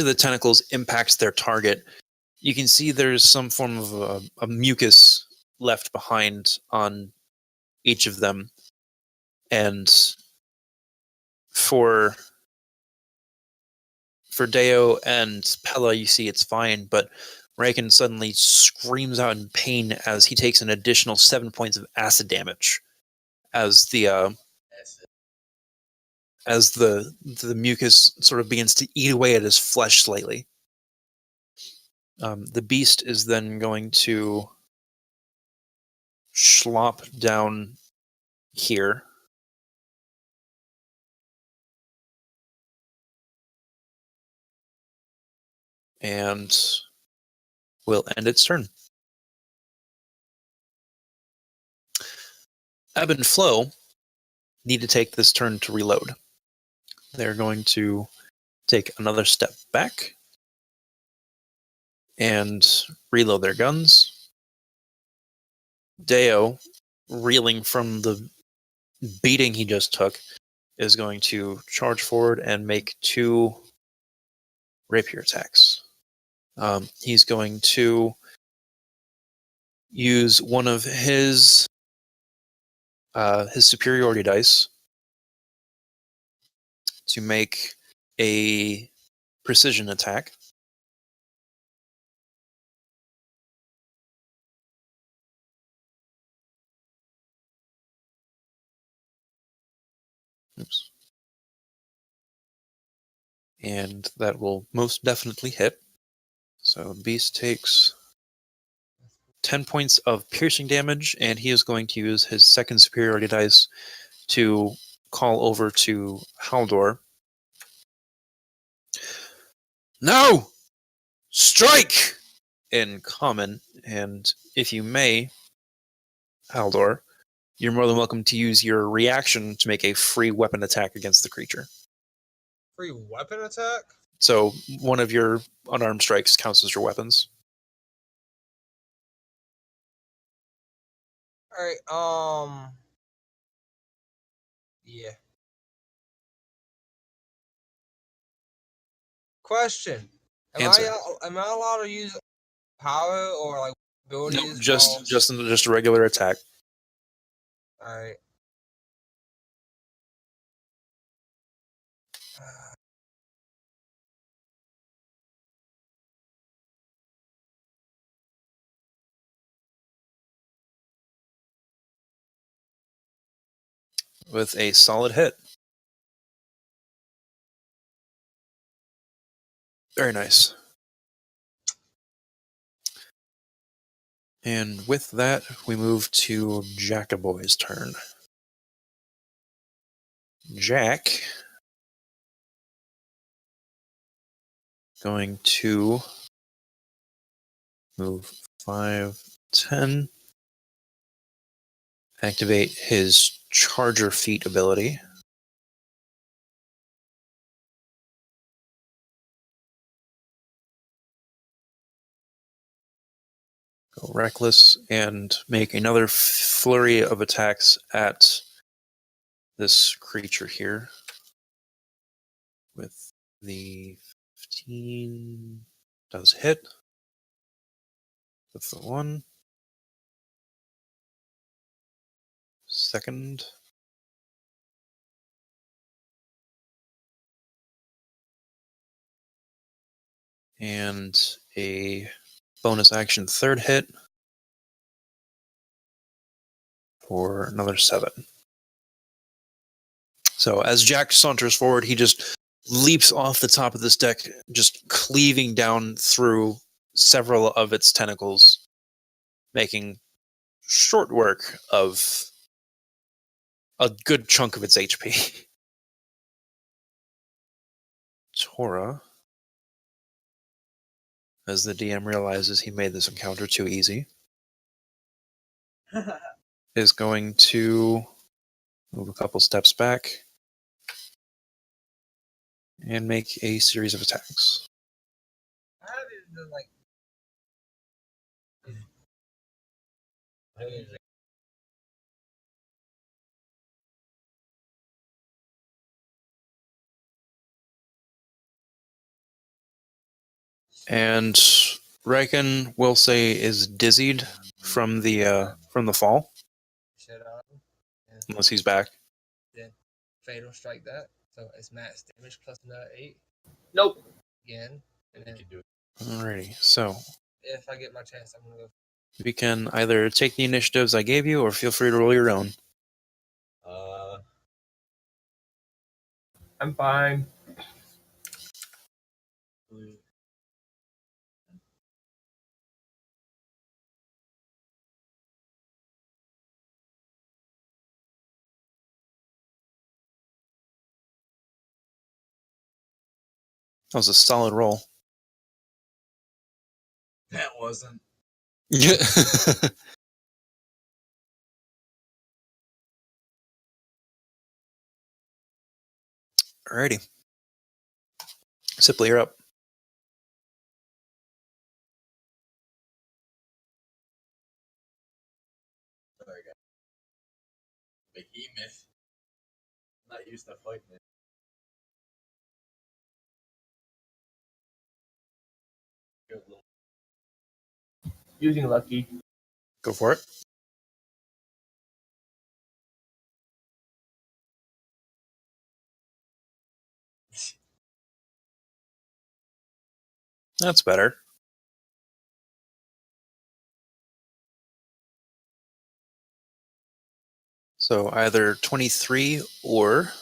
of the tentacles impacts their target, you can see there's some form of a mucus left behind on each of them. And for Deo and Pella, you see it's fine, but Raken suddenly screams out in pain as he takes an additional 7 points of acid damage as the mucus sort of begins to eat away at his flesh slightly. The beast is then going to slop down here. And will end its turn. Ebb and Flow need to take this turn to reload. They're going to take another step back and reload their guns. Deo, reeling from the beating he just took, is going to charge forward and make 2 rapier attacks. He's going to use one of his superiority dice to make a precision attack. Oops. And that will most definitely hit. So Beast takes 10 points of piercing damage, and he is going to use his second superiority dice to call over to Haldor. No! Strike! In common, and if you may, Haldor, you're more than welcome to use your reaction to make a free weapon attack against the creature. Free weapon attack? So one of your unarmed strikes counts as your weapons. Alright, yeah. Question. Answer. Am I allowed to use power or like No, abilities? just a regular attack. Alright. With a solid hit. Very nice. And with that, we move to Jackaboy's turn. Jack Going to move 5, 10. Activate his Charger Feat ability. Go reckless and make another flurry of attacks at this creature here. With the 15 does hit. With the 1. Second. And a bonus action third hit for another 7. So as Jack saunters forward, he just leaps off the top of this deck, just cleaving down through several of its tentacles, making short work of a good chunk of its HP. Tora, as the DM realizes he made this encounter too easy, is going to move a couple steps back and make a series of attacks. How did the like? And Riken, we'll say, is dizzied from the fall, Shut up. And unless he's back. then fatal strike that. So it's max damage plus another 8 Nope. again. And then Alrighty, so if I get my chance, I'm gonna go. we can either take the initiatives I gave you, or feel free to roll your own. I'm fine. That was a solid roll. That wasn't. Yeah. Alrighty. Sipley, you're up. Sorry, guys. Behemoth. Not used to fighting it. Good little. Using lucky. Go for it. That's better. So either 23 or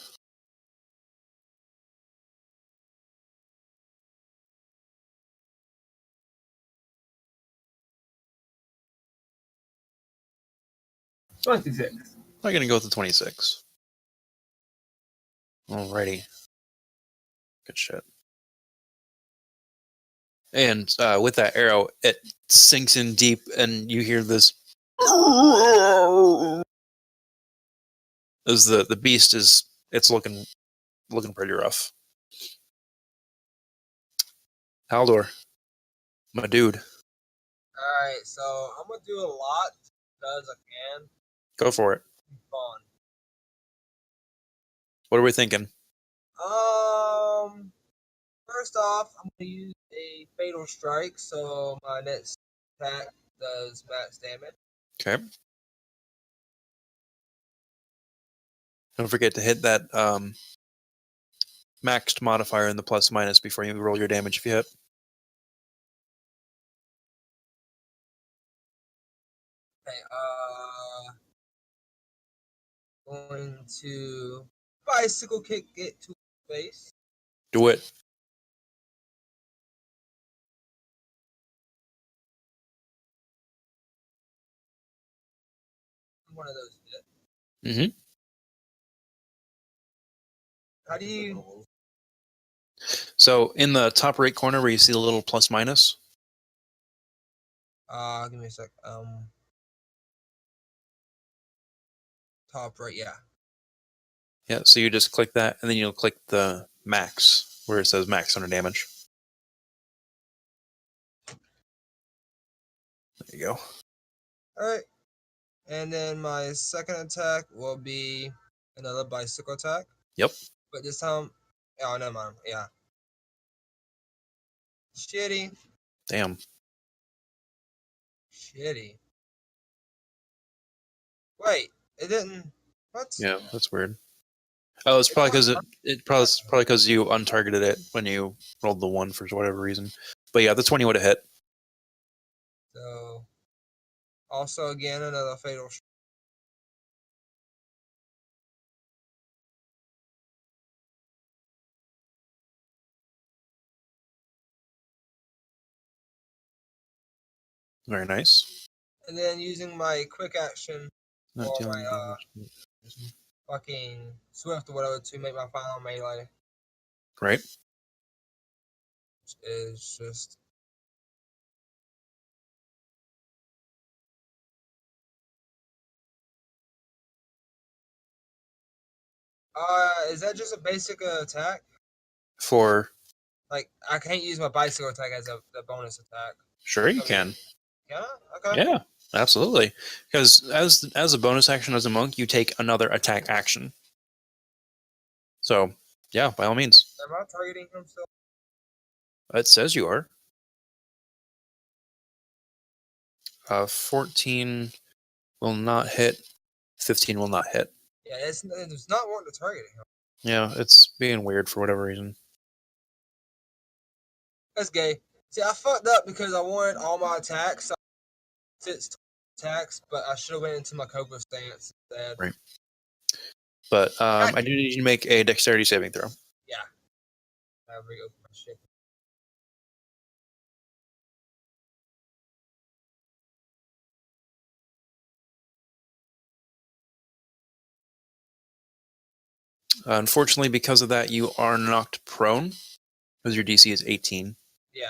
26. I'm going to go with the 26. Alrighty. Good shit. And with that arrow, it sinks in deep, and you hear this. As the beast it's looking pretty rough. Haldor, my dude, Alright, so I'm gonna do a lot as I can. go for it. Fun. What are we thinking? First off, I'm gonna use a fatal strike, so my next attack does max damage. Okay. Don't forget to hit that maxed modifier in the plus minus before you roll your damage if you hit. Okay, going to bicycle kick it to the face. Do it. One of those hit. Mm-hmm. How do you? So in the top right corner where you see the little plus minus, Give me a sec. Top right, yeah. yeah, so you just click that, and then you'll click the max, where it says max under damage. There you go. Alright. And then my second attack will be another bicycle attack. Yep. But this time, oh, never mind. Yeah. Shitty. Damn. Shitty. Wait, it didn't. What? Yeah, that's weird. Oh, it's probably because it probably because you untargeted it when you rolled the 1 for whatever reason. But yeah, the 20 would have hit. So, also again, another fatal. Very nice. And then using my quick action Not or dealing my damage. fucking swift or whatever to make my final melee, Right. which is just. Is that just a basic attack? For Like, I can't use my bicycle attack as a bonus attack. sure you Okay. can. Can I? Okay. Yeah, absolutely. Because as a bonus action as a monk, you take another attack action. So yeah, by all means. Am I targeting him still? It says you are. 14 will not hit. 15 will not hit. Yeah, it's not wanting to target him. Yeah, it's being weird for whatever reason. That's gay. See, I fucked up because I wanted all my attacks. So it's attacks, but I should have went into my Cobra stance instead. Right. But I do need you to make a dexterity saving throw. Yeah. I'll reopen my shit. Unfortunately, because of that, you are knocked prone because your DC is 18. Yeah.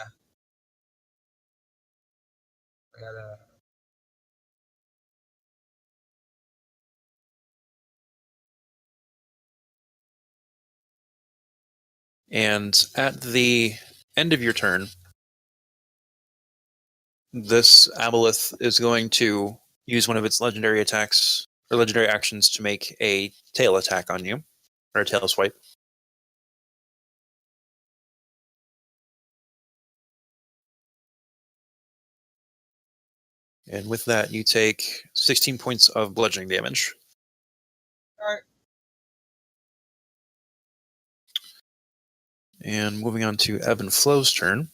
I gotta. And at the end of your turn, this aboleth is going to use one of its legendary attacks or legendary actions to make a tail attack on you, or a tail swipe. And with that, you take 16 points of bludgeoning damage. Alright. And moving on to Ebb and Flow's turn,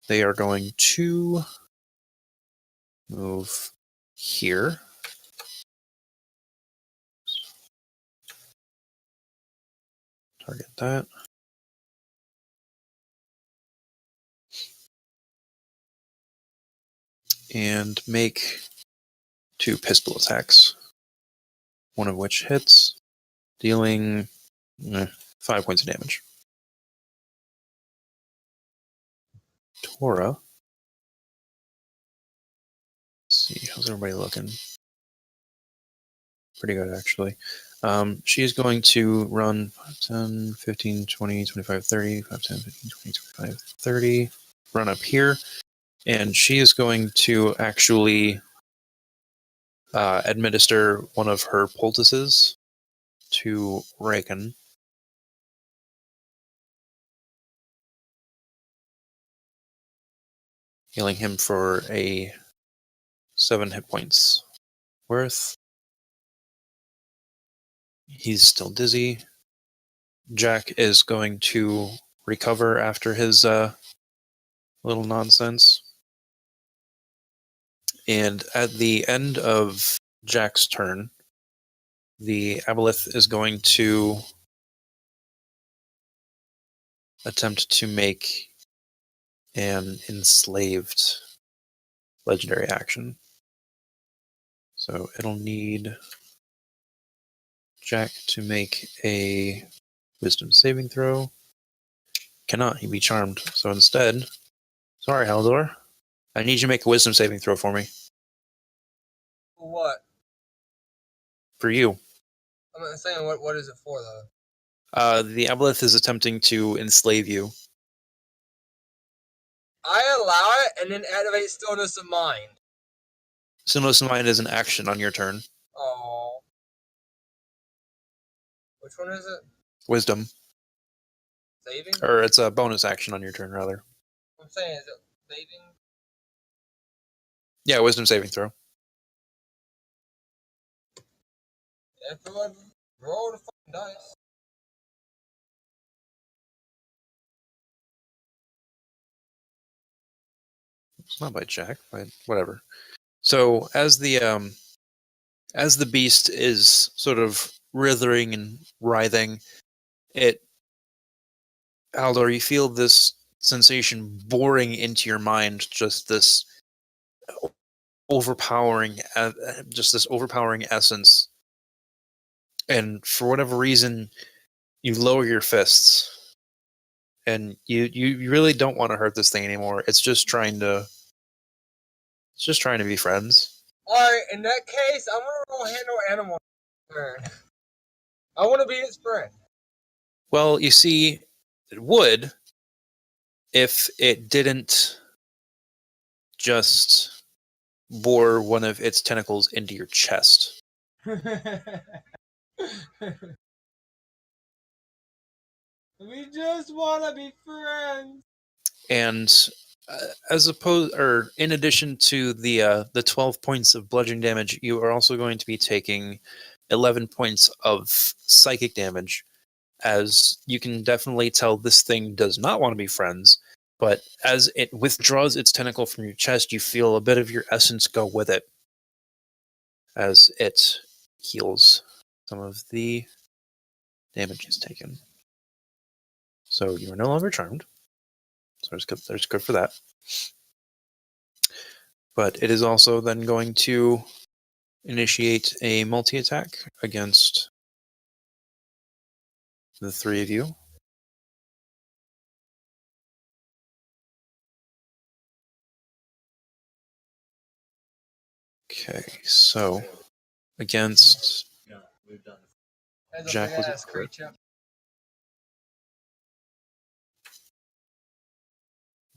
they are going to move here. Target that. And make 2 pistol attacks, one of which hits, dealing 5 points of damage. Tora. Let's see, how's everybody looking? Pretty good, actually. She is going to run 5, 10, 15, 20, 25, 30, 5, 10, 15, 20, 25, 30, run up here, and she is going to actually administer one of her poultices to Raken. Healing him for a 7 hit points worth. He's still dizzy. Jack is going to recover after his little nonsense. And at the end of Jack's turn, the aboleth is going to attempt to make an enslaved legendary action. So it'll need Jack to make a wisdom saving throw. cannot. He'd be charmed. So instead, sorry, Haldor. I need you to make a wisdom saving throw for me. For what? For you. I'm saying, what is it for, though? The aboleth is attempting to enslave you. I allow it and then activate stillness of mind. Stillness of mind is an action on your turn. Oh. Which one is it? Wisdom. Saving? Or it's a bonus action on your turn, rather. I'm saying, is it saving? Yeah, wisdom saving throw. Yeah, I feel like roll the fucking dice. It's not by Jack, but whatever. So as the beast is sort of writhing and writhing, Aldor, you feel this sensation boring into your mind, just this overpowering, just this overpowering essence. And for whatever reason, you lower your fists, and you really don't want to hurt this thing anymore. It's just trying to be friends. Alright, in that case, I'm gonna roll handle animal turn. I want to be its friend. Well, you see, it would if it didn't just bore one of its tentacles into your chest. We just want to be friends. And as opposed, or in addition to the 12 points of bludgeoning damage, you are also going to be taking 11 points of psychic damage, as you can definitely tell this thing does not want to be friends. But as it withdraws its tentacle from your chest, you feel a bit of your essence go with it, as it heals some of the damage it's taken. So you are no longer charmed. So there's good for that. But it is also then going to initiate a multi-attack against the three of you. Okay, so against As a Jack big was a ass crit. creature.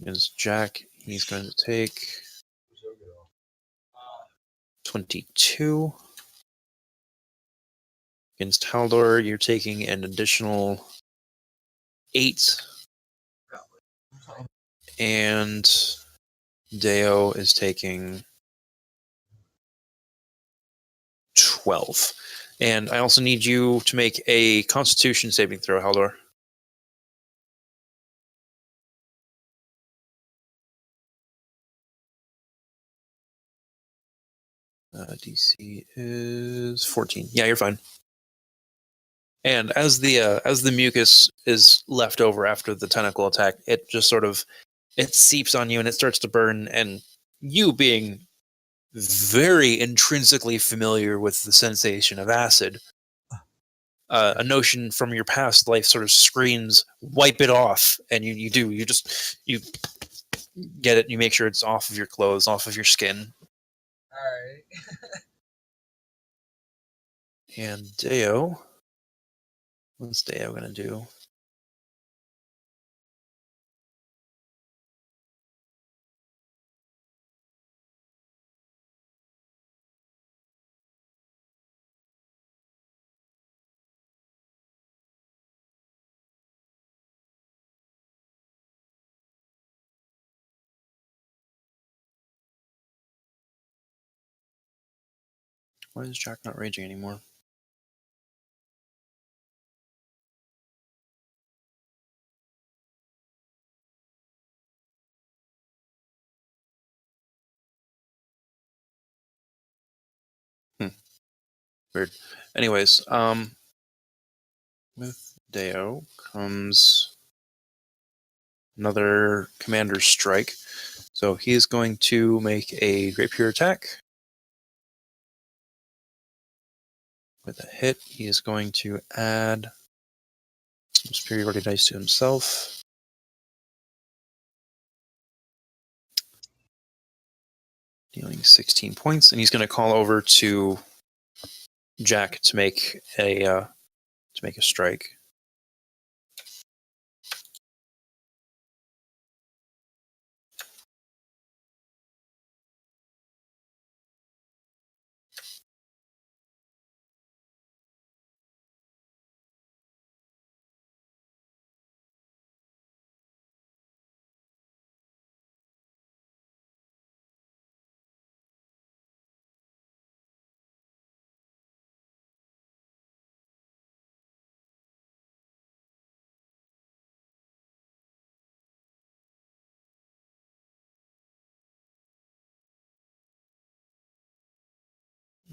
Against Jack, he's going to take 22. Against Haldor, you're taking an additional 8. And Deo is taking 12. And I also need you to make a Constitution saving throw, Haldor. DC is 14. Yeah, you're fine. And as the mucus is left over after the tentacle attack, it just sort of it seeps on you and it starts to burn. And you, being very intrinsically familiar with the sensation of acid, a notion from your past life sort of screams, "Wipe it off!" And you get it. You make sure it's off of your clothes, off of your skin. Alright. And Deo, what's Deo gonna do? Why is Jack not raging anymore? Weird. Anyways, with Deo comes another commander's strike. So he is going to make a rapier attack. With a hit, he is going to add some superiority dice to himself. dealing 16 points, and he's going to call over to Jack to make a strike.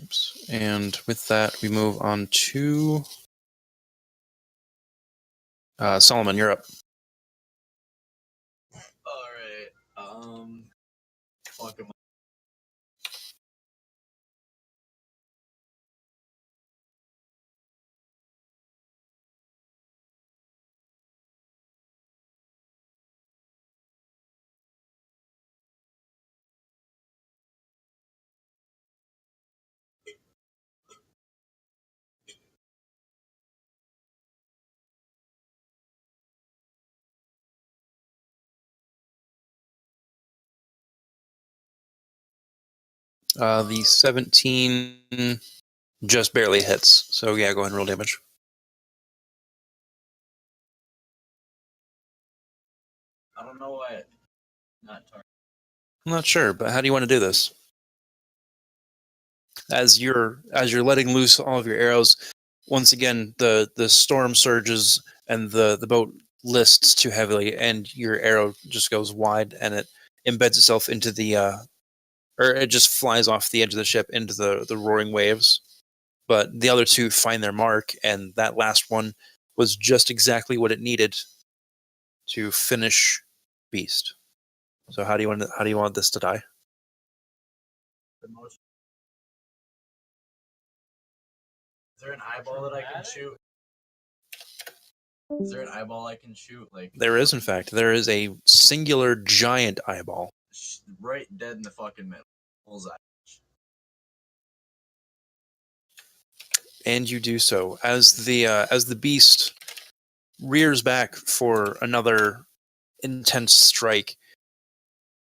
Oops. And with that, we move on to Solomon. You're up. Alright. Fuck him. The 17 just barely hits. So yeah, go ahead and roll damage. I don't know why. Not target. I'm not sure, but how do you want to do this? As you're letting loose all of your arrows, once again the storm surges and the boat lists too heavily, and your arrow just goes wide and it embeds itself into the or it just flies off the edge of the ship into the roaring waves. But the other two find their mark, and that last one was just exactly what it needed to finish Beast. So how do you want this to die? The most. Is there an eyeball that I can shoot? Is there an eyeball I can shoot? Like There is, in fact, there is a singular giant eyeball. right dead in the fucking middle. Bullseye. And you do so as the beast rears back for another intense strike.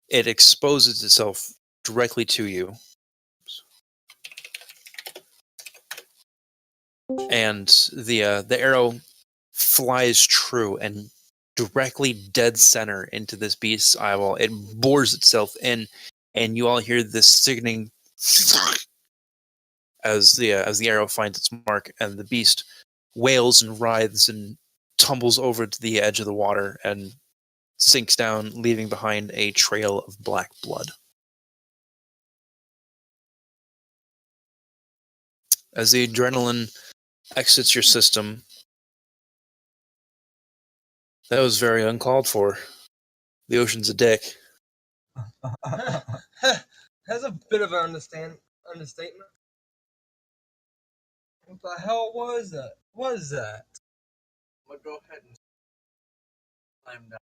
It exposes itself directly to you, and the arrow flies true and directly dead center into this beast's eyeball. It bores itself in, and you all hear this sickening as the arrow finds its mark, and the beast wails and writhes and tumbles over to the edge of the water and sinks down, leaving behind a trail of black blood. As the adrenaline exits your system, that was very uncalled for. The ocean's a dick. That's a bit of an understatement. What the hell was that? What is that? I'm gonna go ahead and climb down.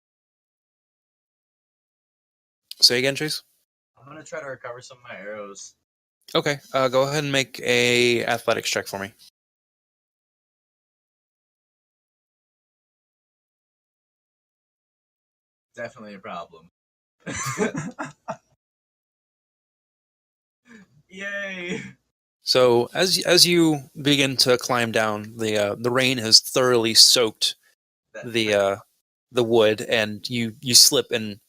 Say again, Chase? I'm gonna try to recover some of my arrows. Okay, go ahead and make a athletics check for me. Definitely a problem. Yay! So as you begin to climb down, the rain has thoroughly soaked the wood, and you slip and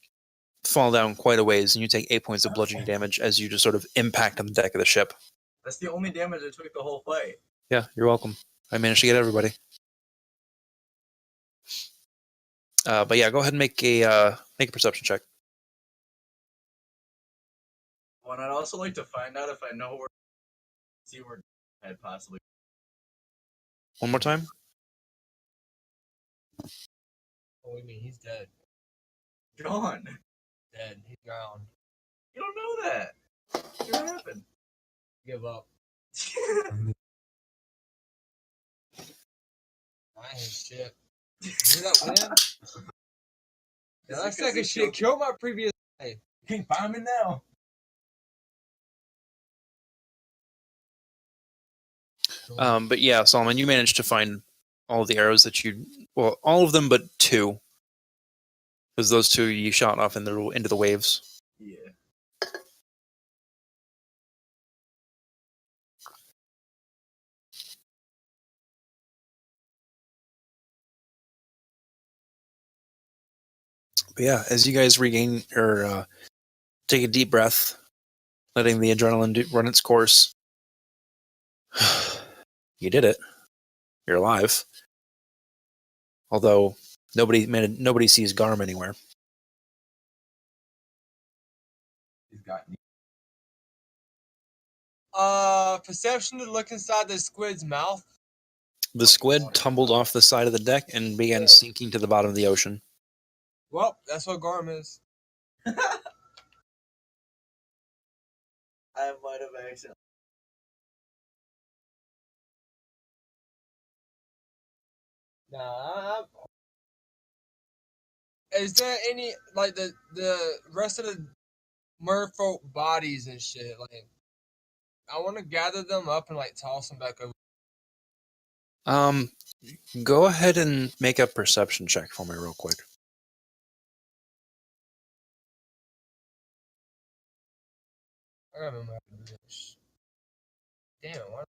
fall down quite a ways, and you take 8 points of bludgeoning damage as you just sort of impact on the deck of the ship. That's the only damage I took the whole fight. Yeah, you're welcome. I managed to get everybody. But yeah, go ahead and make a perception check. Well, and I'd also like to find out if I know where, see where I'd possibly. One more time. What do you mean? He's dead. Gone. Dead. He's drowned. You don't know that. What happened? Give up. I ain't shit. You hear that wind? Yeah, that second shit killed my previous life. Can't find me now. But yeah, Solomon, you managed to find all the arrows that well, all of them but two, because those two you shot off into the waves. Yeah. But yeah, as you guys regain or take a deep breath, letting the adrenaline run its course, you did it. You're alive. Although nobody sees Garm anywhere. He's got Perception to look inside the squid's mouth. The squid tumbled off the side of the deck and began sinking to the bottom of the ocean. Well, that's what Garm is. I might have accidentally. Nah. Is there any like the rest of the merfolk bodies and shit? Like, I want to gather them up and like toss them back over. Go ahead and make a perception check for me real quick. I gotta remember how to do this. Damn. What?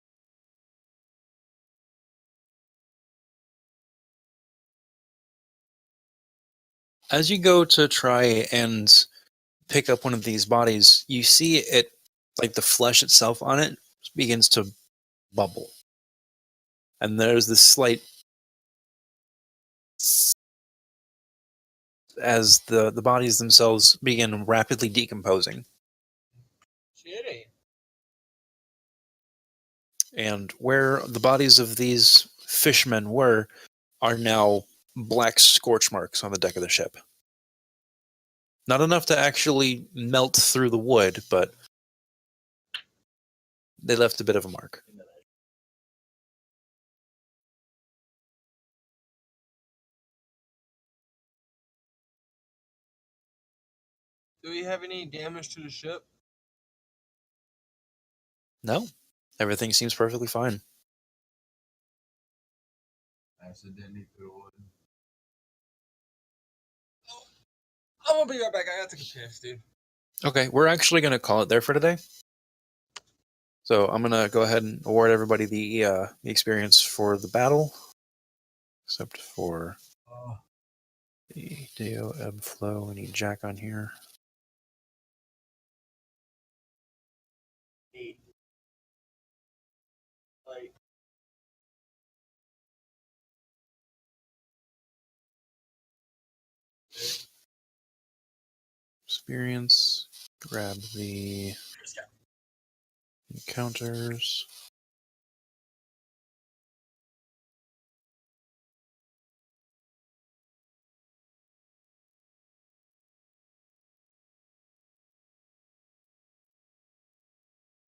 As you go to try and pick up one of these bodies, you see it, like the flesh itself on it, begins to bubble. And there's this slight, as the bodies themselves begin rapidly decomposing. Shitty. And where the bodies of these fishmen were are now black scorch marks on the deck of the ship. Not enough to actually melt through the wood, but they left a bit of a mark. Do we have any damage to the ship? No, everything seems perfectly fine. Accidentally threw one. I'm gonna be right back. I gotta take a piss, dude. Okay, we're actually going to call it there for today. So I'm going to go ahead and award everybody the experience for the battle, except for Oh, the Deo Ebb Flow. We need Jack on here. neat. Like, Experience. Grab the encounters.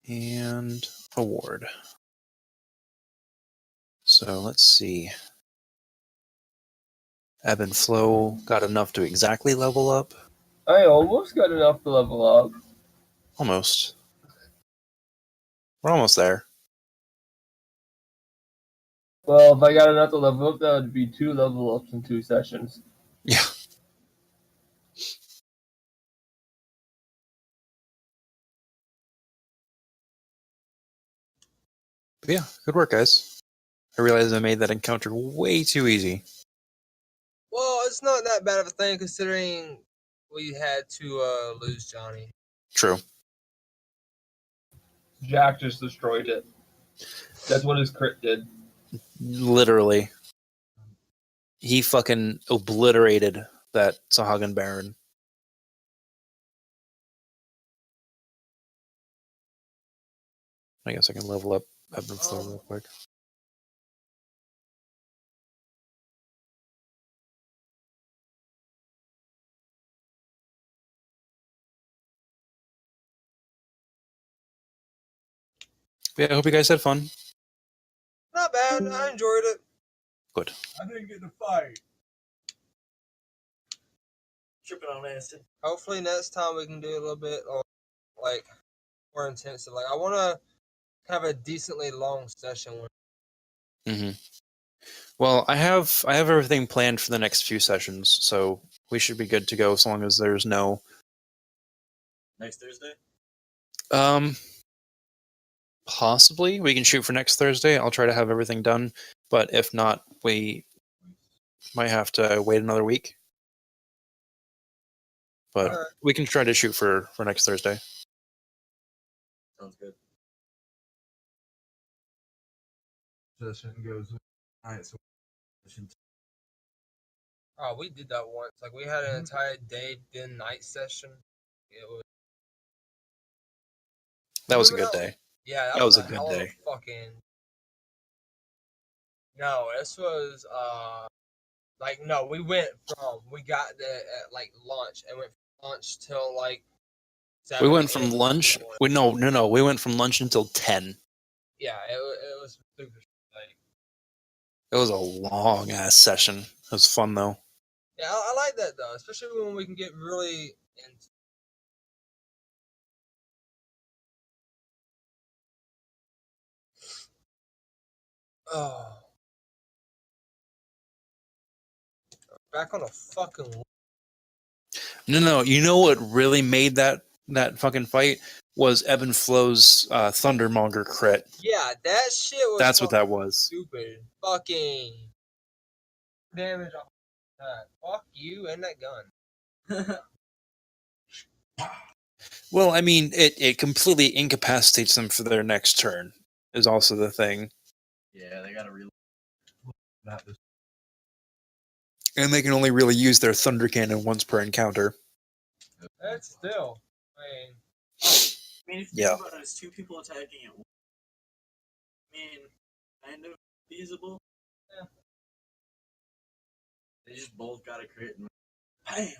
And award. So let's see. Ebb and Flow got enough to exactly level up. I almost got enough to level up. Almost. We're almost there. Well, if I got enough to level up, that would be 2 level ups in 2 sessions. Yeah. But yeah, good work, guys. I realized I made that encounter way too easy. Well, it's not that bad of a thing considering we had to lose Johnny. True. Jack just destroyed it. That's what his crit did. Literally. He fucking obliterated that Sahagan Baron. I guess I can level up Ebb and Flow real quick. Yeah, I hope you guys had fun. Not bad. I enjoyed it. Good. I didn't get to fight. Tripping on acid. Hopefully next time we can do a little bit like more intensive. Like I want to have a decently long session. Hmm. Well, I have everything planned for the next few sessions, so we should be good to go as long as there's no Next Thursday? um possibly we can shoot for next Thursday. I'll try to have everything done, but if not, we might have to wait another week. But Alright. we can try to shoot for next Thursday. Sounds good. Session goes. Alright, so Oh, we did that once. Like we had an entire day, then night session. It was. That was a Remember good that? day. Yeah, that That was was a a good hell of day. a fucking. No, this was like no, we got there at like lunch and went from lunch till like We 7 went from a.m. lunch. No. We went from lunch until 10. Yeah, it was super like. It was a long ass session. It was fun though. Yeah, I like that though, especially when we can get really into. Oh, back on a fucking. No. You know what really made that fucking fight was Ebb and Flow's Thundermonger crit. Yeah, that shit was. That's what that was. Stupid. Fucking damage off that. Fuck you and that gun. Well, I mean, it completely incapacitates them for their next turn. Is also the thing, Yeah, they gotta reload. that is and they can only really use their Thunder Cannon once per encounter. That's still. I mean, I mean, if you Yeah. think about it, it's two people attacking at once. I mean, kind of feasible. Yeah. They just both got a crit and bam!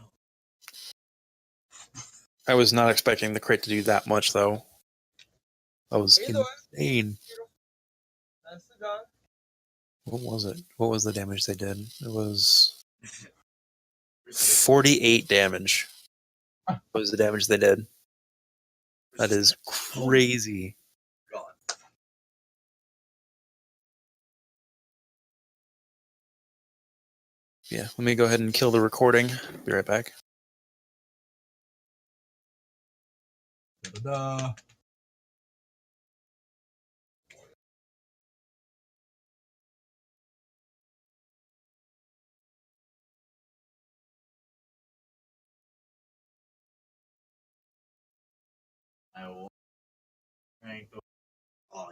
I was not expecting the crit to do that much, though. That was either way, insane. that's the gun. What was it? What was the damage they did? It was 48 damage. What was the damage they did? That is crazy. God. Yeah, let me go ahead and kill the recording. Be right back. da-da-da. I will rank the. Oh,